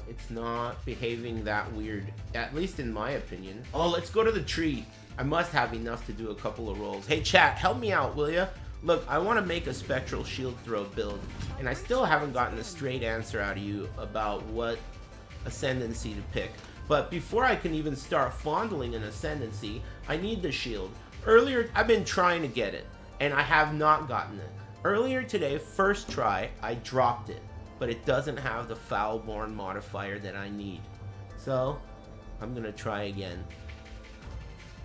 Speaker 1: It's not behaving that weird, at least in my opinion. Oh, let's go to the tree. I must have enough to do a couple of rolls. Hey chat, help me out, will ya? Look, I want to make a spectral shield throw build, and I still haven't gotten a straight answer out of you about what ascendancy to pick. But before I can even start fondling an ascendancy, I need the shield. Earlier, I've been trying to get it, and I have not gotten it. Earlier today, first try, I dropped it, but it doesn't have the Foulborn modifier that I need. So, I'm gonna try again.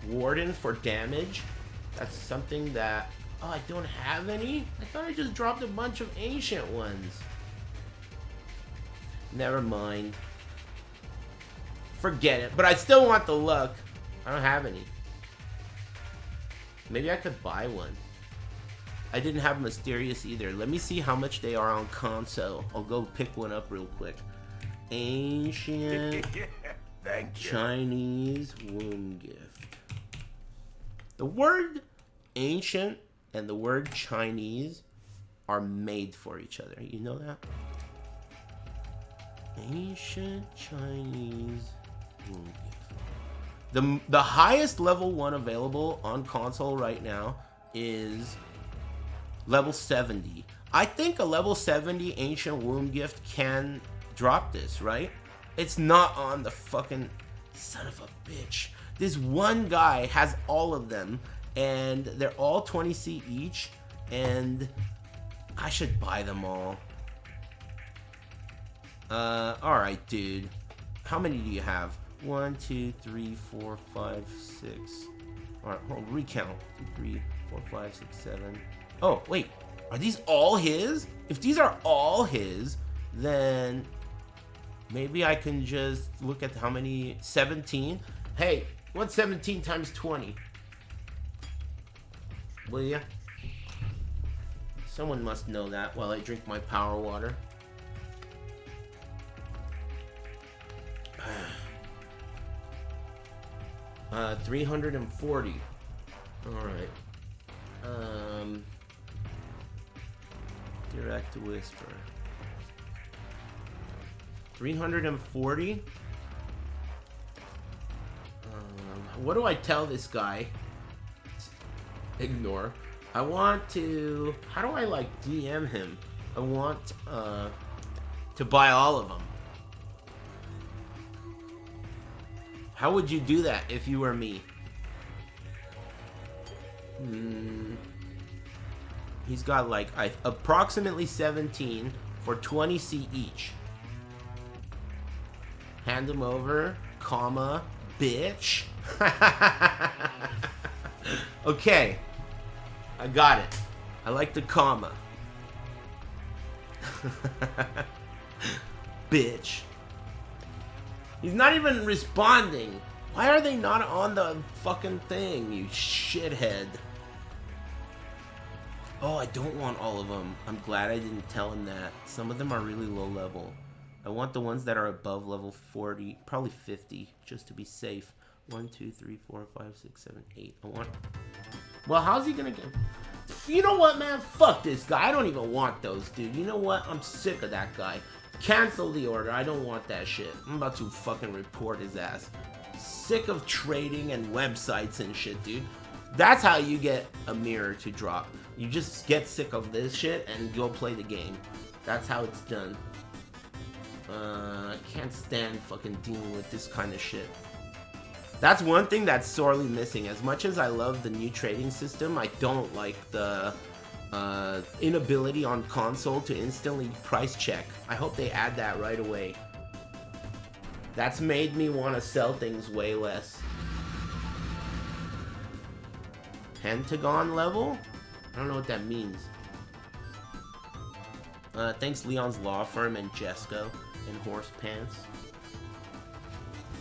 Speaker 1: Warden for damage, that's something that... Oh, I don't have any? I thought I just dropped a bunch of ancient ones. Never mind. Forget it, but I still want the luck. I don't have any. Maybe I could buy one. I didn't have Mysterious either. Let me see how much they are on console. I'll go pick one up real quick. Ancient
Speaker 2: Thank you.
Speaker 1: Chinese womb gift. The word ancient and the word Chinese are made for each other. You know that? Ancient Chinese womb gift. The highest level 1 available on console right now is level 70. I think a level 70 ancient womb gift can drop this, right? It's not on the fucking son of a bitch. This one guy has all of them, and they're all 20C each, and I should buy them all. Alright, dude. How many do you have? 1, 2, 3, 4, 5, 6. Alright, hold on, recount. 2, 3, 4, 5, 6, 7. Oh, wait. Are these all his? If these are all his, then maybe I can just look at how many. 17? Hey, what's 17 times 20? Will ya? Someone must know that while I drink my power water. 340. Alright. Direct whisper. 340? What do I tell this guy? Ignore. I want to... How do I, like, DM him? I want, to buy all of them. How would you do that if you were me? He's got, like, approximately 17 for 20C each. Hand him over, comma, bitch. Okay. I got it. I like the comma. Bitch. He's not even responding. Why are they not on the fucking thing, you shithead? Oh, I don't want all of them. I'm glad I didn't tell him that. Some of them are really low level. I want the ones that are above level 40, probably 50, just to be safe. 1, 2, 3, 4, 5, 6, 7, 8. I want... Well, how's he gonna get... You know what, man? Fuck this guy. I don't even want those, dude. You know what? I'm sick of that guy. Cancel the order. I don't want that shit. I'm about to fucking report his ass. Sick of trading and websites and shit, dude. That's how you get a mirror to drop. You just get sick of this shit and go play the game. That's how it's done. I can't stand fucking dealing with this kind of shit. That's one thing that's sorely missing. As much as I love the new trading system, I don't like the inability on console to instantly price check. I hope they add that right away. That's made me want to sell things way less. Pentagon level? I don't know what that means. Thanks Leon's Law Firm and Jesco and Horse Pants.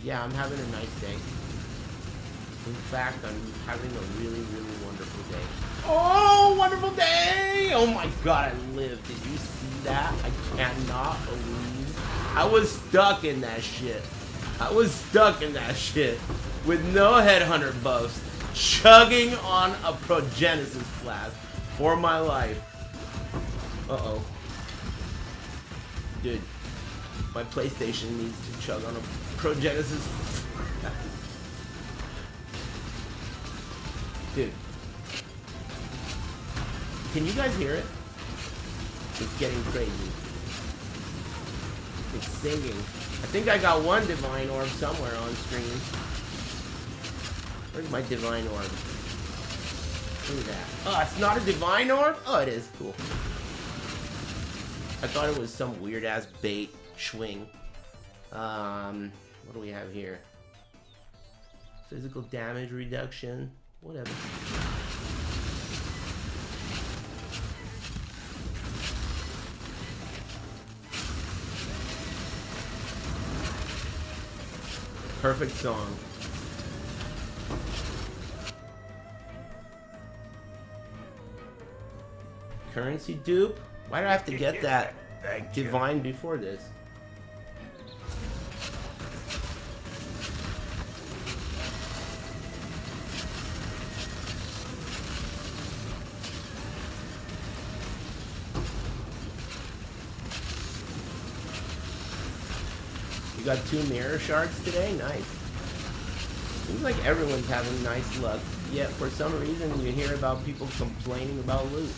Speaker 1: Yeah, I'm having a nice day. In fact, I'm having a really, really wonderful day. Oh, wonderful day! Oh my god, I lived. Did you see that? I cannot believe. I was stuck in that shit. I was stuck in that shit. With no headhunter buffs. Chugging on a Progenesis flask. For my life. Uh-oh. Dude. My PlayStation needs to chug on a Progenesis. Dude. Can you guys hear it? It's getting crazy. It's singing. I think I got one Divine Orb somewhere on stream. Where's my Divine Orb? Look at that. Oh, it's not a Divine Orb? Oh, it is. Cool. I thought it was some weird-ass bait swing. What do we have here? Physical damage reduction. Whatever. Perfect song. Currency dupe? Why do I have to get that divine before this? got 2 mirror shards today? Nice. Seems like everyone's having nice luck, yet for some reason you hear about people complaining about loot.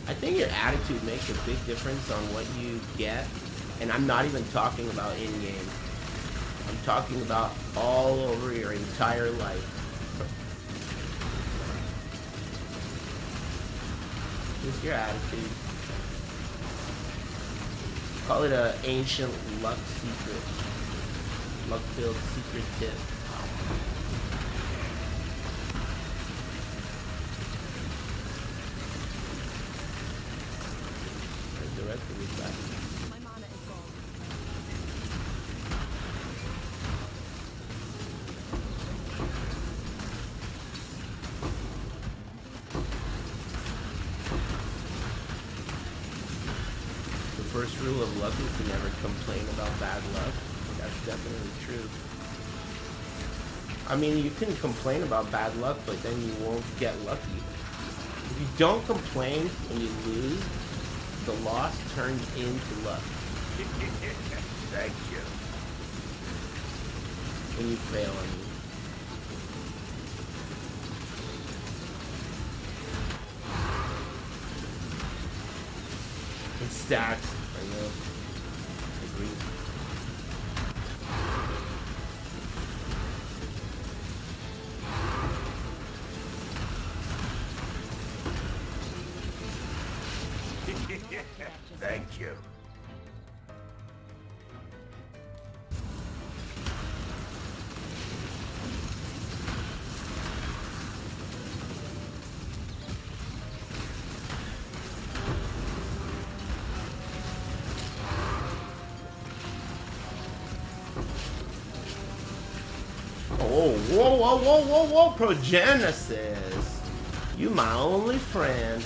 Speaker 1: I think your attitude makes a big difference on what you get, and I'm not even talking about in-game. I'm talking about all over your entire life. Just your attitude. Call it a ancient luck secret. Luck-filled secret tip. Where's the rest of this guy?
Speaker 6: My mana is gone.
Speaker 1: The first rule of luck is to never complain about bad luck. That's definitely true. I mean, you can complain about bad luck, but then you won't get lucky. If you don't complain when you lose, the loss turns into luck.
Speaker 2: Thank you.
Speaker 1: When you fail, I mean. It stacks, I know. I agree.
Speaker 2: Thank you.
Speaker 1: Oh, whoa, whoa, whoa, whoa, whoa, Progenesis. You my only friend.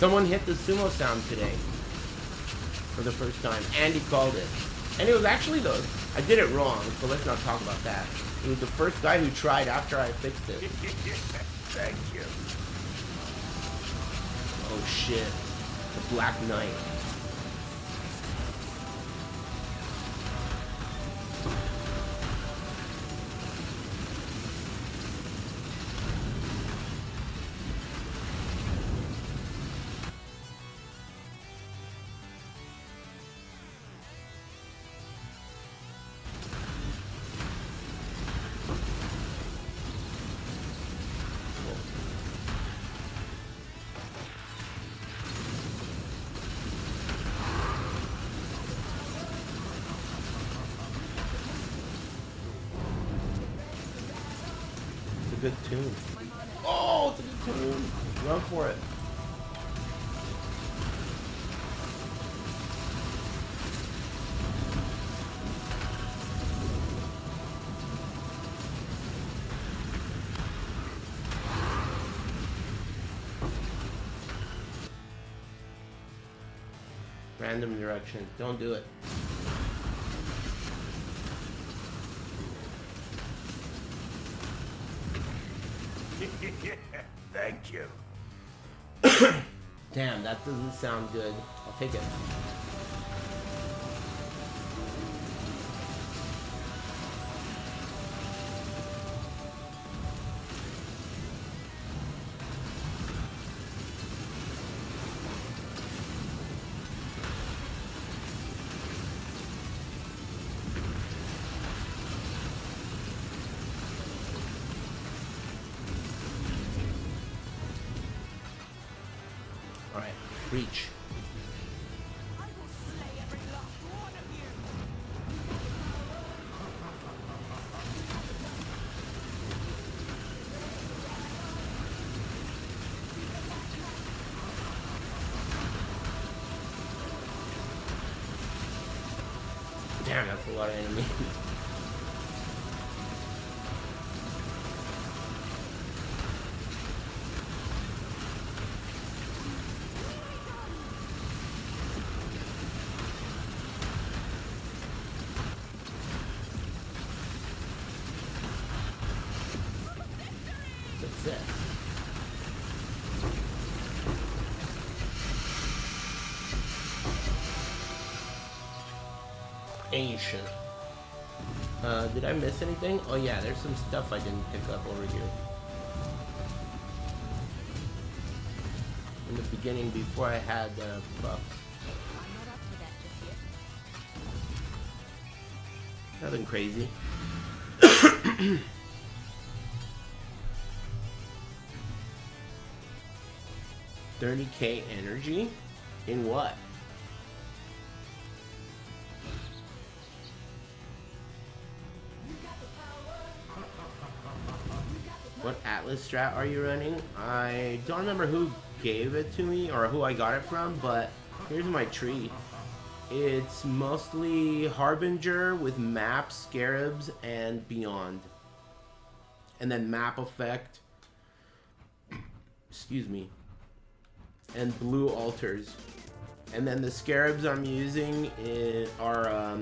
Speaker 1: Someone hit the sumo sound today for the first time. Andy called it. And it was actually I did it wrong, so let's not talk about that. It was the first guy who tried after I fixed it.
Speaker 2: Thank you.
Speaker 1: Oh shit. The Black Knight. Good tune. Oh, it's a good tune. Run for it. Random direction. Don't do it.
Speaker 2: Thank you.
Speaker 1: Damn, that doesn't sound good. I'll take it. Alright, reach.
Speaker 6: I will slay every last one of you.
Speaker 1: Damn, that's a lot of enemies. Success. Ancient. Did I miss anything? Oh yeah, there's some stuff I didn't pick up over here. In the beginning, before I had buff.
Speaker 6: I'm not up to that just yet.
Speaker 1: Nothing crazy. 30k energy? In what? What Atlas strat are you running? I don't remember who gave it to me or who I got it from, but here's my tree. It's mostly Harbinger with map, scarabs, and beyond. And then map effect. Excuse me. And blue altars. And then the scarabs I'm using are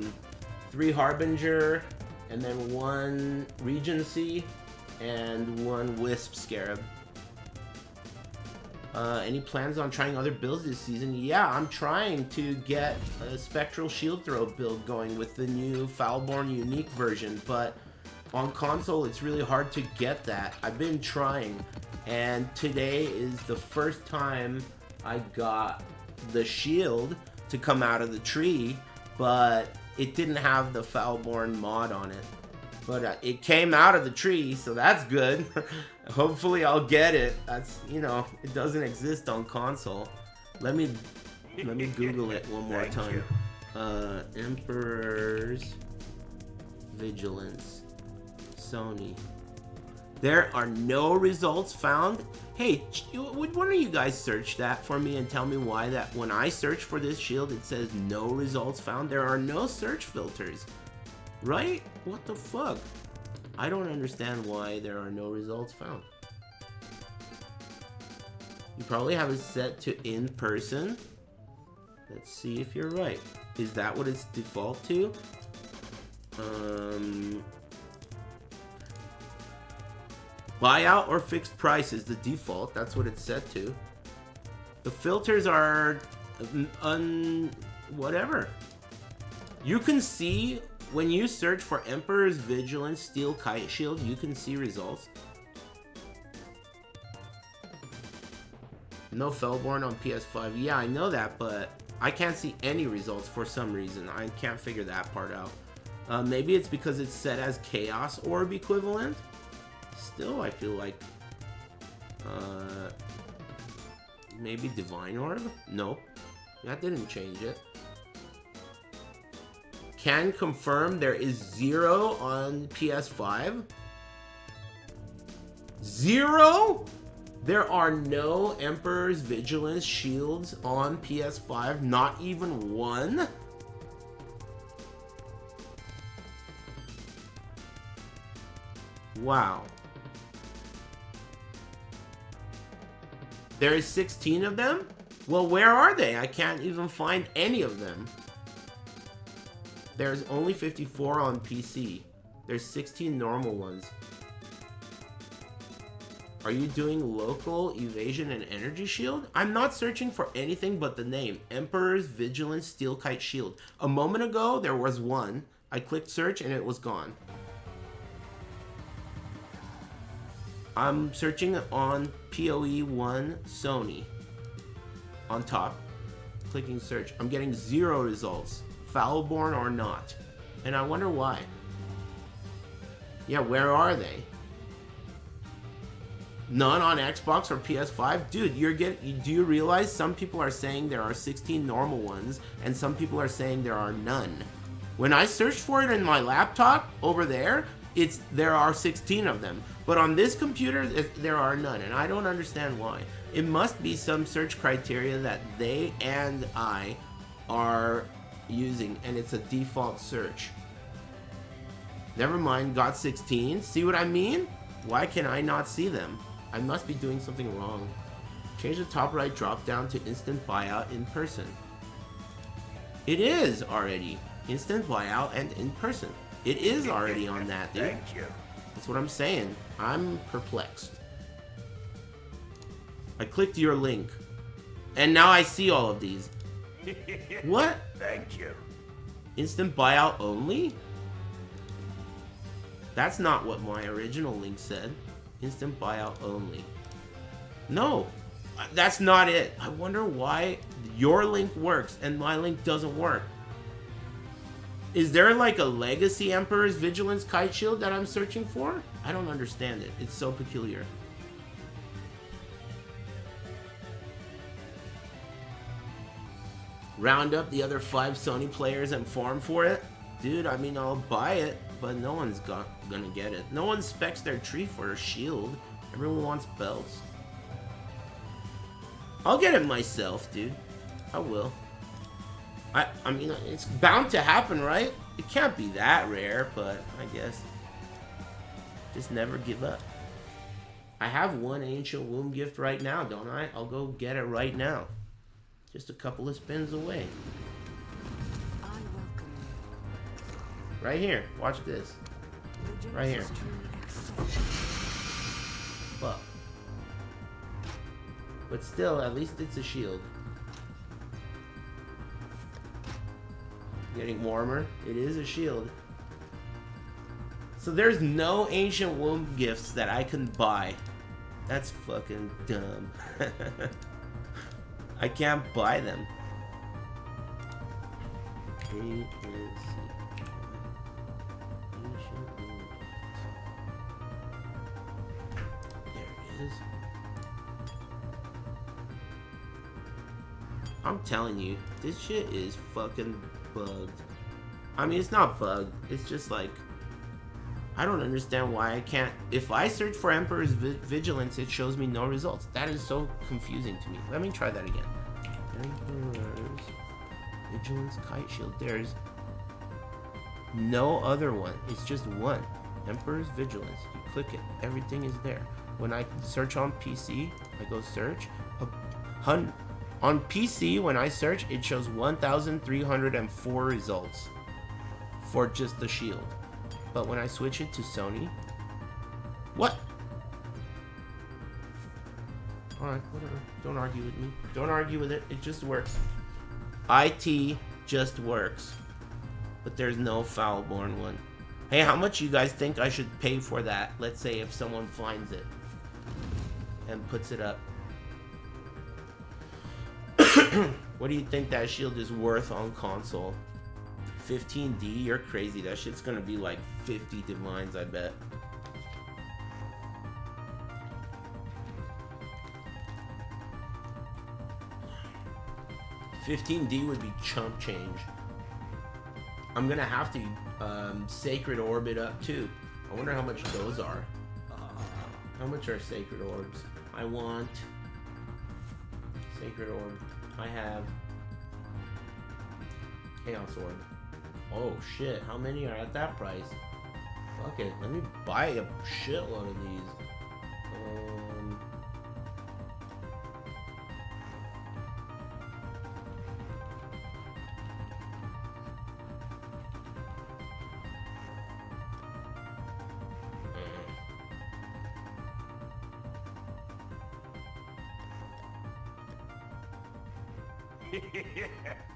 Speaker 1: 3 Harbinger, and then 1 Regency, and 1 Wisp Scarab. Any plans on trying other builds this season? Yeah, I'm trying to get a Spectral Shield Throw build going with the new Foulborn Unique version, but on console it's really hard to get that. I've been trying, and today is the first time I got the shield to come out of the tree, but it didn't have the Foulborn mod on it. But it came out of the tree, so that's good. Hopefully I'll get it. That's, you know, it doesn't exist on console. Let me Google it one more time. Emperor's Vigilance. Sony. There are no results found. Hey, would one of you guys search that for me and tell me why that when I search for this shield it says no results found? There are no search filters. Right? What the fuck? I don't understand why there are no results found. You probably have it set to in person. Let's see if you're right. Is that what it's default to? Buyout or fixed price is the default. That's what it's set to. The filters are whatever. You can see when you search for Emperor's Vigilance Steel Kite Shield, you can see results. No Felborn on PS5. Yeah, I know that, but I can't see any results for some reason. I can't figure that part out. Maybe it's because it's set as Chaos Orb equivalent. Still, I feel like maybe Divine Orb? Nope. That didn't change it. Can confirm there is 0 on PS5. 0? There are no Emperor's Vigilance shields on PS5, not even 1? Wow. There is 16 of them? Well, where are they? I can't even find any of them. There's only 54 on PC. There's 16 normal ones. Are you doing local evasion and energy shield? I'm not searching for anything but the name. Emperor's Vigilance Steel Kite Shield. A moment ago, there was one. I clicked search and it was gone. I'm searching on PoE1 Sony. On top. Clicking search. I'm getting 0 results. Foulborn or not. And I wonder why. Yeah, where are they? None on Xbox or PS5? Dude, do you realize some people are saying there are 16 normal ones and some people are saying there are none? When I searched for it in my laptop over there, there are 16 of them. But on this computer, there are none, and I don't understand why. It must be some search criteria that they and I are using, and it's a default search. Never mind, got 16. See what I mean? Why can I not see them? I must be doing something wrong. Change the top right drop down to instant buyout in person. It is already instant buyout and in person. It is already on that, dude.
Speaker 2: Thank you.
Speaker 1: That's what I'm saying. I'm perplexed. I clicked your link, and now I see all of these. What?
Speaker 2: Thank you.
Speaker 1: Instant buyout only? That's not what my original link said. Instant buyout only. No, that's not it. I wonder why your link works and my link doesn't work. Is there like a legacy Emperor's Vigilance Kite Shield that I'm searching for? I don't understand it. It's so peculiar. Round up the other 5 Sony players and farm for it? Dude, I mean, I'll buy it, but no one's gonna get it. No one specs their tree for a shield. Everyone wants belts. I'll get it myself, dude. I will. I mean, it's bound to happen, right? It can't be that rare, but I guess. Just never give up. I have one Ancient Womb gift right now, don't I? I'll go get it right now. Just a couple of spins away.
Speaker 6: I welcome
Speaker 1: Right here. Watch this.
Speaker 6: you.
Speaker 1: Right here. Fuck. But still, at least it's a shield. Getting warmer. It is a shield. So there's no Ancient Womb gifts that I can buy. That's fucking dumb. I can't buy them. Ancient Womb gift. There it is. I'm telling you, this shit is fucking bugged. I mean, it's not bugged. It's just like, I don't understand why I can't. If I search for Emperor's Vigilance, it shows me no results. That is so confusing to me. Let me try that again. Emperor's Vigilance Kite Shield. There's no other one. It's just one. Emperor's Vigilance. You click it. Everything is there. When I search on PC, I go search. On PC, when I search, it shows 1,304 results for just the shield. But when I switch it to Sony, what? Alright, whatever. Don't argue with me. Don't argue with it. It just works. IT just works. But there's no Foulborn one. Hey, how much you guys think I should pay for that? Let's say if someone finds it and puts it up. What do you think that shield is worth on console? 15D? You're crazy. That shit's gonna be like 50 divines, I bet. $15D would be chump change. I'm gonna have to Sacred Orbit up too. I wonder how much those are. How much are Sacred Orbs? I want Sacred Orb. I have Chaos Orb. Oh shit, how many are at that price? Fuck it, let me buy a shitload of these.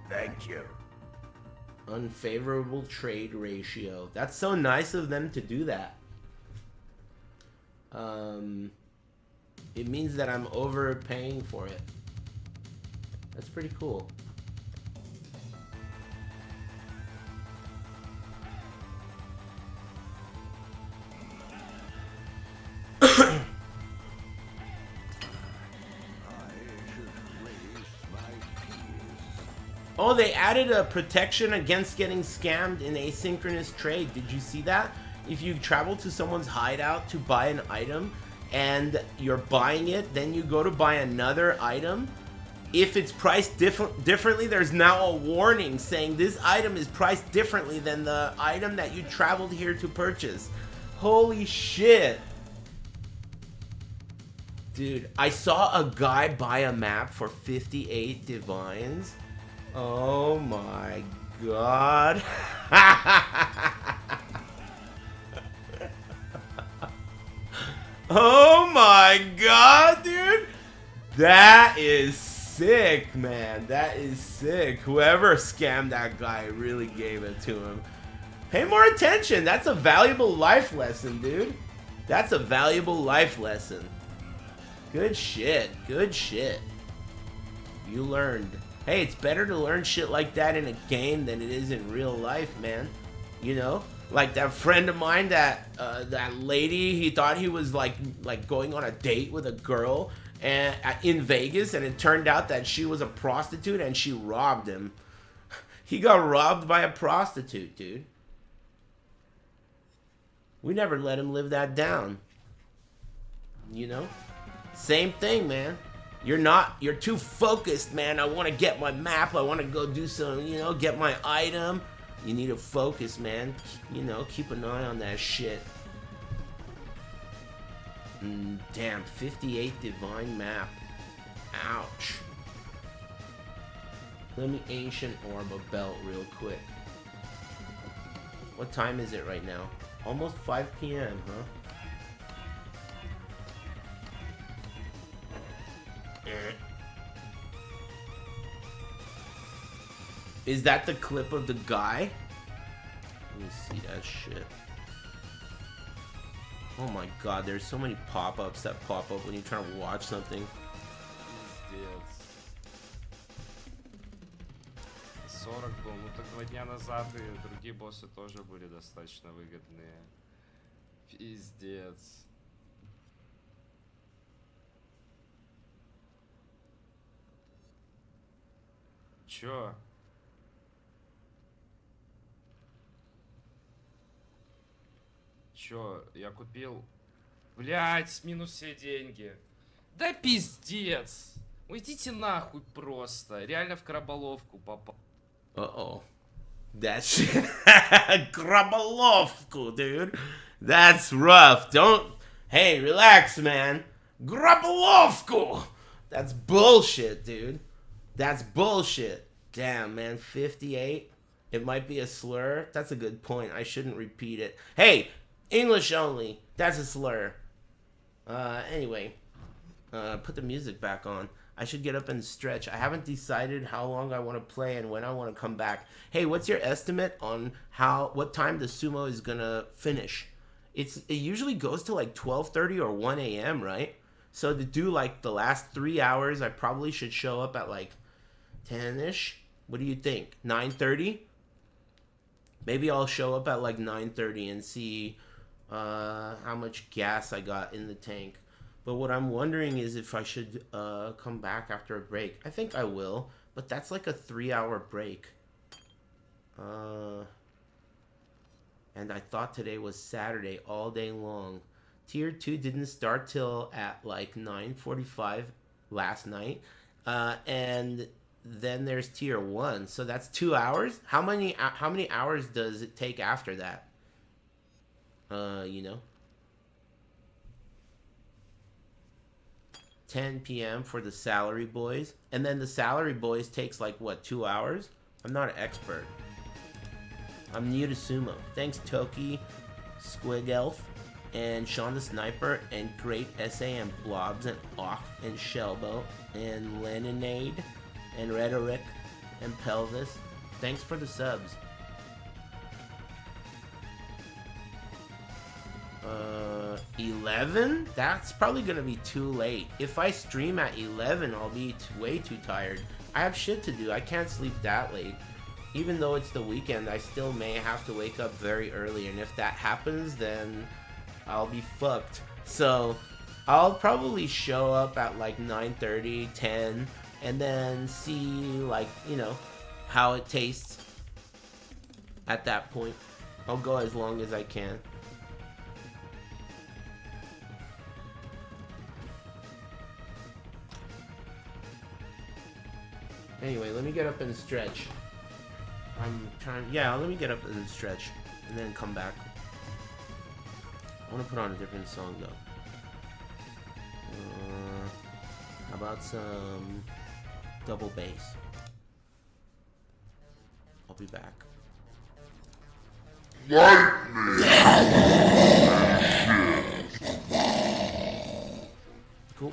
Speaker 2: Thank you.
Speaker 1: Unfavorable trade ratio. That's so nice of them to do that. It means that I'm overpaying for it. That's pretty cool. Oh, they added a protection against getting scammed in asynchronous trade. Did you see that? If you travel to someone's hideout to buy an item and you're buying it, then you go to buy another item, If it's priced differently, there's now a warning saying this item is priced differently than the item that you traveled here to purchase. Holy shit. Dude, I saw a guy buy a map for 58 divines. Oh my god. Oh my god, dude. That is sick, man. That is sick. Whoever scammed that guy really gave it to him. Pay more attention. That's a valuable life lesson, dude. That's a valuable life lesson. Good shit. Good shit. You learned. Hey, it's better to learn shit like that in a game than it is in real life, man. You know? Like that friend of mine, that lady, he thought he was like going on a date with a girl and in Vegas, and it turned out that she was a prostitute and she robbed him. He got robbed by a prostitute, dude. We never let him live that down. You know? Same thing, man. You're too focused, man. I want to get my map. I want to go do some, you know, get my item. You need to focus, man. You know, keep an eye on that shit. Damn, 58 divine map. Ouch. Let me ancient orb a belt real quick. What time is it right now? Almost 5 p.m., huh? Is that the clip of the guy? Let me see that shit. Oh my god, there's so many pop-ups that pop up when you're trying to watch something.
Speaker 8: Пиздец. 40 был, ну так 2 дня назад и другие боссы тоже были достаточно выгодные. Пиздец. Чё? Чё? Я купил... Блять, минус все деньги. Да пиздец! Уйдите нахуй просто. Реально в краболовку попал.
Speaker 1: Uh-oh. That shit. Grabolovku, dude. That's rough. Don't... Hey, relax, man. Grabolovku! That's bullshit, dude. That's bullshit. Damn, man. 58? It might be a slur. That's a good point. I shouldn't repeat it. Hey, English only. That's a slur. Anyway. Put the music back on. I should get up and stretch. I haven't decided how long I want to play and when I want to come back. Hey, what's your estimate on what time the sumo is gonna finish? It usually goes to like 12:30 or 1 a.m., right? So to do like the last 3 hours, I probably should show up at like 10-ish. What do you think? 9:30? Maybe I'll show up at like 9:30 and see how much gas I got in the tank. But what I'm wondering is if I should come back after a break. I think I will, but that's like a 3-hour break. And I thought today was Saturday all day long. Tier 2 didn't start till at like 9:45 last night. And then there's Tier 1. So that's 2 hours? How many hours does it take after that? You know? 10 p.m. for the salary boys. And then the salary boys takes like, what, 2 hours? I'm not an expert. I'm new to sumo. Thanks, Toki, Squig Elf, and Sean the Sniper, and Great SAM Blobs, and Ock, and Shellboat, and Leninade, and Rhetoric, and Pelvis. Thanks for the subs. 11? That's probably gonna be too late. If I stream at 11, I'll be way too tired. I have shit to do. I can't sleep that late. Even though it's the weekend, I still may have to wake up very early, and if that happens, then I'll be fucked. So I'll probably show up at like 9:30, 10, and then see, like, you know, how it tastes at that point. I'll go as long as I can. Anyway, let me get up and stretch. I'm trying. Yeah, let me get up and stretch, and then come back. I want to put on a different song though. How about some double bass? I'll be back. Cool.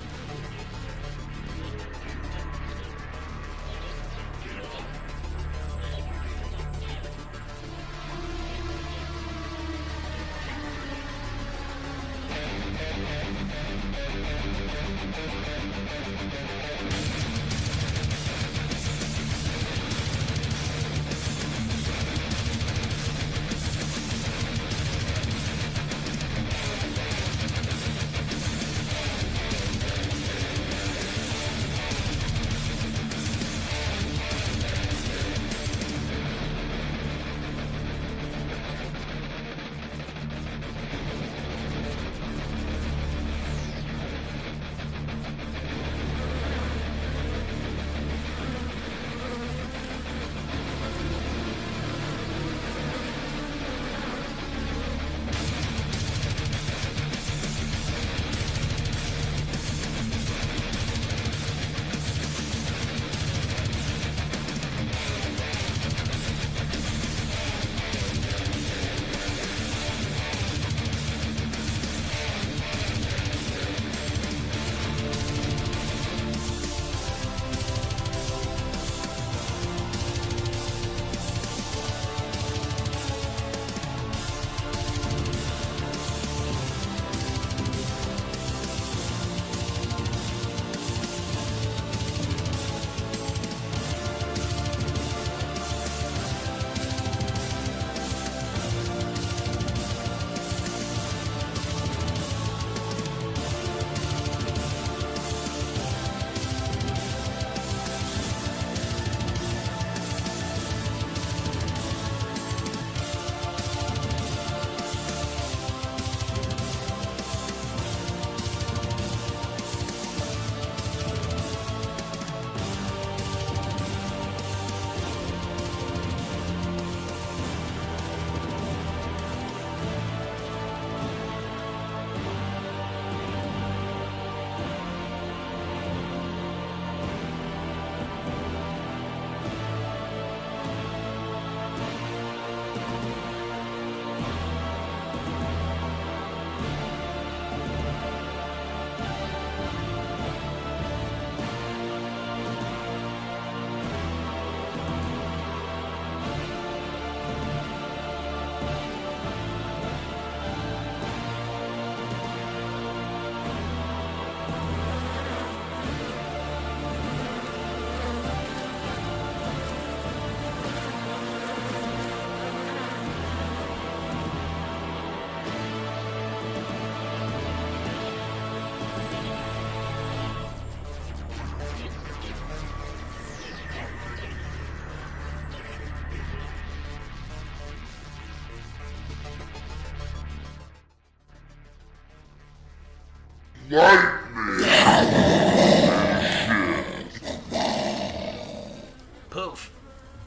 Speaker 1: Poof.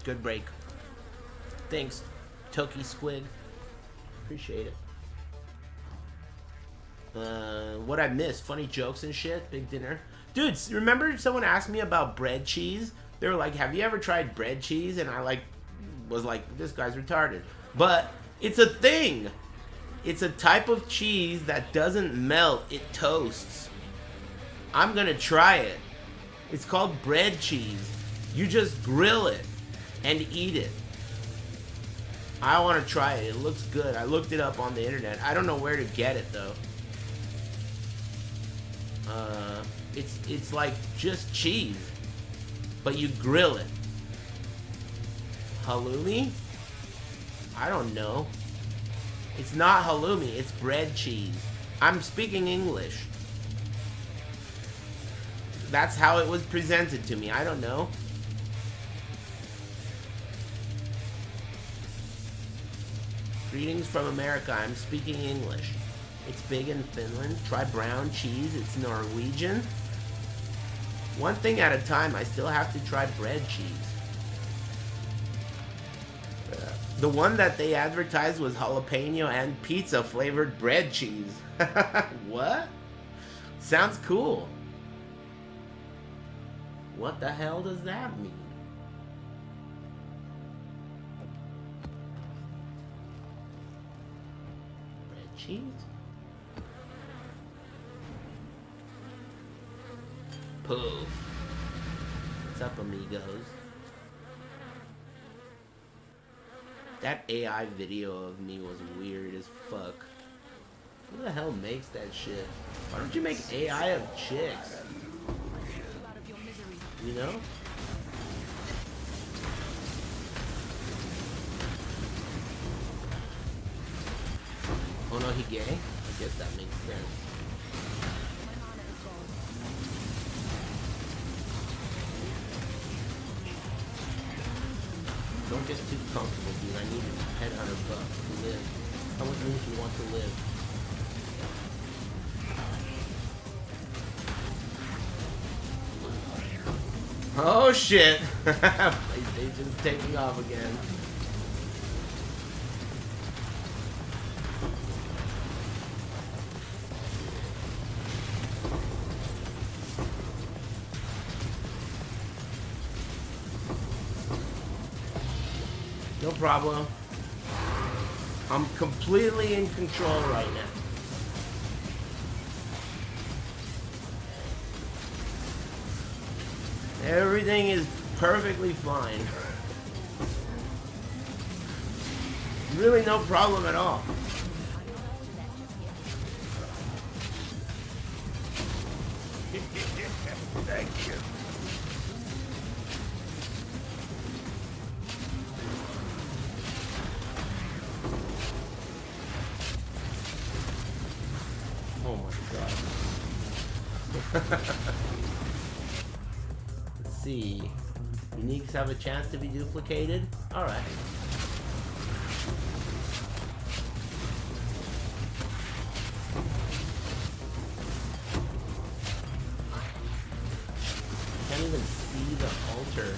Speaker 1: Good break. Thanks, Toki Squid. Appreciate it. What I missed? Funny jokes and shit. Big dinner. Dude, remember someone asked me about bread cheese? They were like, have you ever tried bread cheese? And I was like, this guy's retarded. But it's a thing. It's a type of cheese that doesn't melt. It toasts. I'm gonna try it. It's called bread cheese. You just grill it and eat it. I want to try it. It looks good. I looked it up on the internet. I don't know where to get it though. It's like just cheese, but you grill it. Halloumi? I don't know. It's not halloumi. It's bread cheese. I'm speaking English. That's how it was presented to me. I don't know. Greetings from America. I'm speaking English. It's big in Finland. Try brown cheese. It's Norwegian. One thing at a time, I still have to try bread cheese. The one that they advertised was jalapeno and pizza flavored bread cheese. What? Sounds cool. What the hell does that mean? Bread cheese? Poof. What's up, amigos? That AI video of me was weird as fuck. Who the hell makes that shit? Why don't you make AI of chicks? You know? Oh no, he gay? I guess that makes sense. Don't get too comfortable, dude. I need a headhunter buff to live. Come with me if you want to live. Oh shit! PlayStation's taking off again. No problem. I'm completely in control right now. Everything is perfectly fine. Really no problem at all.
Speaker 2: Thank you.
Speaker 1: Oh my god. Let's see. Uniques have a chance to be duplicated? Alright. Can't even see the altar.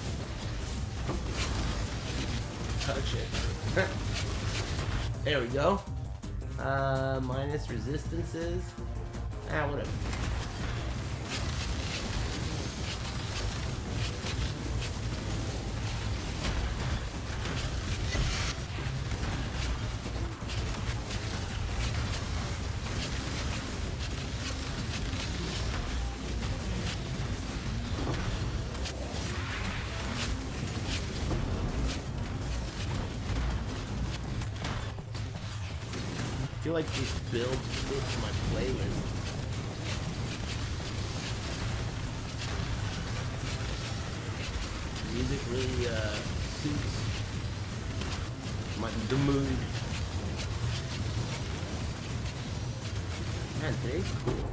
Speaker 1: Touch it. There we go. Minus resistances. Ah, whatever. I feel like this build fits my playlist. Music really suits the mood. Man, today's cool.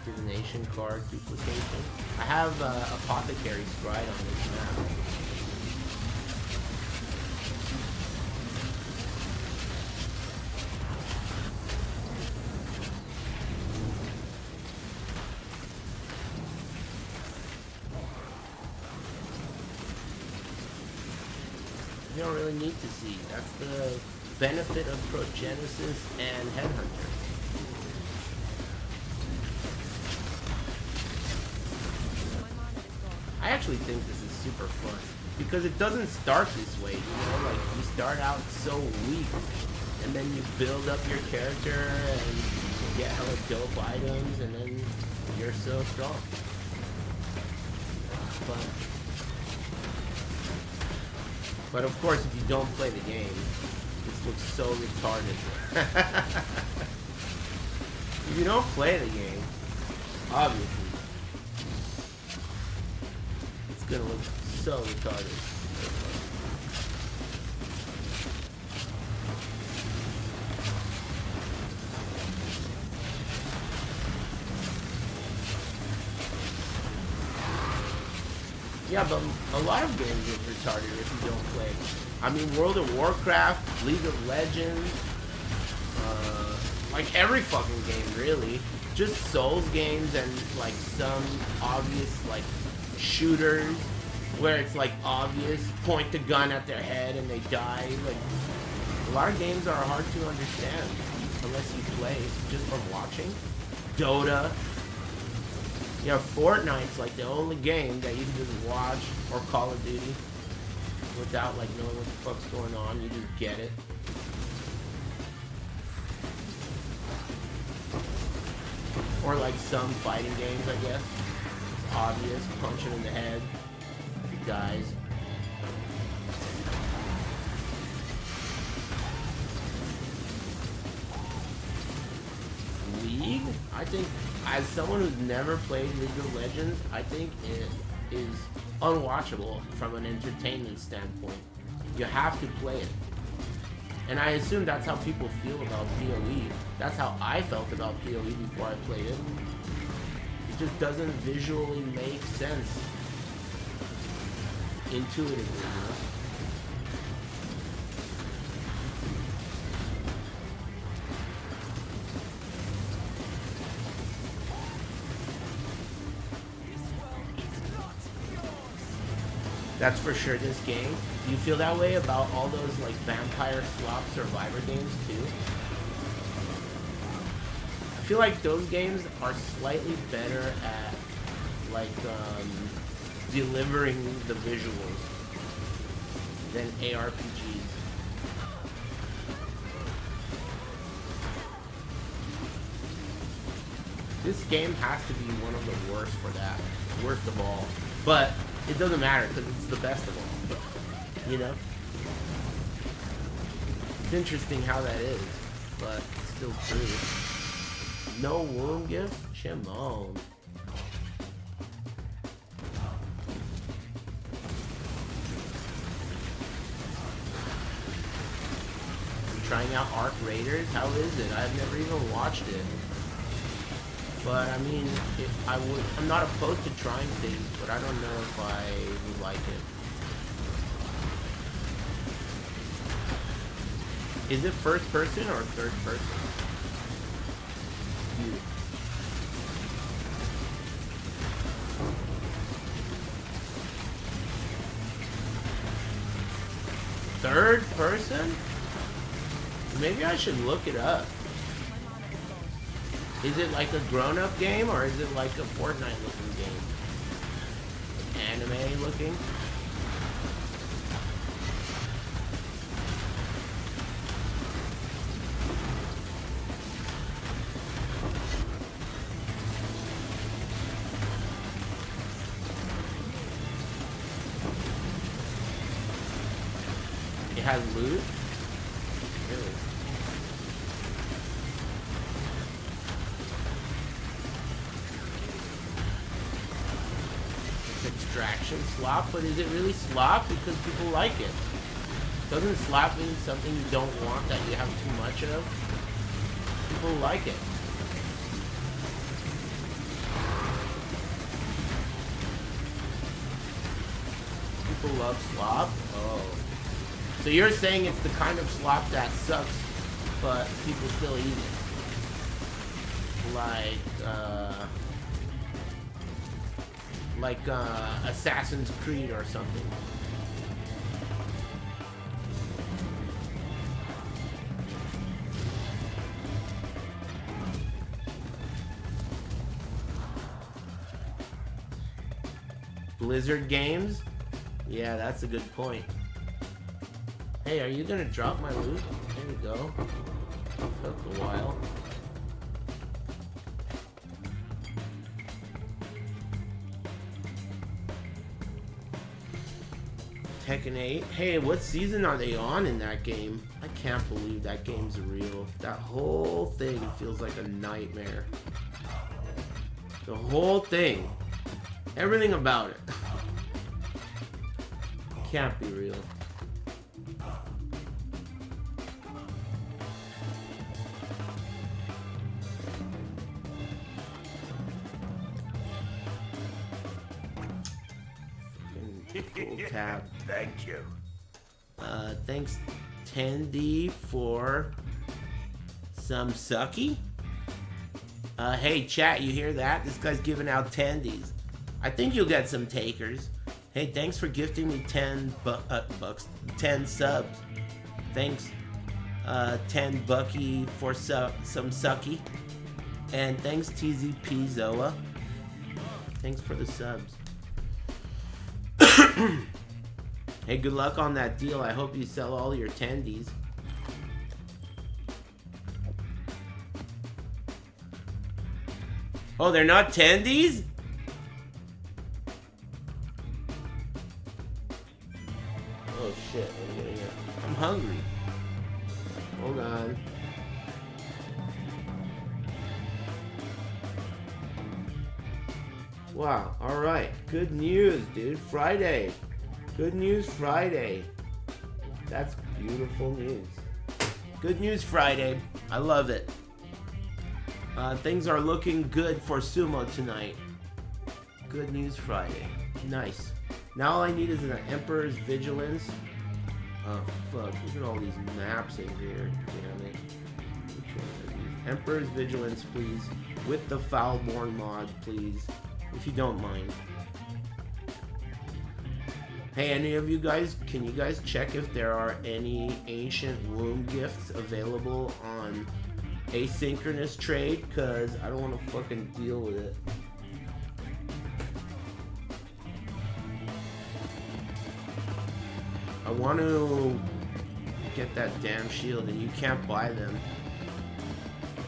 Speaker 1: Divination card duplication. I have Apothecary Scribe on this map. You don't really need to see. That's the benefit of Progenesis and Headhunter. I actually think this is super fun because it doesn't start this way, you know, like you start out so weak and then you build up your character and you get hella dope items and then you're so strong. It's fun. But of course, if you don't play the game, this looks so retarded. If you don't play the game, obviously, it's gonna look so retarded. Yeah, but a lot of games look retarded if you don't play. I mean, World of Warcraft, League of Legends, like every fucking game, really. just Souls games and like some obvious like shooters where it's like obvious, point the gun at their head and they die. Like a lot of games are hard to understand unless you play just from watching. Dota. Yeah, Fortnite's like the only game that you can just watch, or Call of Duty, without like knowing what the fuck's going on. You just get it. Or like some fighting games, I guess. It's obvious, punch him in the head, he dies. League? I think, as someone who's never played League of Legends, I think it is unwatchable from an entertainment standpoint. You have to play it. And I assume that's how people feel about PoE. That's how I felt about PoE before I played it. It just doesn't visually make sense intuitively, you know? That's for sure this game. Do you feel that way about all those like vampire slop survivor games too? I feel like those games are slightly better at like delivering the visuals than ARPGs. This game has to be one of the worst for that. Worst of all. But it doesn't matter because it's the best of all. You know? It's interesting how that is, but it's still true. No wound gift? Shimon. I'm trying out Arc Raiders? How is it? I've never even watched it. But I mean, I'm not opposed to trying things, but I don't know if I would like it. Is it first person or third person? You. Third person? Maybe I should look it up. Is it like a grown-up game, or is it like a Fortnite-looking game? Anime-looking? It has loot? Really? Extraction slop, but is it really slop because people like it? Doesn't slop mean something you don't want that you have too much of? People like it. People love slop? Oh. So you're saying it's the kind of slop that sucks, but people still eat it. Like Assassin's Creed or something. Blizzard games? Yeah, that's a good point. Hey, are you gonna drop my loot? There we go. Took a while. Tekken 8. Hey, what season are they on in that game? I can't believe that game's real. That whole thing feels like a nightmare. The whole thing. Everything about it. Can't be real. Full tab.
Speaker 2: Thank you.
Speaker 1: Thanks 10D for some sucky. Hey, chat, you hear that? This guy's giving out tendies. I think you'll get some takers. Hey, thanks for gifting me 10 bucks, 10 subs. Thanks, 10 Bucky for some sucky. And thanks, TZP Zoa. Thanks for the subs. Hey, good luck on that deal. I hope you sell all your tendies. Oh, they're not tendies? Oh shit, I'm hungry. Hold on. Wow, alright. Good news, dude. Friday. Good news Friday. That's beautiful news. Good news Friday. I love it. Things are looking good for sumo tonight. Good news Friday. Nice. Now all I need is an Emperor's Vigilance. Oh fuck, look at all these maps in here. Damn it. Which one are these? Emperor's Vigilance, please. With the Foulborn mod, please. If you don't mind. Hey, any of you guys, can you guys check if there are any ancient womb gifts available on asynchronous trade? Cause I don't want to fucking deal with it. I want to get that damn shield and you can't buy them.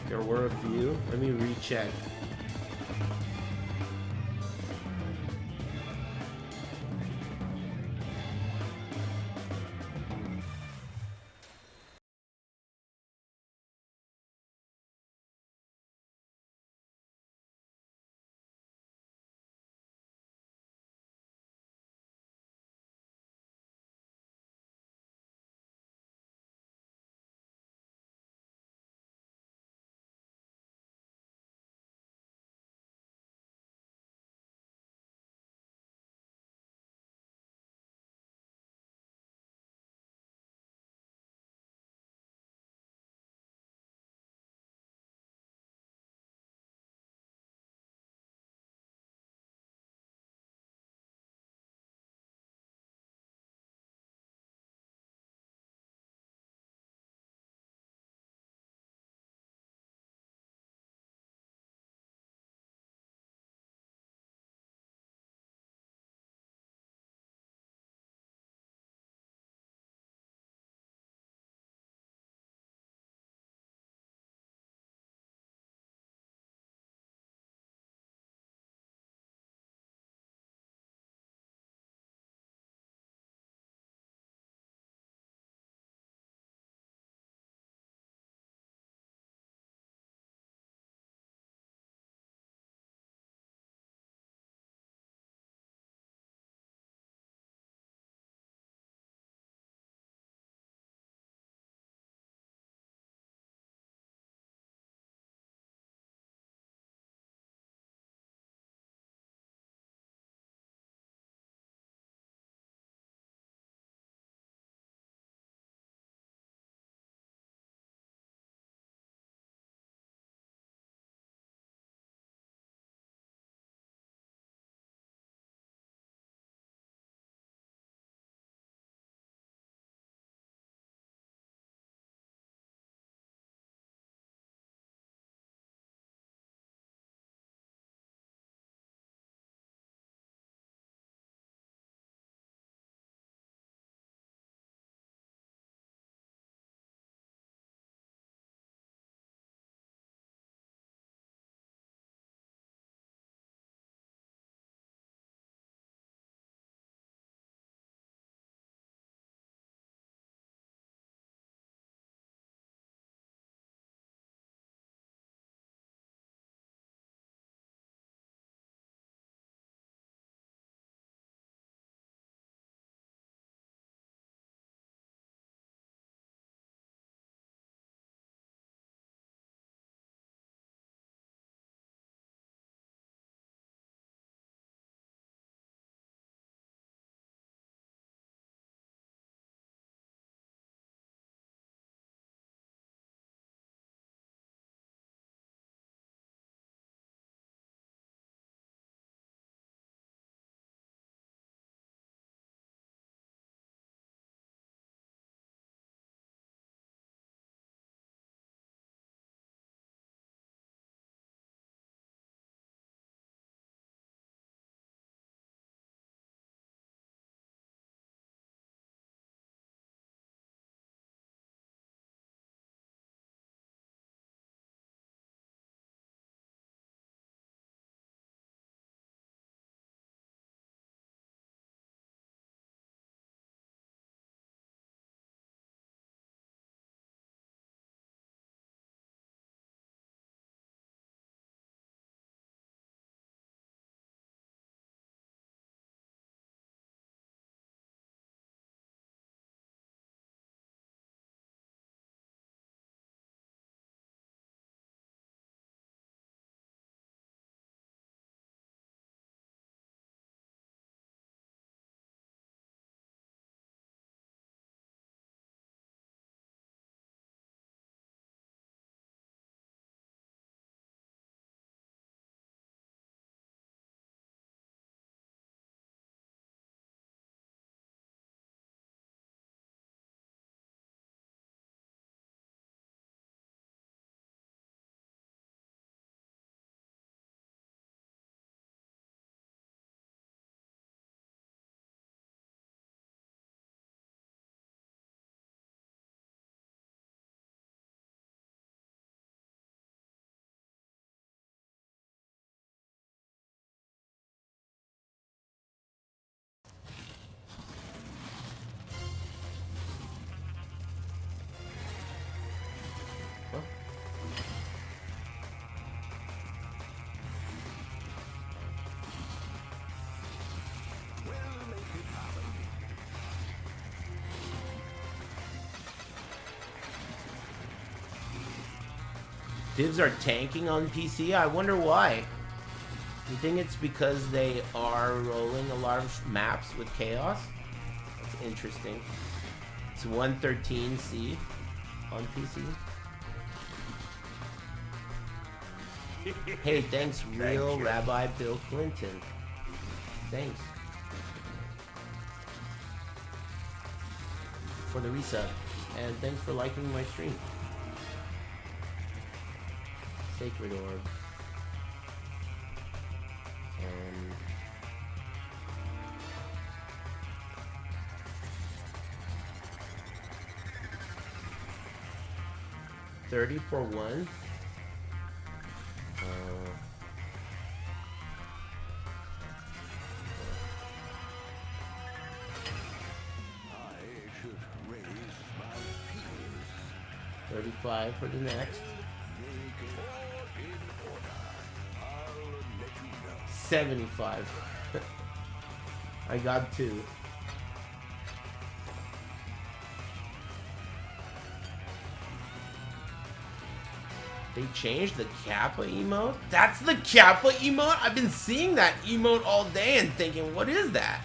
Speaker 1: There were a few. Let me recheck. Divs are tanking on PC. I wonder why. You think it's because they are rolling a lot of maps with chaos? That's interesting. It's 113C on PC. Hey, thanks, real
Speaker 2: you.
Speaker 1: Rabbi Bill Clinton. Thanks for the resub, and thanks for liking my stream. Sacred Orb. And 30 for 1.
Speaker 2: I should raise my fears.
Speaker 1: 35 for the next.
Speaker 2: Make it all in order. I'll let you know.
Speaker 1: 75. I got 2. They changed the Kappa emote? That's the Kappa emote? I've been seeing that emote all day and thinking, what is that?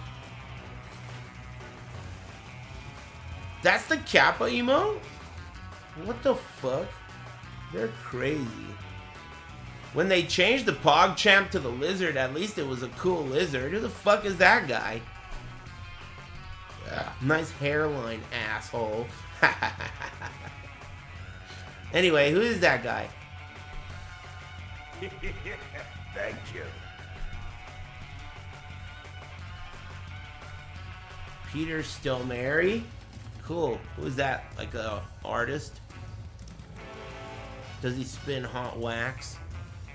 Speaker 1: That's the Kappa emote? What the fuck? They're crazy. When they changed the PogChamp to the lizard, at least it was a cool lizard. Who the fuck is that guy? Nice hairline, asshole. Anyway, who is that guy?
Speaker 2: Thank you.
Speaker 1: Peter Stilmary? Cool. Who is that? Like a artist? Does he spin hot wax?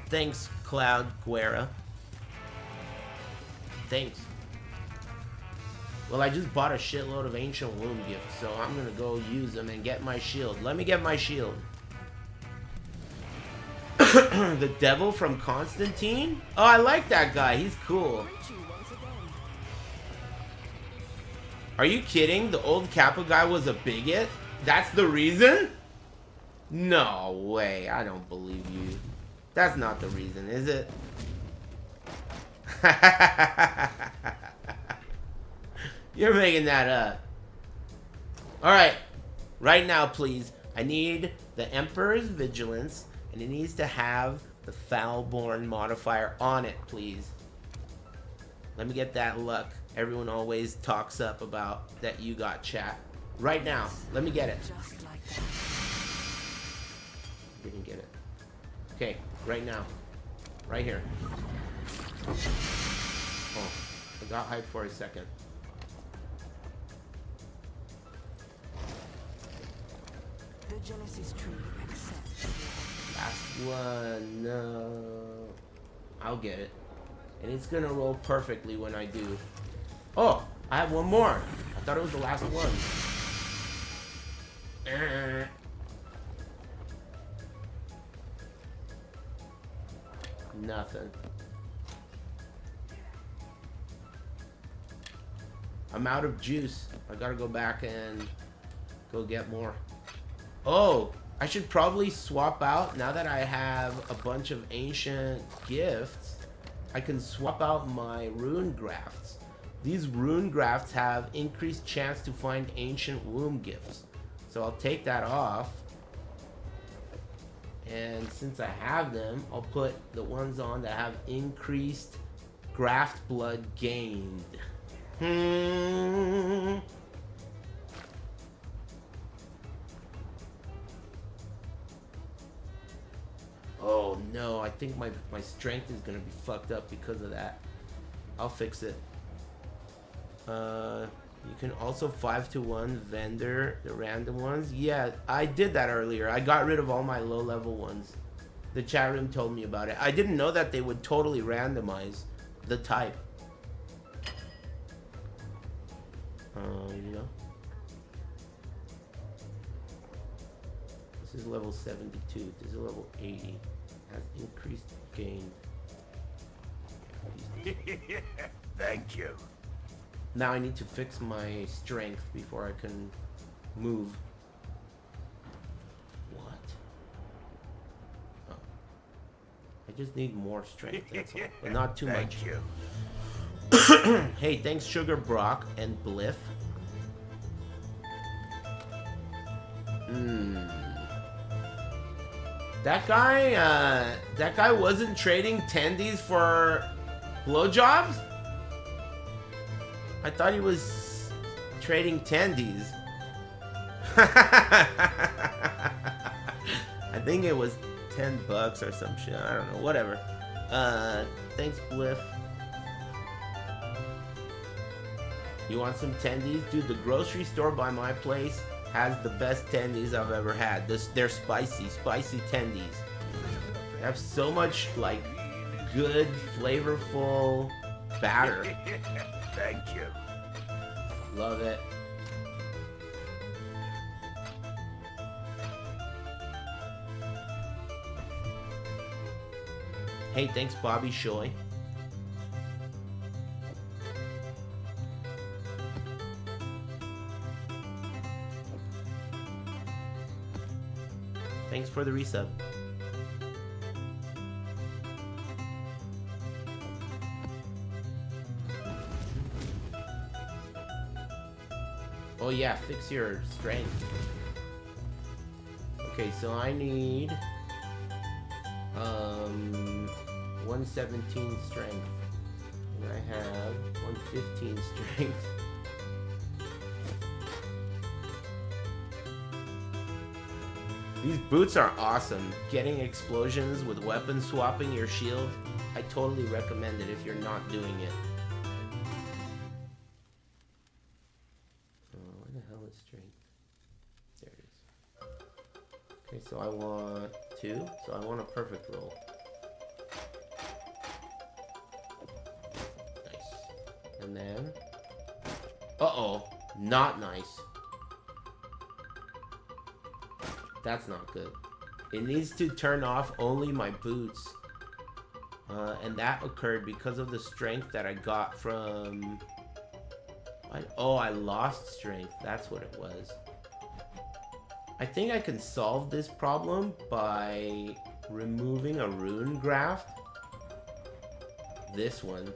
Speaker 1: Thanks, Cloud Guerra. Thanks. Well, I just bought a shitload of Ancient Womb gifts, so I'm gonna go use them and get my shield. Let me get my shield. The devil from Constantine? Oh, I like that guy. He's cool. Are you kidding? The old Kappa guy was a bigot? That's the reason? No way. I don't believe you. That's not the reason, is it? You're making that up. Alright. Right now, please. I need the Emperor's Vigilance, and it needs to have the Foulborn modifier on it, please. Let me get that luck. Everyone always talks up about that you got, chat. Right now. Let me get it.
Speaker 6: Just like that.
Speaker 1: Didn't get it. Okay, right now. Right here. Oh, I got hyped for a second.
Speaker 6: The Genesis tree accepts.
Speaker 1: Last one. No. I'll get it. And it's gonna roll perfectly when I do. Oh, I have one more. I thought it was the last one. Nothing. I'm out of juice. I gotta go back and go get more. Oh, I should probably swap out, now that I have a bunch of ancient gifts, I can swap out my rune grafts. These rune grafts have increased chance to find ancient womb gifts. So I'll take that off. And since I have them, I'll put the ones on that have increased graft blood gained. Oh no, I think my strength is gonna be fucked up because of that. I'll fix it. You can also 5-to-1 vendor the random ones. Yeah, I did that earlier. I got rid of all my low level ones. The chat room told me about it. I didn't know that they would totally randomize the type. You know? This is level 72. This is level 80. Has increased gain.
Speaker 2: Thank you.
Speaker 1: Now I need to fix my strength before I can move. What? I just need more strength, that's all. But not too much.
Speaker 2: Thank you.
Speaker 1: Hey, thanks Sugar Brock and Bliff. That guy wasn't trading tendies for blowjobs? I thought he was trading tendies. I think it was $10 or some shit. I don't know. Whatever. Thanks, Bliff. You want some tendies? Dude, the grocery store by my place has the best tendies I've ever had. They're spicy tendies. They have so much, like, good, flavorful batter.
Speaker 2: Thank you.
Speaker 1: Love it. Hey, thanks, Bobby Shoy. Thanks for the resub. Oh yeah, fix your strength. Okay, so I need 117 strength. And I have 115 strength. These boots are awesome. Getting explosions with weapon swapping your shield, I totally recommend it if you're not doing it. Oh, where the hell is strength? There it is. Okay, so I want 2. So I want a perfect roll. Nice. And then... Uh-oh. Not nice. That's not good. It needs to turn off only my boots. And that occurred because of the strength that I got from... I lost strength. That's what it was. I think I can solve this problem by removing a rune graft. This one.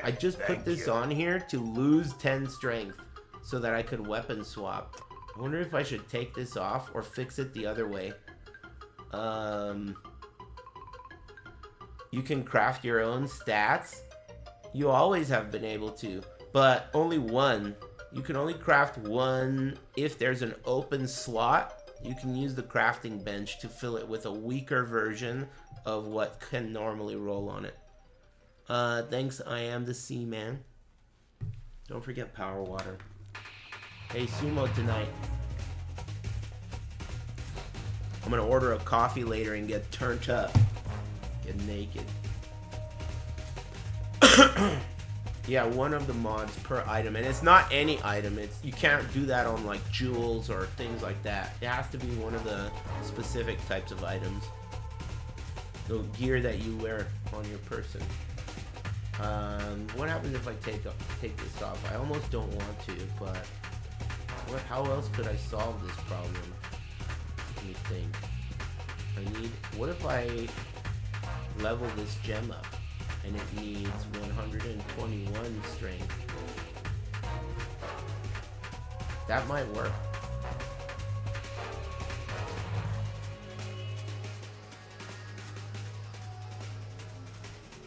Speaker 1: I just put this on here to lose 10 strength so that I could weapon swap. I wonder if I should take this off or fix it the other way. You can craft your own stats. You always have been able to, but only one. You can only craft one if there's an open slot. You can use the crafting bench to fill it with a weaker version of what can normally roll on it. Thanks, I am the Seaman. Don't forget power water. Hey, sumo tonight. I'm gonna order a coffee later and get turned up. Get naked. Yeah, one of the mods per item. And it's not any item. You can't do that on like jewels or things like that. It has to be one of the specific types of items. The gear that you wear on your person. What happens if I take this off? I almost don't want to, but... How else could I solve this problem? Let me think. What if I level this gem up and it needs 121 strength? That might work.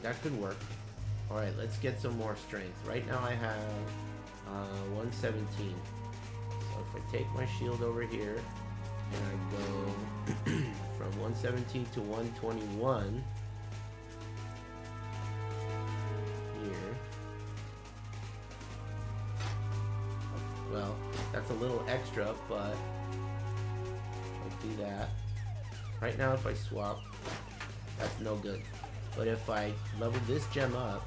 Speaker 1: That could work. Alright, let's get some more strength. Right now I have 117. So if I take my shield over here and I go from 117 to 121 here. Well, that's a little extra, but I'll do that. Right now if I swap, that's no good. But if I level this gem up,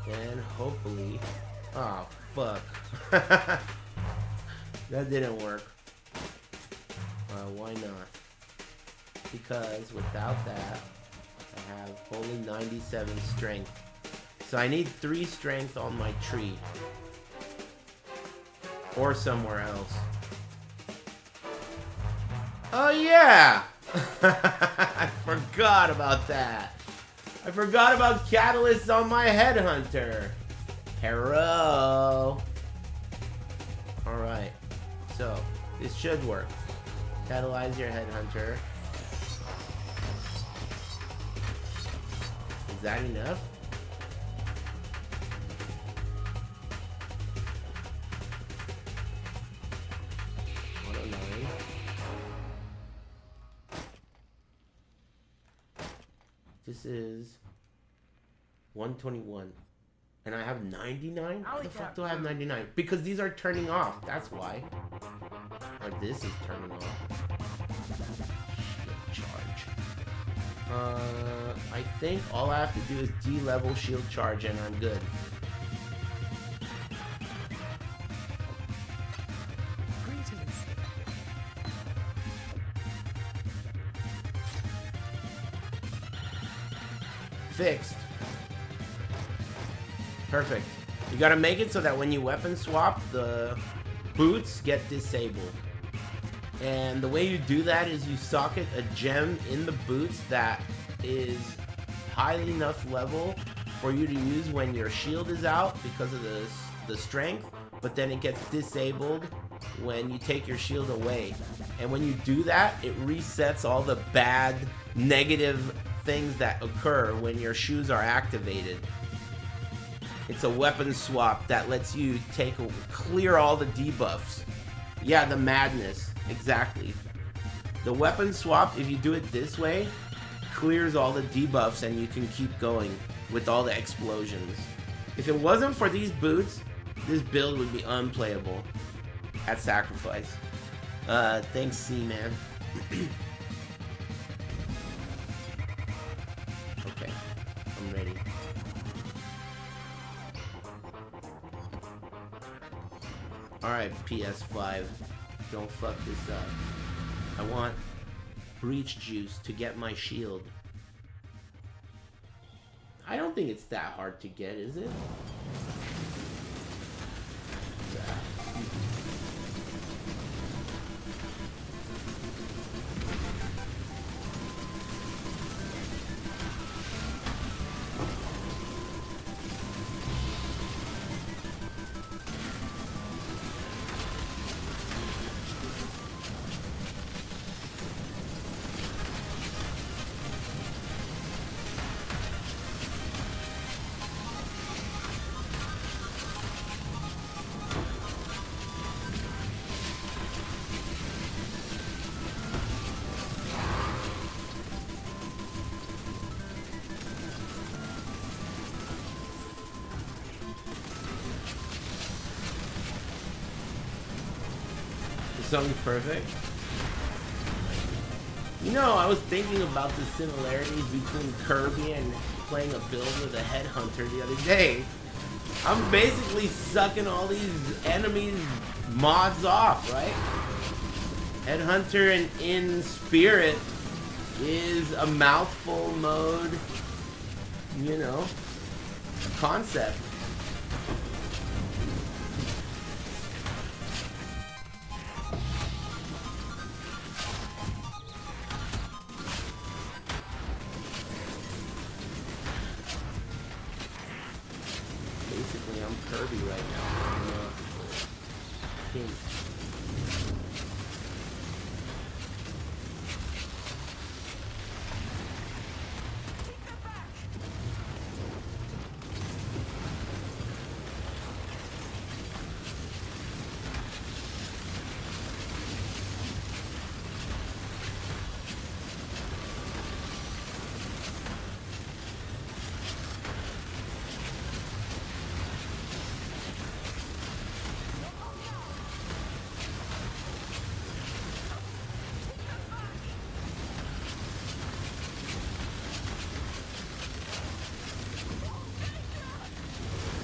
Speaker 1: then hopefully... Oh, fuck. That didn't work. Why not? Because without that, I have only 97 strength. So I need 3 strength on my tree. Or somewhere else. Oh yeah! I forgot forgot about that. I forgot about catalysts on my headhunter. Hero. Alright. So, this should work. Catalyze your headhunter. Is that enough? This is 121. And I have 99? Why the fuck do I have 99? Because these are turning off. That's why. Or this is turning off. Shield charge. I think all I have to do is D-level shield charge and I'm good. Fixed. Perfect. You gotta make it so that when you weapon swap, the boots get disabled. And the way you do that is you socket a gem in the boots that is high enough level for you to use when your shield is out because of the strength, but then it gets disabled when you take your shield away. And when you do that, it resets all the bad, negative things that occur when your shoes are activated. It's a weapon swap that lets you clear all the debuffs. Yeah, the madness. Exactly. The weapon swap, if you do it this way, clears all the debuffs and you can keep going with all the explosions. If it wasn't for these boots, this build would be unplayable at sacrifice. Thanks, C-Man. Okay, I'm ready. Alright, PS5. Don't fuck this up. I want breach juice to get my shield. I don't think it's that hard to get, is it? Song's perfect. You know, I was thinking about the similarities between Kirby and playing a build with a headhunter the other day. I'm basically sucking all these enemies' mods off, right? Headhunter and in spirit is a mouthful mode, you know, concept. Kirby right now. Pink.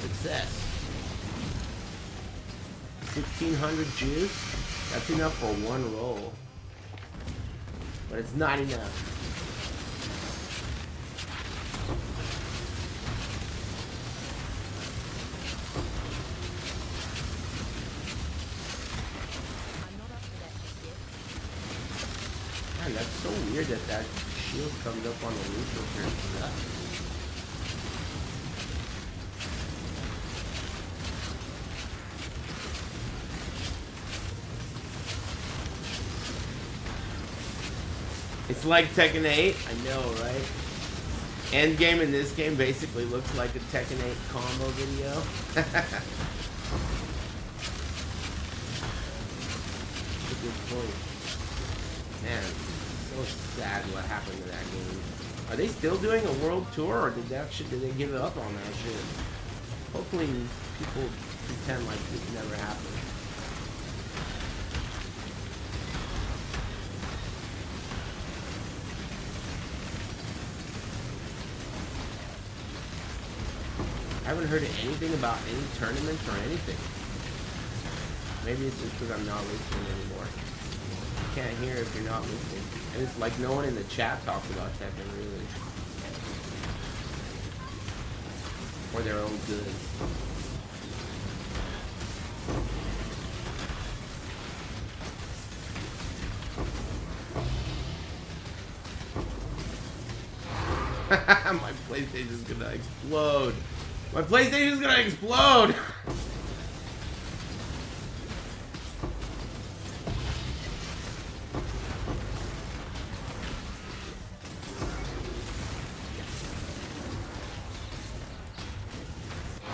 Speaker 1: Success. 1600 juice? That's enough for one roll. But it's not enough. Man, that's so weird that shield comes up on the neutral turn. It's like Tekken 8. I know, right? End game in this game basically looks like a Tekken 8 combo video. That's a good point. Man, so sad what happened to that game. Are they still doing a world tour, or did they give up on that shit? Hopefully people pretend like this never happened. I haven't heard anything about any tournaments or anything. Maybe it's just because I'm not listening anymore. You can't hear if you're not listening. And it's like no one in the chat talks about Tekken, really. Or their own good. My PlayStation's gonna explode. My PlayStation's gonna explode!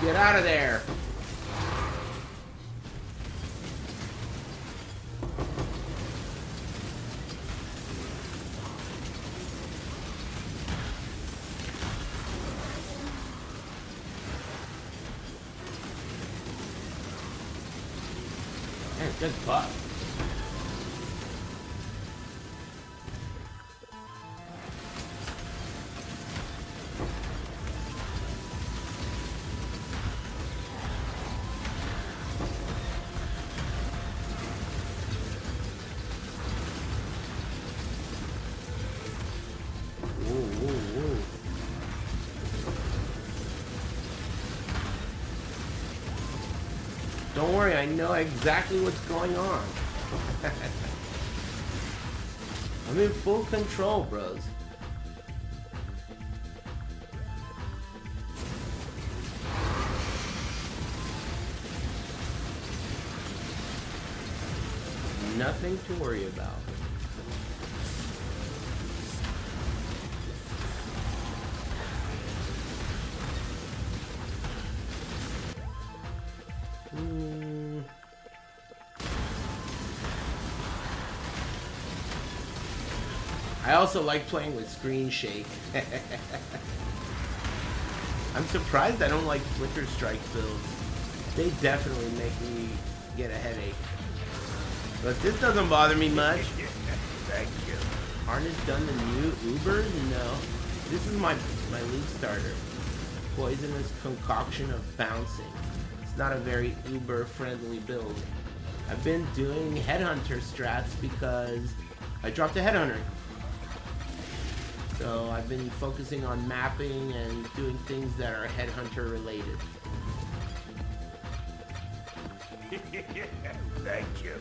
Speaker 1: Get out of there! Man, good buff. Don't worry, I know exactly what's going on. I'm in full control, bros. Nothing to worry about. I also like playing with screen shake. I'm surprised I don't like flicker strike builds. They definitely make me get a headache. But this doesn't bother me much.
Speaker 2: Thank you.
Speaker 1: Harness done the new Ubers? No. This is my league starter. Poisonous concoction of bouncing. It's not a very Uber friendly build. I've been doing headhunter strats because I dropped a headhunter. So I've been focusing on mapping and doing things that are headhunter related.
Speaker 2: Thank you.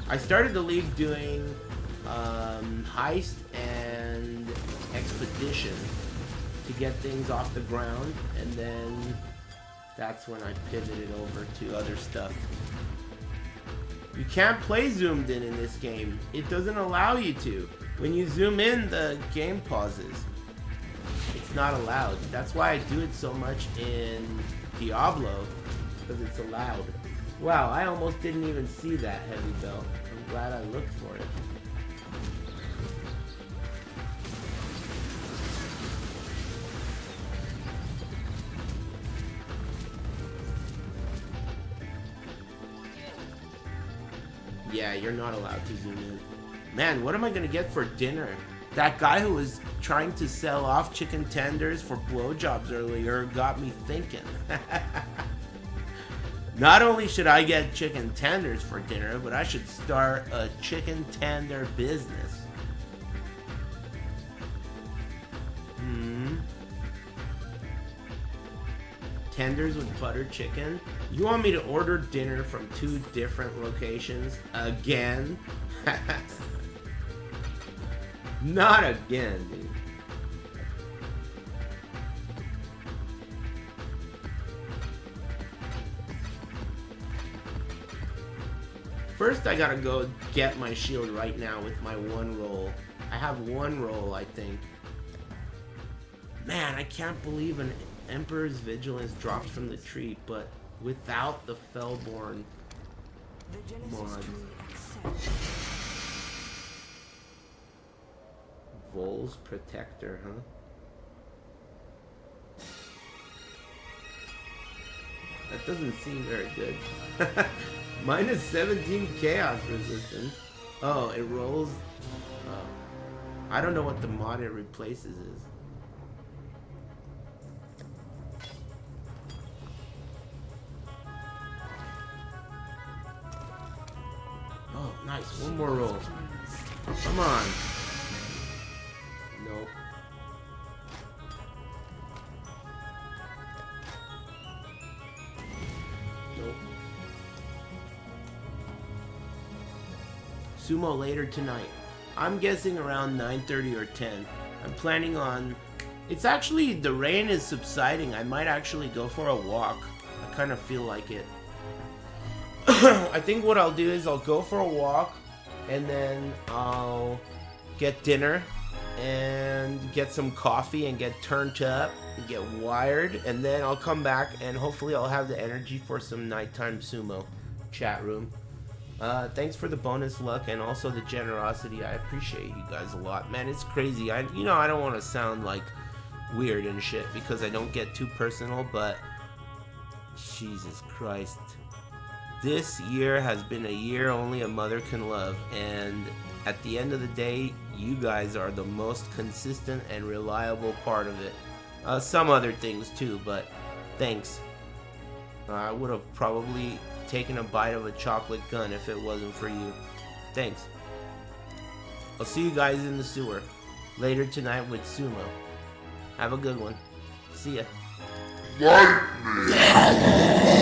Speaker 1: I started the league doing heist and expedition to get things off the ground, and then that's when I pivoted over to other stuff. You can't play zoomed in this game. It doesn't allow you to. When you zoom in, the game pauses. It's not allowed. That's why I do it so much in Diablo, because it's allowed. Wow, I almost didn't even see that heavy belt. I'm glad I looked for it. Yeah, you're not allowed to zoom in. Man, what am I gonna get for dinner? That guy who was trying to sell off chicken tenders for blowjobs earlier got me thinking. Not only should I get chicken tenders for dinner, but I should start a chicken tender business. Tenders with buttered chicken? You want me to order dinner from 2 different locations? Again? Not again, dude. First, I gotta go get my shield right now with my one roll. I have one roll, I think. Man, I can't believe an Emperor's Vigilance dropped from the tree, but without the Fellborn mod. Vol's Protector, huh? That doesn't seem very good. Minus 17 chaos resistance. Oh, it rolls. Oh. I don't know what the mod it replaces is. Oh, nice. One more roll. Come on. Nope. Nope. Sumo later tonight. I'm guessing around 9:30 or 10. I'm planning on... It's actually... The rain is subsiding. I might actually go for a walk. I kind of feel like it. I think what I'll do is I'll go for a walk. And then I'll get dinner. And get some coffee and get turned up. And get wired. And then I'll come back and hopefully I'll have the energy for some nighttime sumo chat room. Thanks for the bonus luck and also the generosity. I appreciate you guys a lot. Man, it's crazy. I don't want to sound like weird and shit because I don't get too personal, but Jesus Christ. This year has been a year only a mother can love, and at the end of the day, you guys are the most consistent and reliable part of it. Some other things too, but thanks. I would have probably taken a bite of a chocolate gun if it wasn't for you. Thanks. I'll see you guys in the sewer later tonight with Sumo. Have a good one. See ya.
Speaker 7: Lightning!